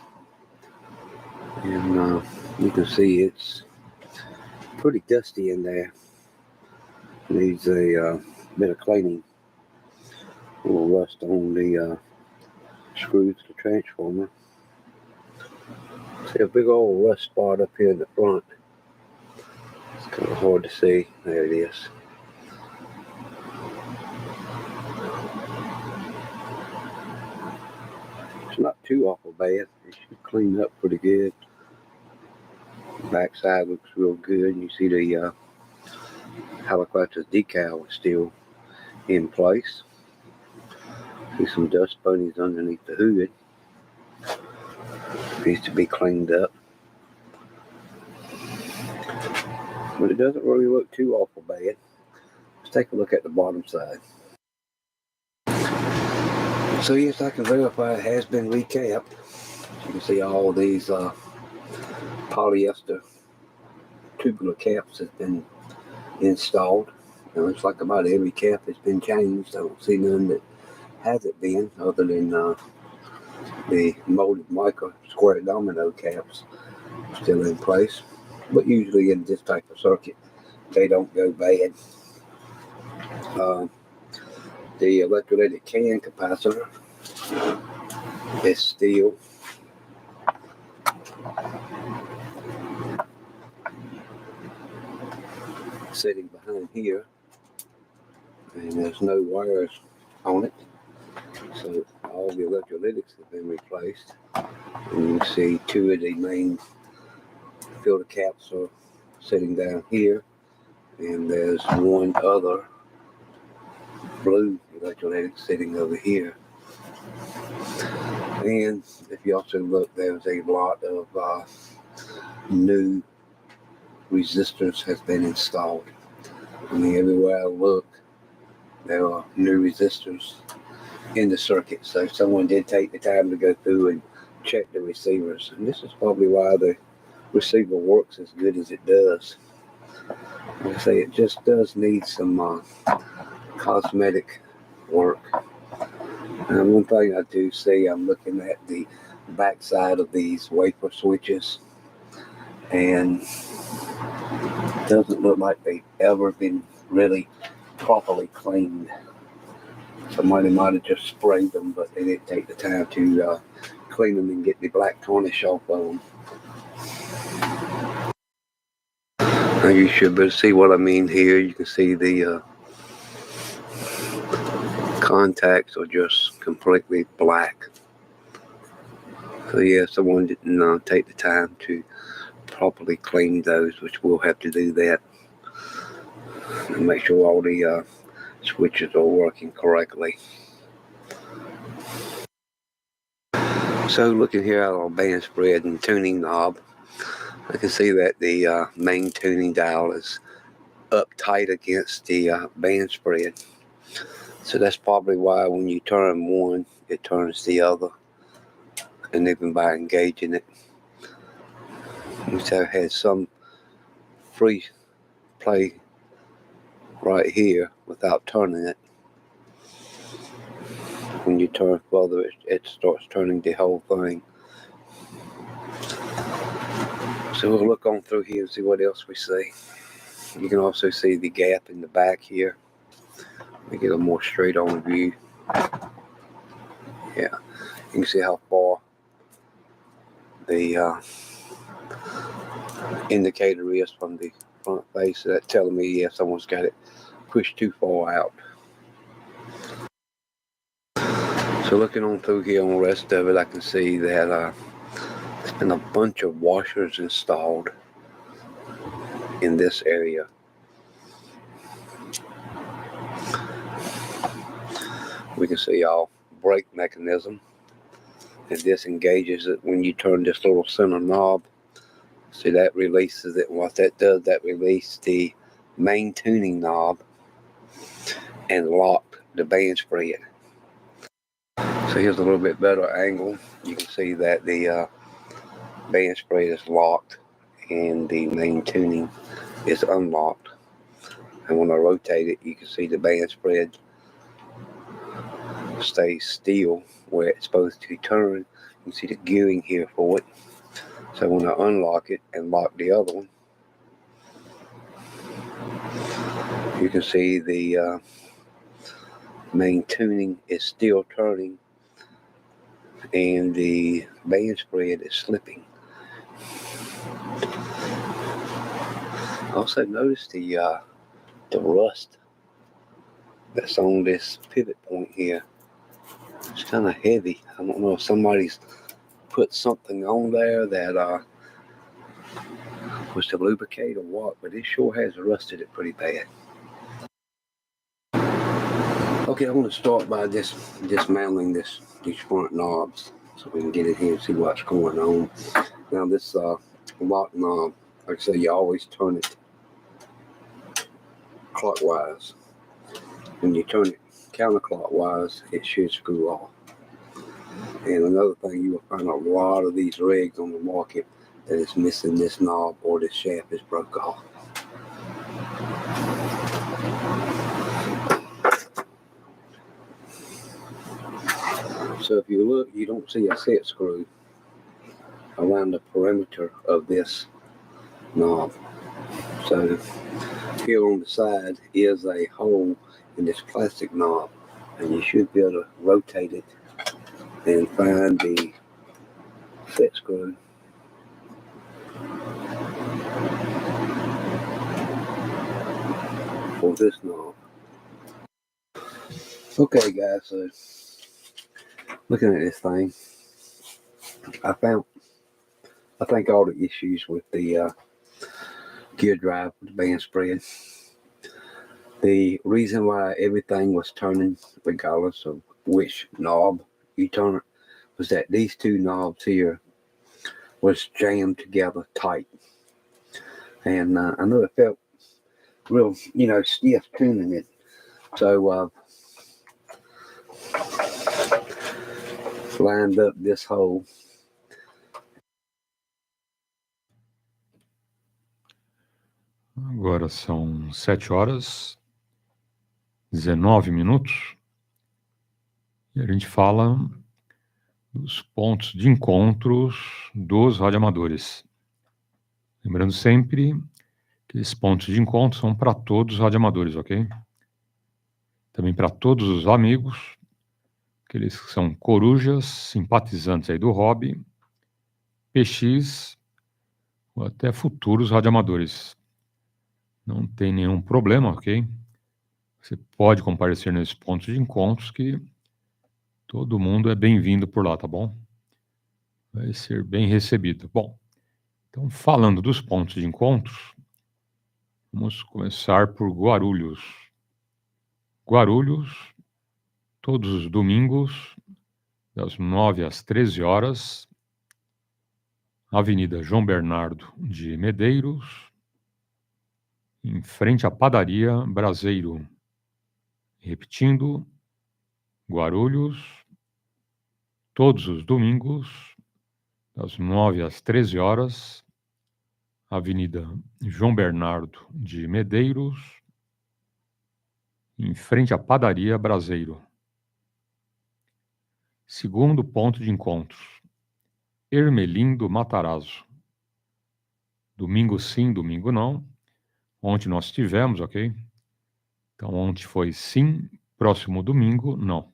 and you can see it's pretty dusty in there. Needs a bit of cleaning. A little rust on the screws to the transformer. See a big old rust spot up here in the front. It's kind of hard to see. There it is. It's not too awful bad. It should clean up pretty good. Back side looks real good. You see the helicopter's decal is still in place. See some dust bunnies underneath the hood. Needs to be cleaned up. But it doesn't really look too awful bad. Let's take a look at the bottom side. So yes, I can verify it has been recapped. You can see all these polyester tubular caps have been installed. It looks like about every cap has been changed. I don't see none that hasn't been, other than the molded micro square domino caps still in place. But usually in this type of circuit, they don't go bad. The electrolytic can capacitor is still sitting behind here, and there's no wires on it, so all the electrolytics have been replaced. And you can see 2 of the main filter caps are sitting down here, and there's one other blue electrolytic sitting over here. And if you also look, there's a lot of new resistors has been installed. I mean, everywhere I look, there are new resistors in the circuit. So someone did take the time to go through and check the receivers. And this is probably why the receiver works as good as it does. Like I say, it just does need some cosmetic work. And one thing I do see, I'm looking at the backside of these wafer switches, and it doesn't look like they've ever been really properly cleaned. Somebody might have just sprayed them, but they didn't take the time to clean them and get the black tarnish off of them. Now you should be able to see what I mean here. You can see the contacts are just completely black. So yeah, someone didn't take the time to properly clean those, which we'll have to do that and make sure all the switches are working correctly. So looking here at our band spread and tuning knob, I can see that the main tuning dial is up tight against the band spread. So that's probably why when you turn one, it turns the other, and even by engaging it. So it has some free play right here without turning it. When you turn further, it starts turning the whole thing. So we'll look on through here and see what else we see. You can also see the gap in the back here. We get a more straight on view. Yeah, you can see how far the indicator is from the front face. So that's telling me, yeah, someone's got it pushed too far out. So looking on through here on the rest of it, I can see that there's been a bunch of washers installed in this area. We can see our brake mechanism. It disengages it when you turn this little center knob. See, that releases it. And what that does, that releases the main tuning knob and lock the band spread. So here's a little bit better angle. You can see that the band spread is locked and the main tuning is unlocked. And when I rotate it, you can see the band spread stays still where it's supposed to turn. You can see the gearing here for it. So when I unlock it and lock the other one, you can see the main tuning is still turning and the band spread is slipping. Also notice the rust that's on this pivot point here. It's kind of heavy. I don't know if somebody's put something on there that was to lubricate or what, but it sure has rusted it pretty bad. Okay, I'm going to start by dismantling these front knobs so we can get in here and see what's going on. Now this lock knob, like I say, you always turn it clockwise. When you turn it counterclockwise, it should screw off. And another thing, you will find a lot of these rigs on the market that is missing this knob or this shaft is broke off. So if you look, you don't see a set screw around the perimeter of this knob. So here on the side is a hole in this plastic knob, and you should be able to rotate it and find the set screw. For this knob. Okay guys, so looking at this thing, I think all the issues with the gear drive with the band spread. The reason why everything was turning, regardless of which knob you turn it, was that these two knobs here was jammed together tight. And I know it felt real, stiff tuning it. So lined up this hole. Agora são 7h19. E a gente fala dos pontos de encontros dos radioamadores. Lembrando sempre que esses pontos de encontro são para todos os radioamadores, ok? Também para todos os amigos, aqueles que são corujas, simpatizantes aí do hobby, PX ou até futuros radioamadores. Não tem nenhum problema, ok? Você pode comparecer nesses pontos de encontros que todo mundo é bem-vindo por lá, tá bom? Vai ser bem recebido. Bom, então falando dos pontos de encontros, vamos começar por Guarulhos. Guarulhos, todos os domingos, das 9 às 13 horas, Avenida João Bernardo de Medeiros, em frente à padaria Braseiro. Repetindo, Guarulhos, todos os domingos, das 9 às 13 horas, Avenida João Bernardo de Medeiros, em frente à padaria Braseiro. Segundo ponto de encontros, Ermelindo Matarazzo. Domingo sim, domingo não. Ontem nós tivemos, ok? Então ontem foi sim, próximo domingo não.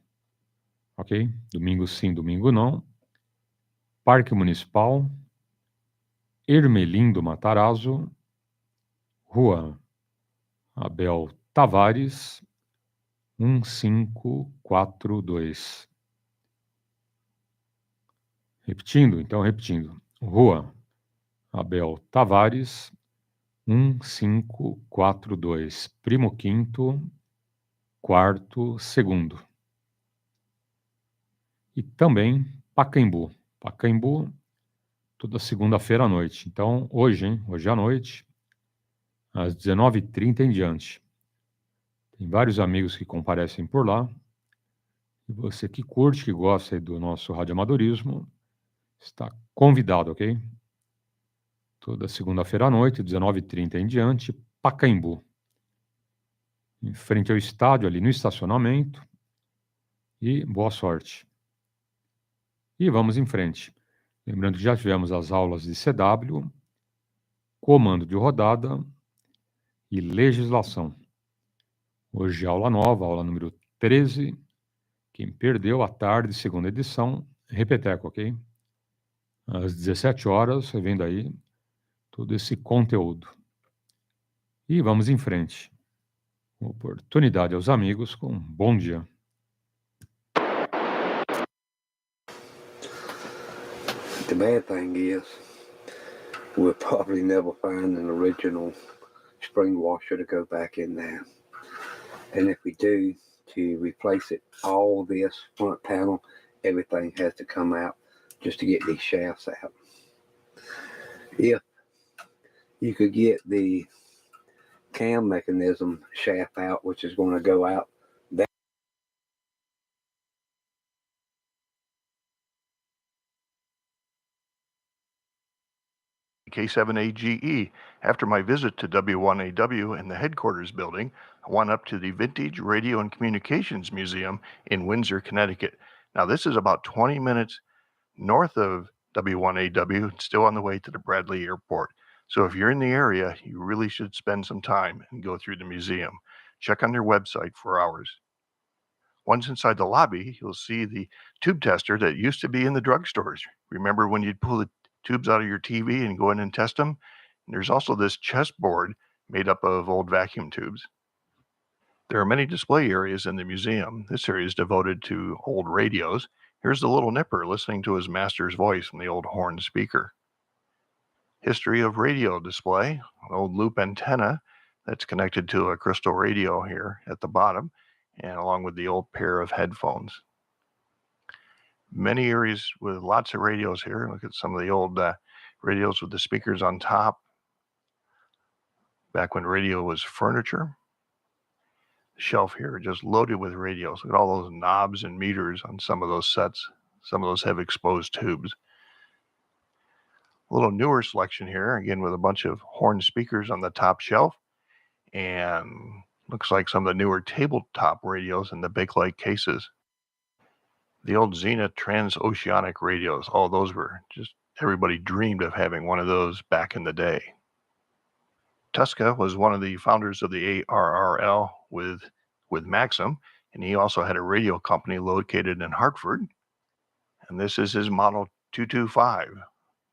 Ok? Domingo sim, domingo não. Parque Municipal, Ermelindo Matarazzo, Rua Abel Tavares, 1542. Repetindo. Rua Abel Tavares, 1542. Primo quinto, quarto, segundo. E também Pacaembu. Pacaembu, toda segunda-feira à noite. Então, hoje à noite, às 19h30 em diante. Tem vários amigos que comparecem por lá. E você que curte, que gosta do nosso radioamadorismo, está convidado, ok? Toda segunda-feira à noite, 19h30 em diante, Pacaembu. Em frente ao estádio, ali no estacionamento. E boa sorte. E vamos em frente. Lembrando que já tivemos as aulas de CW, comando de rodada e legislação. Hoje aula nova, aula número 13. Quem perdeu a tarde, segunda edição, repeteco, ok? Às 17 horas, vendo aí todo esse conteúdo. E vamos em frente. Oportunidade aos amigos com um bom dia. The bad thing is, we'll probably never find an original spring washer to go back in there. And if we do, to replace it, all this front panel, everything has to come out just to get these shafts out. If you could get the cam mechanism shaft out, which is going to go out, that K7AGE. After my visit to W1AW and the headquarters building, I went up to the Vintage Radio and Communications Museum in Windsor, Connecticut. Now, this is about 20 minutes north of W1AW, still on the way to the Bradley Airport. So if you're in the area, you really should spend some time and go through the museum. Check on their website for hours. Once inside the lobby, you'll see the tube tester that used to be in the drugstores. Remember when you'd pull the tubes out of your TV and go in and test them? And there's also this chessboard made up of old vacuum tubes. There are many display areas in the museum. This area is devoted to old radios. Here's the little nipper listening to his master's voice from the old horn speaker. History of radio display, an old loop antenna. that's connected to a crystal radio here at the bottom, and along with the old pair of headphones. Many areas with lots of radios here. Look at some of the old radios with the speakers on top, back when radio was furniture. The shelf here just loaded with radios. Look at all those knobs and meters on some of those sets. Some of those have exposed tubes. A little newer selection here, again with a bunch of horn speakers on the top shelf, and looks like some of the newer tabletop radios in the Bakelite cases. The old Zenith transoceanic radios, oh, those were just, everybody dreamed of having one of those back in the day. Tuska was one of the founders of the ARRL with Maxim, and he also had a radio company located in Hartford. And this is his Model 225.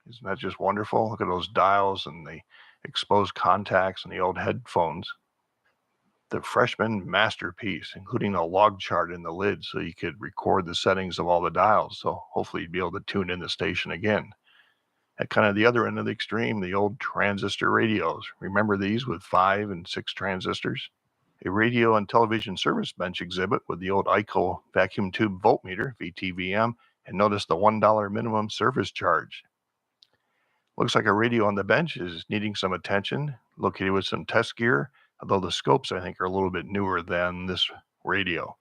Isn't that just wonderful? Look at those dials and the exposed contacts and the old headphones. The freshman masterpiece, including a log chart in the lid so you could record the settings of all the dials. So hopefully you'd be able to tune in the station again. At kind of the other end of the extreme, the old transistor radios. Remember these with 5 and 6 transistors? A radio and television service bench exhibit with the old ICO vacuum tube voltmeter, VTVM, and notice the $1 minimum service charge. Looks like a radio on the bench is needing some attention, located with some test gear, although the scopes, I think, are a little bit newer than this radio.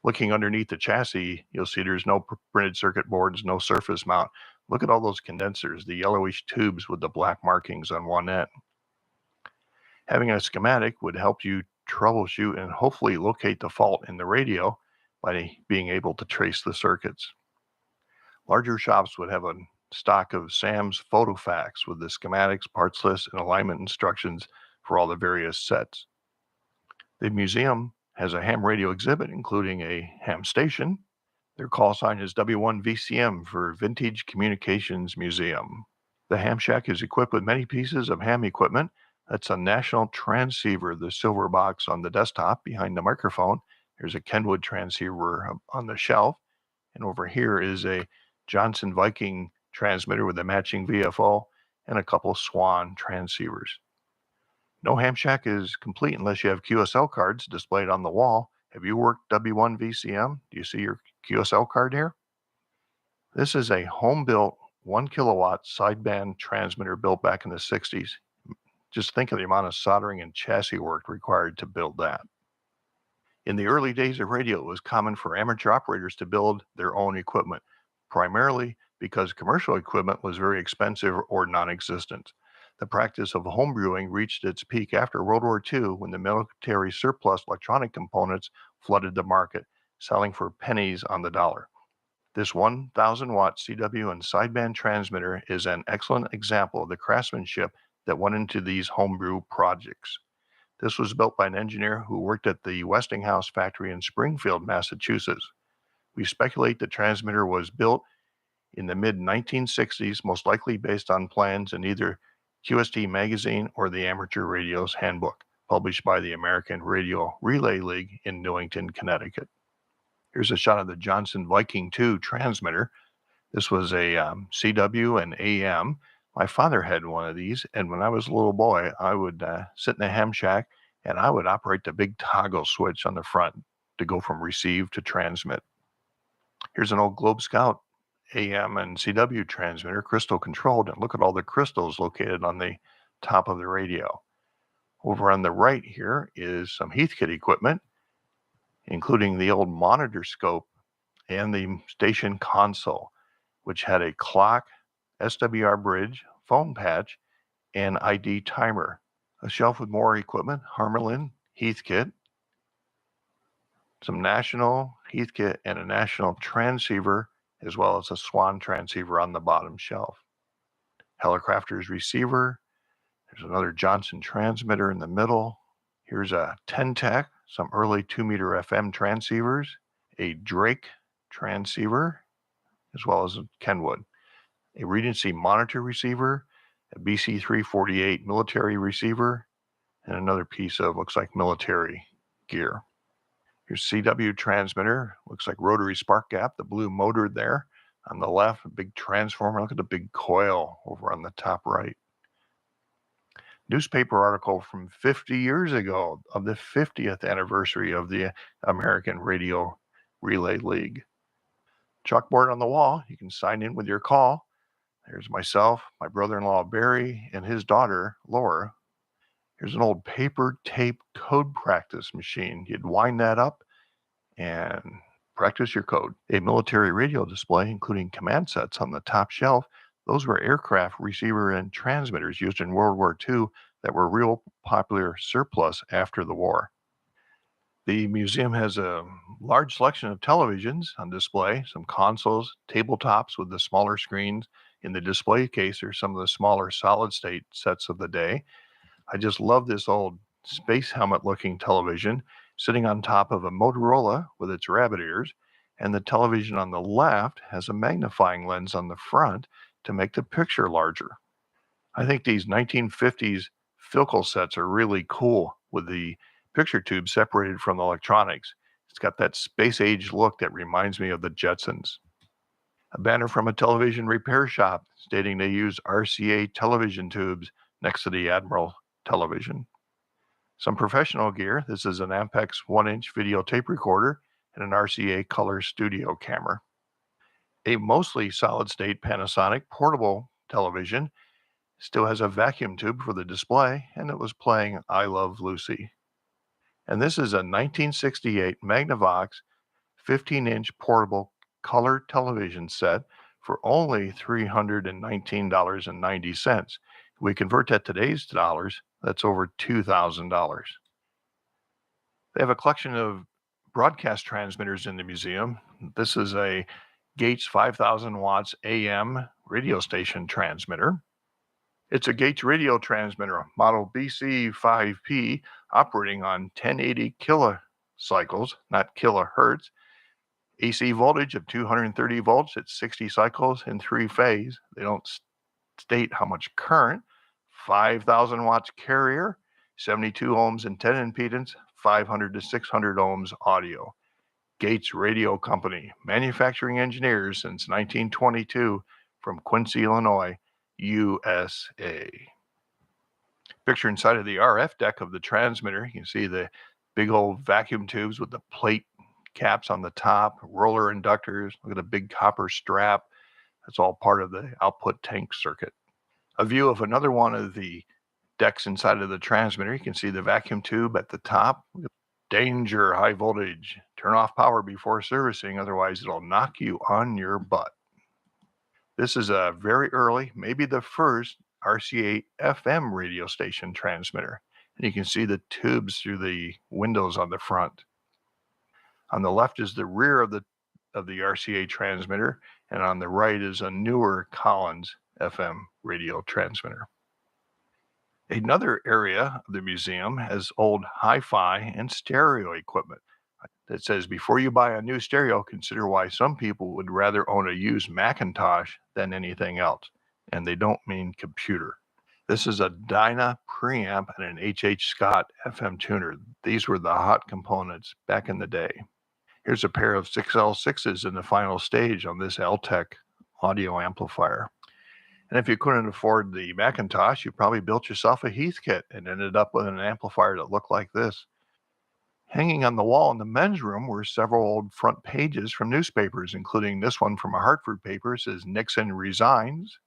Looking underneath the chassis, you'll see there's no printed circuit boards, no surface mount. Look at all those condensers, the yellowish tubes with the black markings on one end. Having a schematic would help you troubleshoot and hopefully locate the fault in the radio by being able to trace the circuits. Larger shops would have a stock of Sam's PhotoFax with the schematics, parts list, and alignment instructions for all the various sets. The museum has a ham radio exhibit, including a ham station. Their call sign is W1VCM for Vintage Communications Museum. The ham shack is equipped with many pieces of ham equipment. That's a national transceiver, the silver box on the desktop behind the microphone. There's a Kenwood transceiver on the shelf. And over here is a Johnson Viking transmitter with a matching VFO and a couple of Swan transceivers. No ham shack is complete unless you have QSL cards displayed on the wall. Have you worked W1VCM? Do you see your QSL card here? This is a home-built 1 kilowatt sideband transmitter built back in the 60s. Just think of the amount of soldering and chassis work required to build that. In the early days of radio, it was common for amateur operators to build their own equipment, primarily because commercial equipment was very expensive or non-existent. The practice of homebrewing reached its peak after World War II when the military surplus electronic components flooded the market, selling for pennies on the dollar. This 1,000 watt CW and sideband transmitter is an excellent example of the craftsmanship that went into these homebrew projects. This was built by an engineer who worked at the Westinghouse factory in Springfield, Massachusetts. We speculate the transmitter was built in the mid-1960s, most likely based on plans in either QST magazine or the Amateur Radio's Handbook, published by the American Radio Relay League in Newington, Connecticut. Here's a shot of the Johnson Viking 2 transmitter. This was a CW and AM. My father had one of these, and when I was a little boy, I would sit in the ham shack and I would operate the big toggle switch on the front to go from receive to transmit. Here's an old Globe Scout AM and CW transmitter, crystal controlled, and look at all the crystals located on the top of the radio. Over on the right here is some Heathkit equipment, including the old monitor scope and the station console, which had a clock, SWR bridge, phone patch, and ID timer. A shelf with more equipment, Harmelin, Heathkit, some national Heathkit, and a national transceiver, as well as a Swan transceiver on the bottom shelf. Helicrafter's receiver. There's another Johnson transmitter in the middle. Here's a Ten-Tech, some early 2-meter FM transceivers, a Drake transceiver, as well as a Kenwood, a Regency monitor receiver, a BC348 military receiver, and another piece of, looks like, military gear. Here's CW transmitter, looks like rotary spark gap, the blue motor there. On the left, a big transformer. Look at the big coil over on the top right. newspaper article from 50 years ago of the 50th anniversary of the American Radio Relay League. Chalkboard on the wall, you can sign in with your call. There's myself, my brother-in-law Barry, and his daughter Laura. Here's an old paper tape code practice machine. You'd wind that up and practice your code. A military radio display, including command sets on the top shelf. Those were aircraft receiver and transmitters used in World War II that were real popular surplus after the war. The museum has a large selection of televisions on display, some consoles, tabletops with the smaller screens. In the display case are some of the smaller solid-state sets of the day. I just love this old space helmet-looking television sitting on top of a Motorola with its rabbit ears, and the television on the left has a magnifying lens on the front to make the picture larger. I think these 1950s Philco sets are really cool with the picture tube separated from the electronics. It's got that space-age look that reminds me of the Jetsons. A banner from a television repair shop stating they use RCA television tubes next to the Admiral television. Some professional gear. This is an Ampex 1-inch video tape recorder and an RCA color studio camera. A mostly solid-state Panasonic portable television still has a vacuum tube for the display, and it was playing I Love Lucy. And this is a 1968 Magnavox 15-inch portable color television set for only $319.90. We convert that to today's dollars, that's over $2,000. They have a collection of broadcast transmitters in the museum. This is a Gates 5,000 watts AM radio station transmitter. It's a Gates radio transmitter, model BC5P, operating on 1080 kilocycles, not kilohertz. AC voltage of 230 volts at 60 cycles in 3-phase. They don't state how much current. 5,000 watts carrier, 72 ohms antenna impedance, 500 to 600 ohms audio. Gates Radio Company, manufacturing engineers since 1922 from Quincy, Illinois, USA. Picture inside of the RF deck of the transmitter. You can see the big old vacuum tubes with the plate caps on the top, roller inductors. Look at the big copper strap. That's all part of the output tank circuit. A view of another one of the decks inside of the transmitter. You can see the vacuum tube at the top. Danger, high voltage. Turn off power before servicing, otherwise it'll knock you on your butt. This is a very early, maybe the first RCA FM radio station transmitter. And you can see the tubes through the windows on the front. On the left is the rear of the RCA transmitter, and on the right is a newer Collins FM radio transmitter. Another area of the museum has old hi-fi and stereo equipment that says, before you buy a new stereo, consider why some people would rather own a used Macintosh than anything else. And they don't mean computer. This is a Dyna preamp and an H.H. Scott FM tuner. These were the hot components back in the day. Here's a pair of 6L6s in the final stage on this L-Tech audio amplifier. And if you couldn't afford the Macintosh, you probably built yourself a Heathkit and ended up with an amplifier that looked like this. Hanging on the wall in the men's room were several old front pages from newspapers, including this one from a Hartford paper. It says Nixon resigns.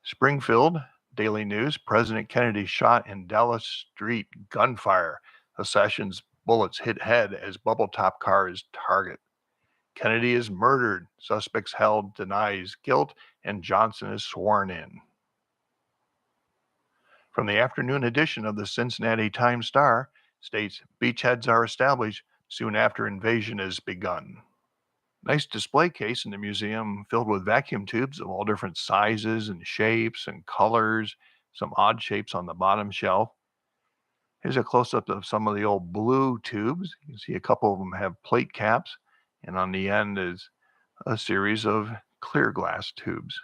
Springfield Daily News, President Kennedy shot in Dallas Street, gunfire. Assassin's bullets hit head as bubble top car is target. Kennedy is murdered. Suspects held, denies guilt, and Johnson is sworn in. From the afternoon edition of the Cincinnati Times-Star states, beachheads are established soon after invasion is begun. Nice display case in the museum filled with vacuum tubes of all different sizes and shapes and colors, some odd shapes on the bottom shelf. Here's a close-up of some of the old blue tubes. You can see a couple of them have plate caps, and on the end is a series of clear glass tubes.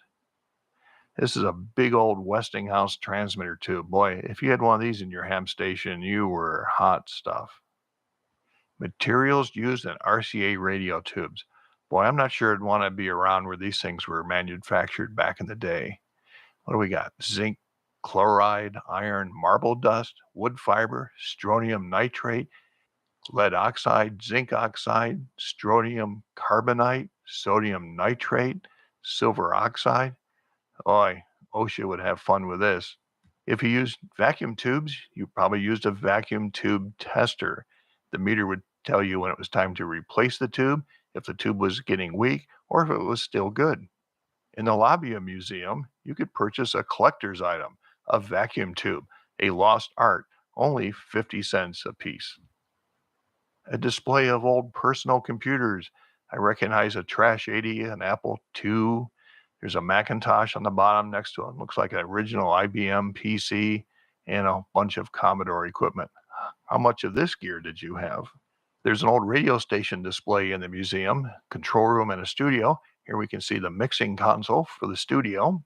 This is a big old Westinghouse transmitter tube. Boy, if you had one of these in your ham station, you were hot stuff. Materials used in RCA radio tubes. Boy, I'm not sure I'd want to be around where these things were manufactured back in the day. What do we got? Zinc chloride, iron, marble dust, wood fiber, strontium nitrate, lead oxide, zinc oxide, strontium carbonate, sodium nitrate, silver oxide. Boy, OSHA would have fun with this. If you used vacuum tubes, you probably used a vacuum tube tester. The meter would tell you when it was time to replace the tube, if the tube was getting weak, or if it was still good. In the lobby of a museum, you could purchase a collector's item, a vacuum tube, a lost art, only 50 cents a piece. A display of old personal computers. I recognize a Trash 80, an Apple II. There's a Macintosh on the bottom next to it. Looks like an original IBM PC and a bunch of Commodore equipment. How much of this gear did you have? There's an old radio station display in the museum, control room and a studio. Here we can see the mixing console for the studio.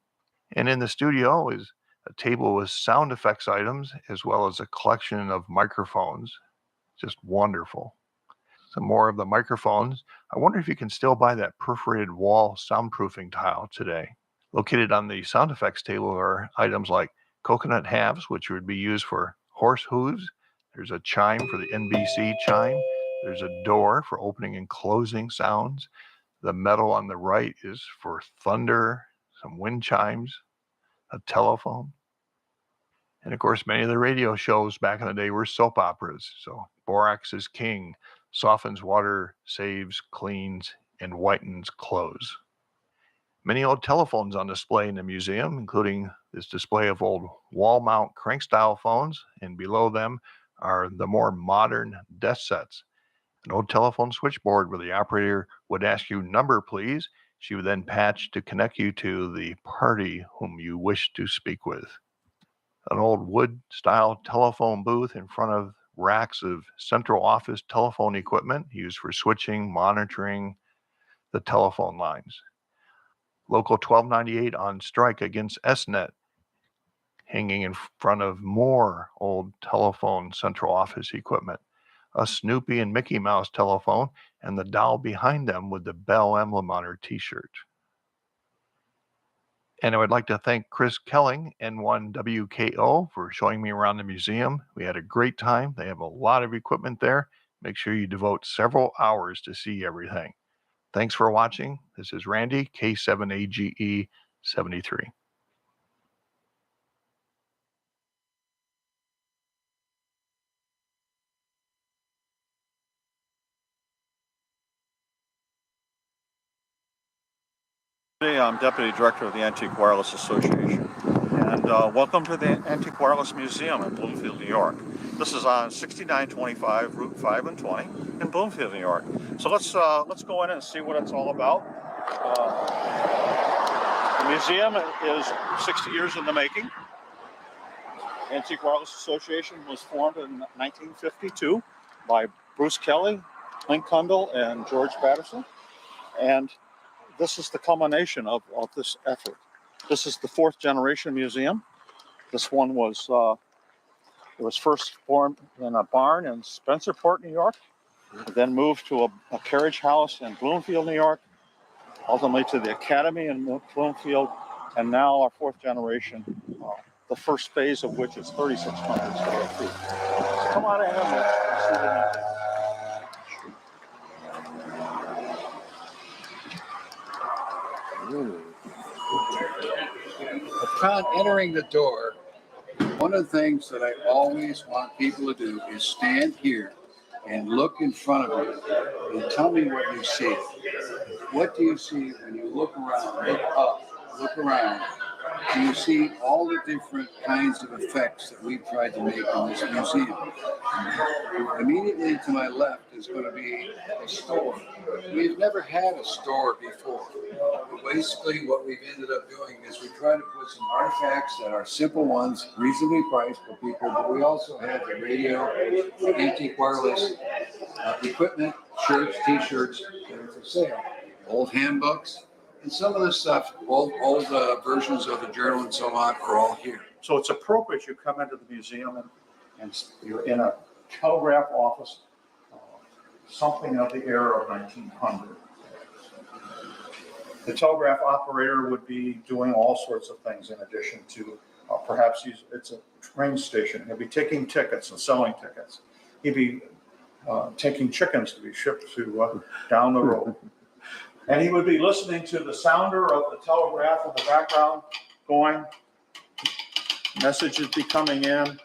And in the studio is a table with sound effects items as well as a collection of microphones. Just wonderful. Some more of the microphones. I wonder if you can still buy that perforated wall soundproofing tile today. Located on the sound effects table are items like coconut halves, which would be used for horse hooves. There's a chime for the NBC chime. There's a door for opening and closing sounds. The metal on the right is for thunder, some wind chimes, a telephone. And of course, many of the radio shows back in the day were soap operas. So borax is king, softens water, saves, cleans, and whitens clothes. Many old telephones on display in the museum, including this display of old wall mount crank style phones, and below them are the more modern desk sets. An old telephone switchboard where the operator would ask you number please. She would then patch to connect you to the party whom you wish to speak with. An old wood-style telephone booth in front of racks of central office telephone equipment used for switching, monitoring the telephone lines. Local 1298 on strike against SNet, hanging in front of more old telephone central office equipment. A Snoopy and Mickey Mouse telephone, and the doll behind them with the Bell emblem on her t-shirt. And I would like to thank Chris Kelling, N1WKO, for showing me around the museum. We had a great time. They have a lot of equipment there. Make sure you devote several hours to see everything. Thanks for watching. This is Randy, K7AGE 73. Today, I'm Deputy Director of the Antique Wireless Association, and welcome to the Antique Wireless Museum in Bloomfield, New York. This is on 6925 Route 5 and 20 in Bloomfield, New York. So let's go in and see what it's all about. The museum is 60 years in the making. Antique Wireless Association was formed in 1952 by Bruce Kelly, Link Kundle, and George Patterson, and this is the culmination of this effort. This is the 4th generation museum. This one was it was first formed in a barn in Spencerport, New York, then moved to a carriage house in Bloomfield, New York, ultimately to the Academy in Bloomfield, and now our 4th generation, the first phase of which is 3,600 square feet. So come on in and see the museum. Upon entering the door, one of the things that I always want people to do is stand here and look in front of you and tell me what you see. What do you see when you look around, look up, look around? Do you see all the different kinds of effects that we've tried to make in this museum? Immediately to my left is going to be a store. We've never had a store before. But basically what we've ended up doing is we try to put some artifacts that are simple ones, reasonably priced for people, but we also have the radio, antique wireless equipment, shirts, t-shirts that are for sale, old handbooks, and some of this stuff, old versions of the journal and so on are all here. So it's appropriate you come into the museum and you're in a telegraph office, something of the era of 1900. The telegraph operator would be doing all sorts of things in addition to Perhaps it's a train station. He'll be taking tickets and selling tickets. He'd be taking chickens to be shipped to down the road. And he would be listening to the sounder of the telegraph in the background going. Message would be coming in.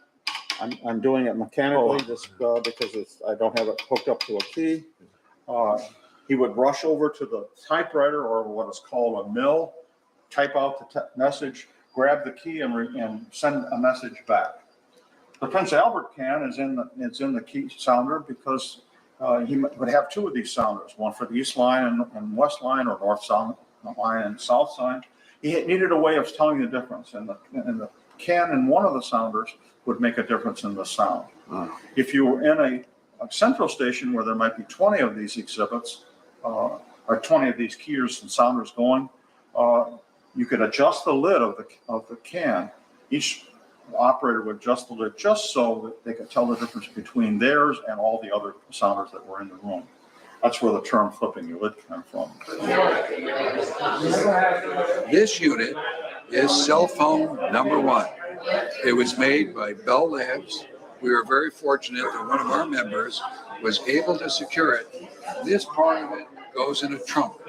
I'm doing it mechanically just because I don't have it hooked up to a key. He would rush over to the typewriter or what is called a mill, type out the message, grab the key and send a message back. The Prince Albert can is in the key sounder because he would have two of these sounders, one for the east line and west line, or north line and south line. He needed a way of telling the difference, and the can in one of the sounders would make a difference in the sound. If you were in a central station where there might be 20 of these exhibits, or 20 of these keyers and sounders going, you could adjust the lid of the can. Each operator would adjust the lid just so that they could tell the difference between theirs and all the other sounders that were in the room. That's where the term flipping your lid came from. This unit is cell phone number 1. It was made by Bell Labs. We were very fortunate that one of our members was able to secure it. This part of it goes in a trunk.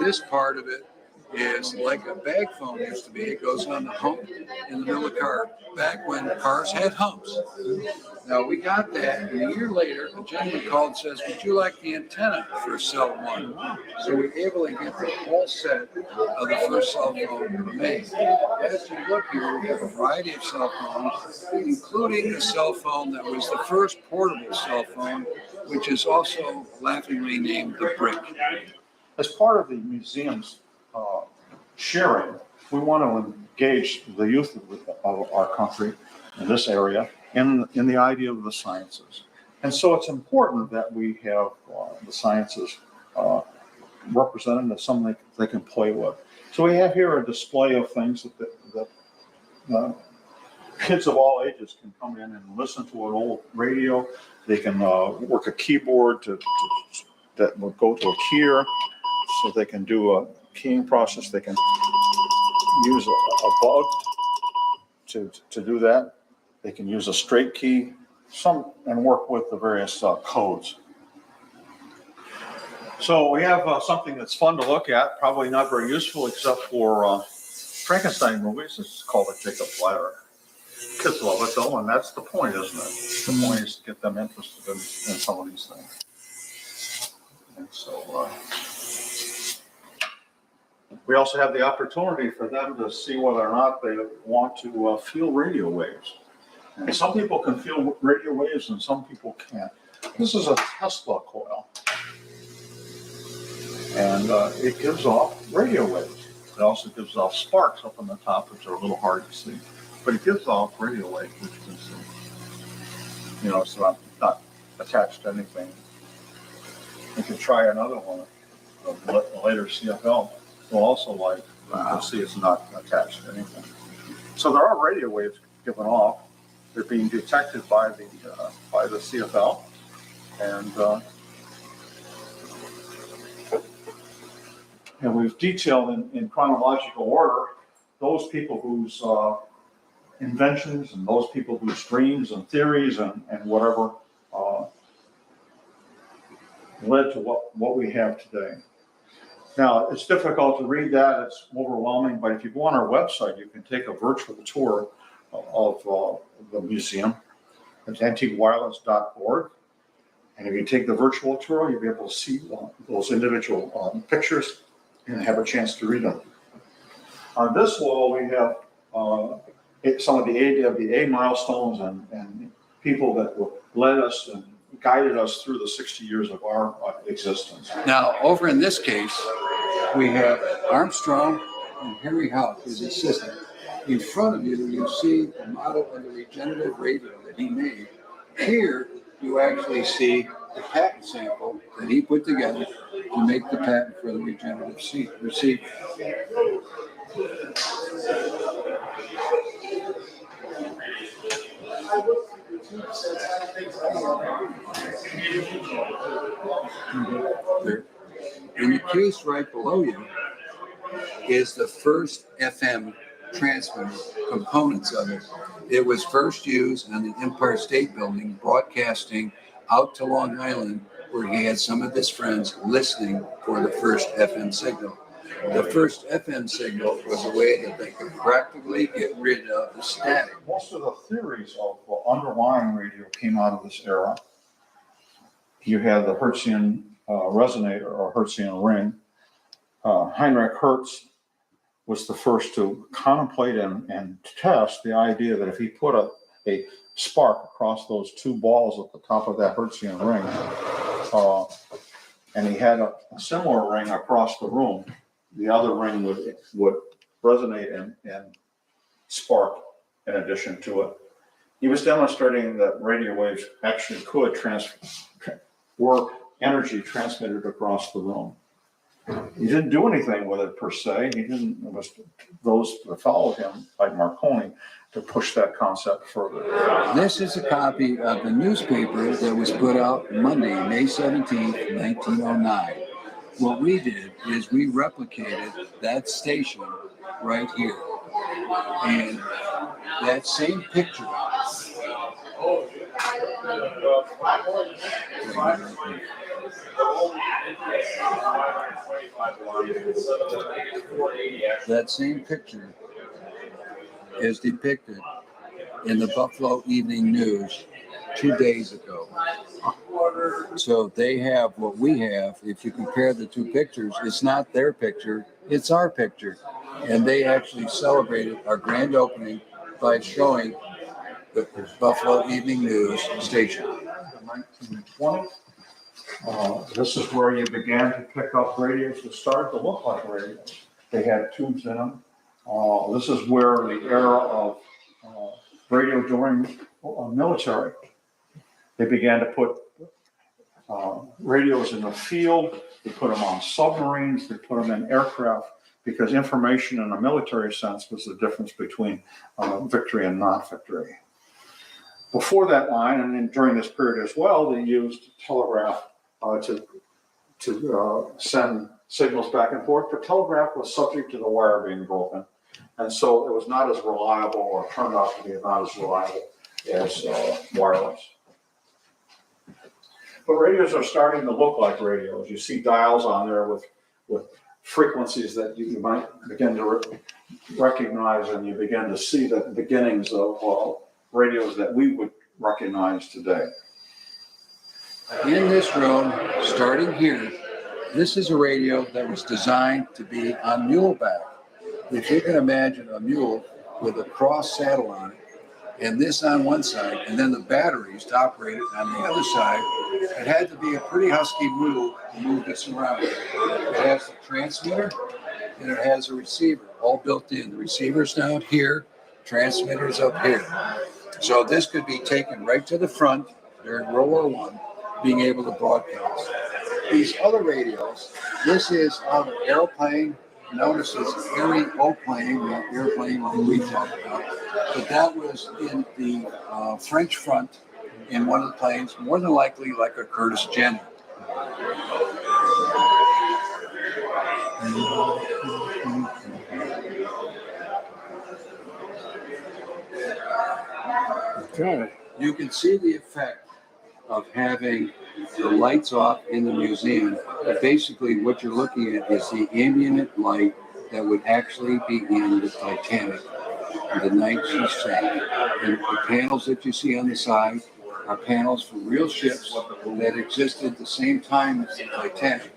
This part of it is like a bag phone used to be. It goes on the hump in the middle of the car, back when cars had humps. Now we got that, and a year later, a gentleman called and says, would you like the antenna for cell 1? So we were able to get the whole set of the first cell phone made. As you look here, we have a variety of cell phones, including a cell phone that was the first portable cell phone, which is also laughingly named the Brick. As part of the museum's sharing, we want to engage the youth of our country in this area in the idea of the sciences. And so it's important that we have the sciences represented as something they can play with. So we have here a display of things that kids of all ages can come in and listen to an old radio. They can work a keyboard that will go to a keyer, so they can do a keying process. They can use a bug to do that. They can use a straight key, and work with the various codes. So we have something that's fun to look at, probably not very useful except for Frankenstein movies. It's called a Jacob's Ladder. Kids love it though, and that's the point, isn't it? The point is to get them interested in some of these things. And so we also have the opportunity for them to see whether or not they want to feel radio waves. And some people can feel radio waves and some people can't. This is a Tesla coil. And it gives off radio waves. It also gives off sparks up on the top, which are a little hard to see. But it gives off radio waves, which you can see. So I'm not attached to anything. You can try another one, a later CFL. Will also like, you'll see it's not attached to anything. So there are radio waves given off. They're being detected by the CFL, and we've detailed in chronological order those people whose inventions and those people whose dreams and theories and whatever led to what we have today. Now, it's difficult to read that, it's overwhelming, but if you go on our website, you can take a virtual tour of the museum. It's antiquewireless.org. And if you take the virtual tour, you'll be able to see those individual pictures and have a chance to read them. On this wall, we have some of the AWA milestones and people that led us and guided us through the 60 years of our existence. Now, over in this case, we have Armstrong and Henry House, his assistant. In front of you, you see the model of the regenerative radio that he made. Here, you actually see the patent sample that he put together to make the patent for the regenerative receiver. In the case right below you is the first FM transmitter, components of it. It was first used on the Empire State Building, broadcasting out to Long Island, where he had some of his friends listening for the first FM signal. The first FM signal was a way that they could practically get rid of the static. Most of the theories of underlying radio came out of this era. You have the Hertzian resonator or Hertzian ring. Heinrich Hertz was the first to contemplate and test the idea that if he put a spark across those two balls at the top of that Hertzian ring, and he had a similar ring across the room, the other ring would resonate and spark in addition to it. He was demonstrating that radio waves actually could were energy transmitted across the room. He didn't do anything with it per se. He didn't. It was those that followed him, like Marconi, to push that concept further. This is a copy of the newspaper that was put out Monday, May 17th, 1909. What we did is we replicated that station right here. And that same picture is depicted in the Buffalo Evening News 2 days ago. So they have what we have. If you compare the two pictures, it's not their picture, it's our picture. And they actually celebrated our grand opening by showing the Buffalo Evening News station. 1920. This is where you began to pick up radios that started to look like radios. They had tubes in them. This is where the era of radio during military, they began to put radios in the field. They put them on submarines. They put them in aircraft because information in a military sense was the difference between victory and not victory. Before that line, and then during this period as well, they used telegraph to send signals back and forth. But telegraph was subject to the wire being broken, and so it was not as reliable, or turned out to be not as reliable as wireless. But radios are starting to look like radios. You see dials on there with frequencies that you might begin to recognize, and you begin to see the beginnings of radios that we would recognize today. In this room, starting here, this is a radio that was designed to be on muleback. If you can imagine a mule with a cross saddle on it, and this on one side, and then the batteries to operate it on the other side, it had to be a pretty husky mule to move this around. It has the transmitter, and it has a receiver, all built in. The receiver's down here, transmitter's up here. So this could be taken right to the front during World War I, being able to broadcast. These other radios, this is on an airplane known as an aeroplane, not airplane like we talk about, but that was in the French front in one of the planes, more than likely like a Curtiss Jenner. Okay. You can see the effect of having the lights off in the museum, but basically what you're looking at is the ambient light that would actually be in the Titanic the night she sank. And the panels that you see on the side are panels from real ships that existed the same time as the Titanic.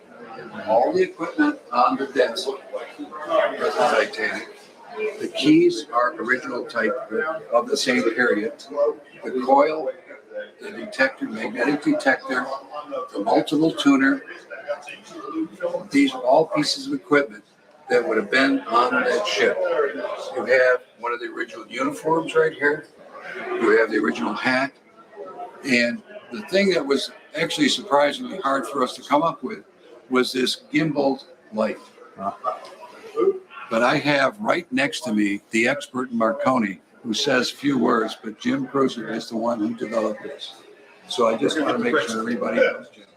All the equipment on the desk was the Titanic. The keys are original type of the same period. The coil, the detector, magnetic detector, the multiple tuner. These are all pieces of equipment that would have been on that ship. You have one of the original uniforms right here. You have the original hat. And the thing that was actually surprisingly hard for us to come up with was this gimbaled light. But I have right next to me the expert Marconi, who says few words, but Jim Cruiser is the one who developed this. So I just want to make sure everybody knows Jim.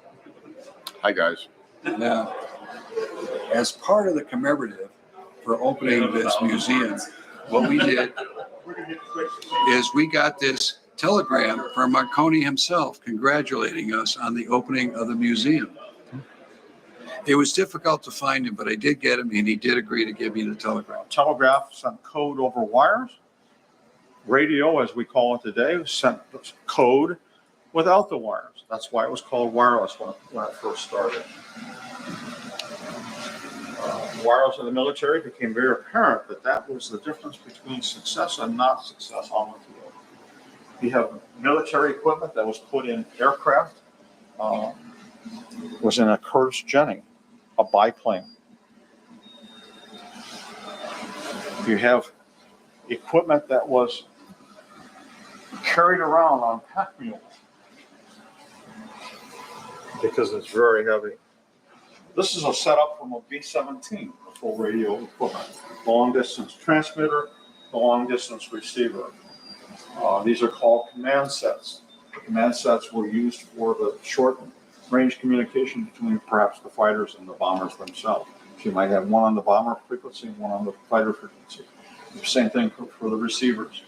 Hi, guys. Now, as part of the commemorative for opening this museum, what we did is we got this telegram from Marconi himself congratulating us on the opening of the museum. It was difficult to find him, but I did get him, and he did agree to give me the telegram. Telegraph sent code over wires. Radio, as we call it today, sent code without the wires. That's why it was called wireless when it first started. Wireless in the military became very apparent that was the difference between success and not success on the field. You have military equipment that was put in aircraft, was in a Curtiss Jennings, a biplane. You have equipment that was carried around on pack mules because it's very heavy. This is a setup from a B-17, a full radio equipment. Long distance transmitter, long distance receiver. These are called command sets. The command sets were used for the short range communication between perhaps the fighters and the bombers themselves. So you might have one on the bomber frequency and one on the fighter frequency. The same thing for the receivers.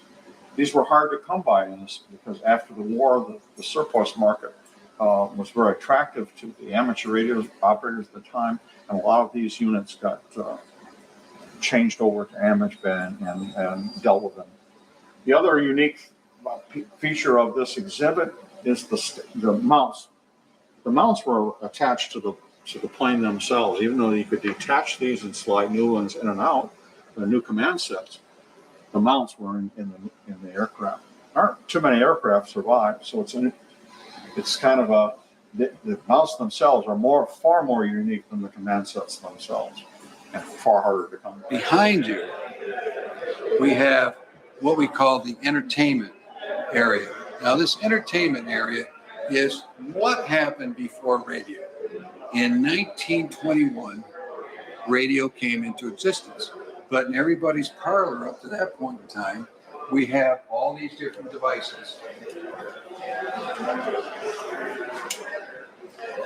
These were hard to come by in this because after the war, the surplus market was very attractive to the amateur radio operators at the time, and a lot of these units got changed over to Amage band and dealt with them. The other unique feature of this exhibit is the mounts. The mounts were attached to the plane themselves, even though you could detach these and slide new ones in and out, the new command sets. The mounts were in the aircraft. Aren't too many aircraft survived, so it's kind of the mounts themselves are far more unique than the command sets themselves, and far harder to come by. Behind you, we have what we call the entertainment area. Now, this entertainment area is what happened before radio. In 1921, radio came into existence, but in everybody's parlor up to that point in time, we have all these different devices.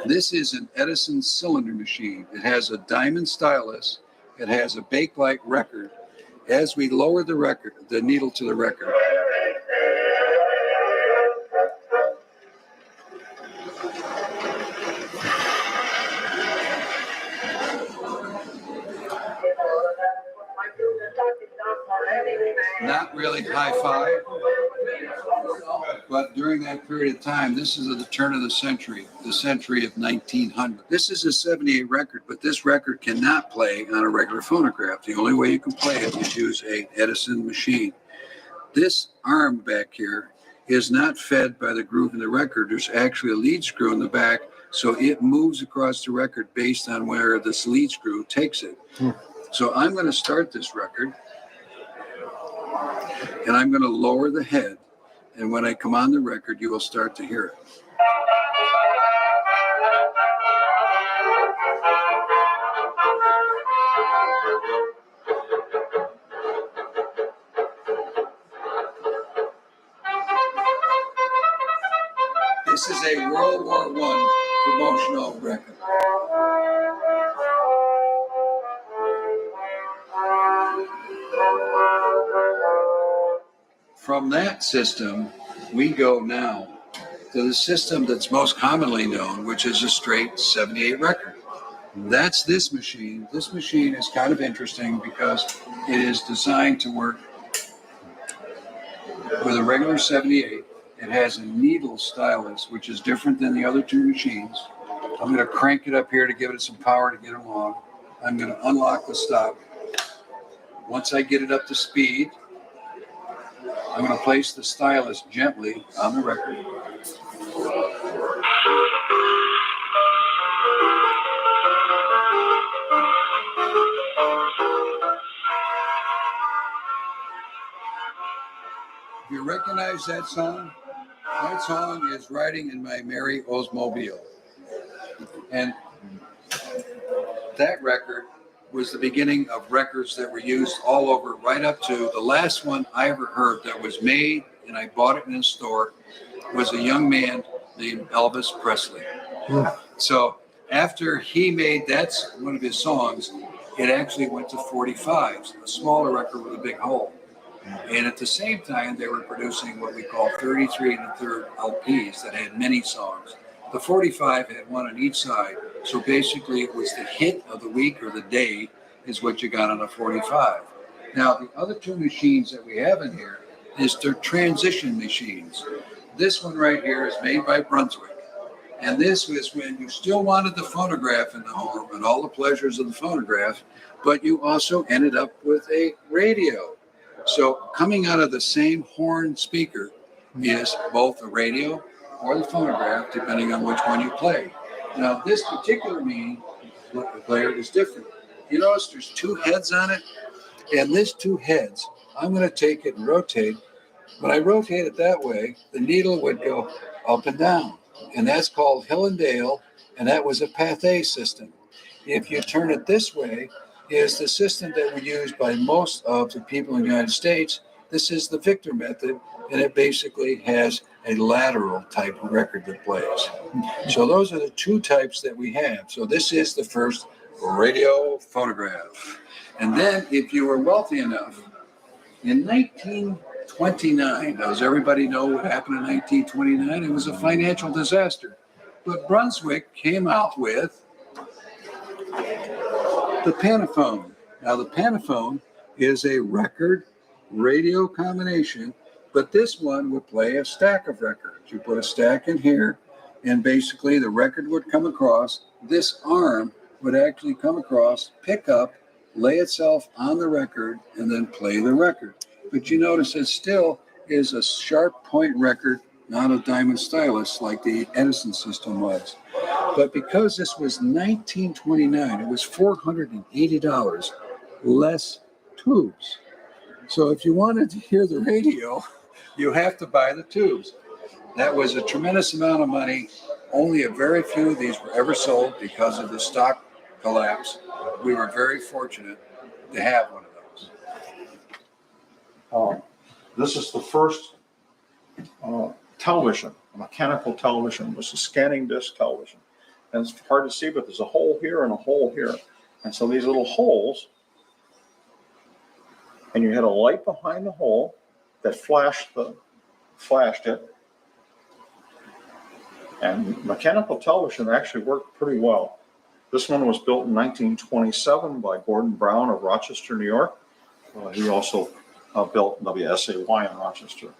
This is an Edison cylinder machine. It has a diamond stylus. It has a Bakelite record. As we lower the needle to the record, not really hi-fi, but during that period of time, this is at the turn of the century of 1900. This is a 78 record, but this record cannot play on a regular phonograph. The only way you can play it is use an Edison machine. This arm back here is not fed by the groove in the record. There's actually a lead screw in the back, so it moves across the record based on where this lead screw takes it. So I'm going to start this record, and I'm going to lower the head, and when I come on the record, you will start to hear it. This is a World War I promotional record. From that system, we go now to the system that's most commonly known, which is a straight 78 record. That's this machine. This machine is kind of interesting because it is designed to work with a regular 78. It has a needle stylus, which is different than the other two machines. I'm going to crank it up here to give it some power to get it along. I'm going to unlock the stop. Once I get it up to speed, I'm going to place the stylus gently on the record. If you recognize that song is Riding in My Merry Oldsmobile. And that record was the beginning of records that were used all over, right up to the last one I ever heard that was made, and I bought it in a store, was a young man named Elvis Presley. So after he made that's one of his songs, it actually went to 45s, a smaller record with a big hole. And at the same time, they were producing what we call 33 1/3 LPs that had many songs. The 45 had one on each side. So basically, it was the hit of the week or the day is what you got on a 45. Now, the other two machines that we have in here is their transition machines. This one right here is made by Brunswick. And this was when you still wanted the phonograph in the home and all the pleasures of the phonograph, but you also ended up with a radio. So coming out of the same horn speaker is both the radio or the phonograph, depending on which one you play. Now, this particular player is different. You notice there's two heads on it, and this two heads, I'm going to take it and rotate. When I rotate it that way, the needle would go up and down, and that's called Hill and Dale, and that was a Pathé system. If you turn it this way, is the system that we use by most of the people in the United States. This is the Victor method, and it basically has a lateral type of record that plays. So those are the two types that we have. So this is the first radio phonograph. And then if you were wealthy enough, in 1929, does everybody know what happened in 1929? It was a financial disaster. But Brunswick came out with the Panophone. Now the Panophone is a record radio combination, but this one would play a stack of records. You put a stack in here, and basically the record would come across. This arm would actually come across, pick up, lay itself on the record, and then play the record. But you notice it still is a sharp point record, not a diamond stylus like the Edison system was. But because this was 1929, it was $480 less tubes. So if you wanted to hear the radio, you have to buy the tubes. That was a tremendous amount of money. Only a very few of these were ever sold because of the stock collapse. We were very fortunate to have one of those. This is the first television, a mechanical television. It was a scanning disc television. And it's hard to see, but there's a hole here and a hole here. And so these little holes, and you had a light behind the hole that flashed it. And mechanical television actually worked pretty well. This one was built in 1927 by Gordon Brown of Rochester, New York. He also built WSAY in Rochester.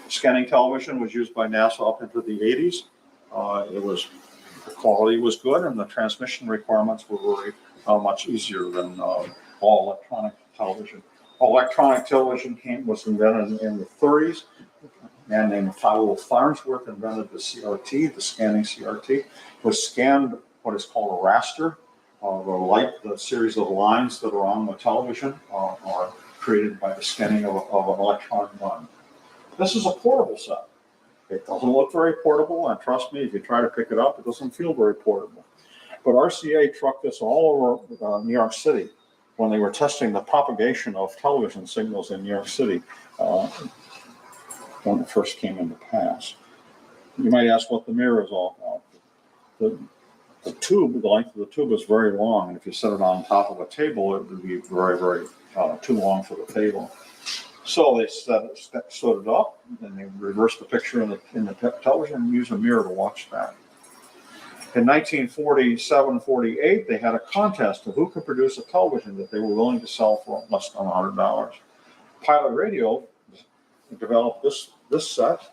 Scanning television was used by NASA up into the 80s. The quality was good, and the transmission requirements were very much easier than all electronic television. Electronic television was invented in the 30s. A man named Paulo Farnsworth invented the CRT, the scanning CRT. It was scanned what is called a raster. The series of lines that are on the television are created by the scanning of an electronic line. This is a portable set. It doesn't look very portable, and trust me, if you try to pick it up, it doesn't feel very portable. But RCA trucked this all over New York City when they were testing the propagation of television signals in New York City when it first came into pass. You might ask what the mirror is all about. The tube, the length of the tube is very long, and if you set it on top of a table, it would be very, very too long for the table. So they stood it up, and they reversed the picture in the television and used a mirror to watch that. In 1947-48, they had a contest of who could produce a television that they were willing to sell for less than $100. Pilot Radio developed this set.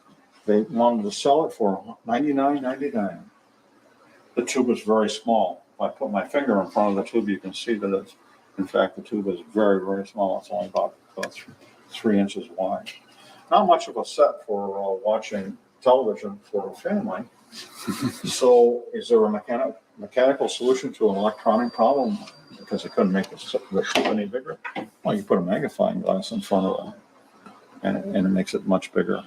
They wanted to sell it for $99.99. The tube was very small. If I put my finger in front of the tube, you can see that it's, in fact, the tube is very, very small. It's only about 3 inches wide. Not much of a set for watching television for a family. So is there a mechanical solution to an electronic problem? Because they couldn't make the tube any bigger. Well, you put a magnifying glass in front of it, and it makes it much bigger.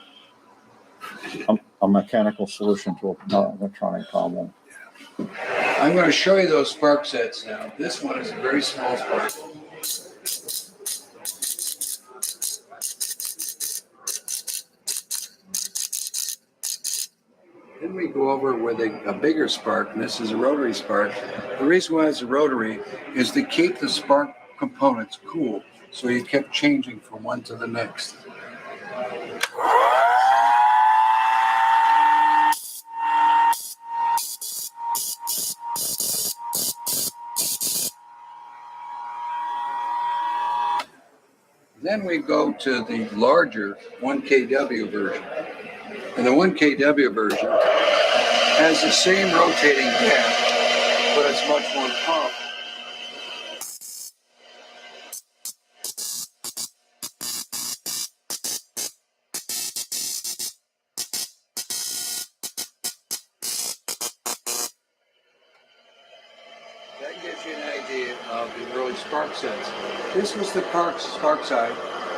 A mechanical solution to an electronic problem. I'm going to show you those spark sets now. This one is a very small spark. Then we go over with a bigger spark, and this is a rotary spark. The reason why it's a rotary is to keep the spark components cool. So you kept changing from one to the next. Then we go to the larger 1 kW version. And the 1 kW version has the same rotating gap, but it's much more powerful. That gives you an idea of the early Spark sets. This was the Spark side.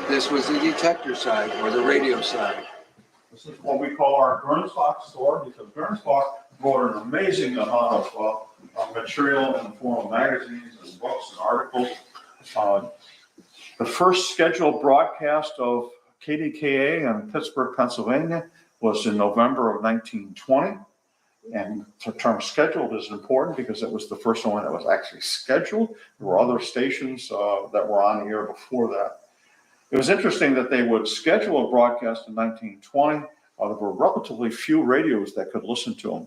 This was the detector side, or the radio side. This is what we call our Gernsbach store, because Gernsbach wrote an amazing amount of material in the form of magazines and books and articles. The first scheduled broadcast of KDKA in Pittsburgh, Pennsylvania was in November of 1920. And the term scheduled is important because it was the first one that was actually scheduled. There were other stations that were on the air before that. It was interesting that they would schedule a broadcast in 1920. There were relatively few radios that could listen to them.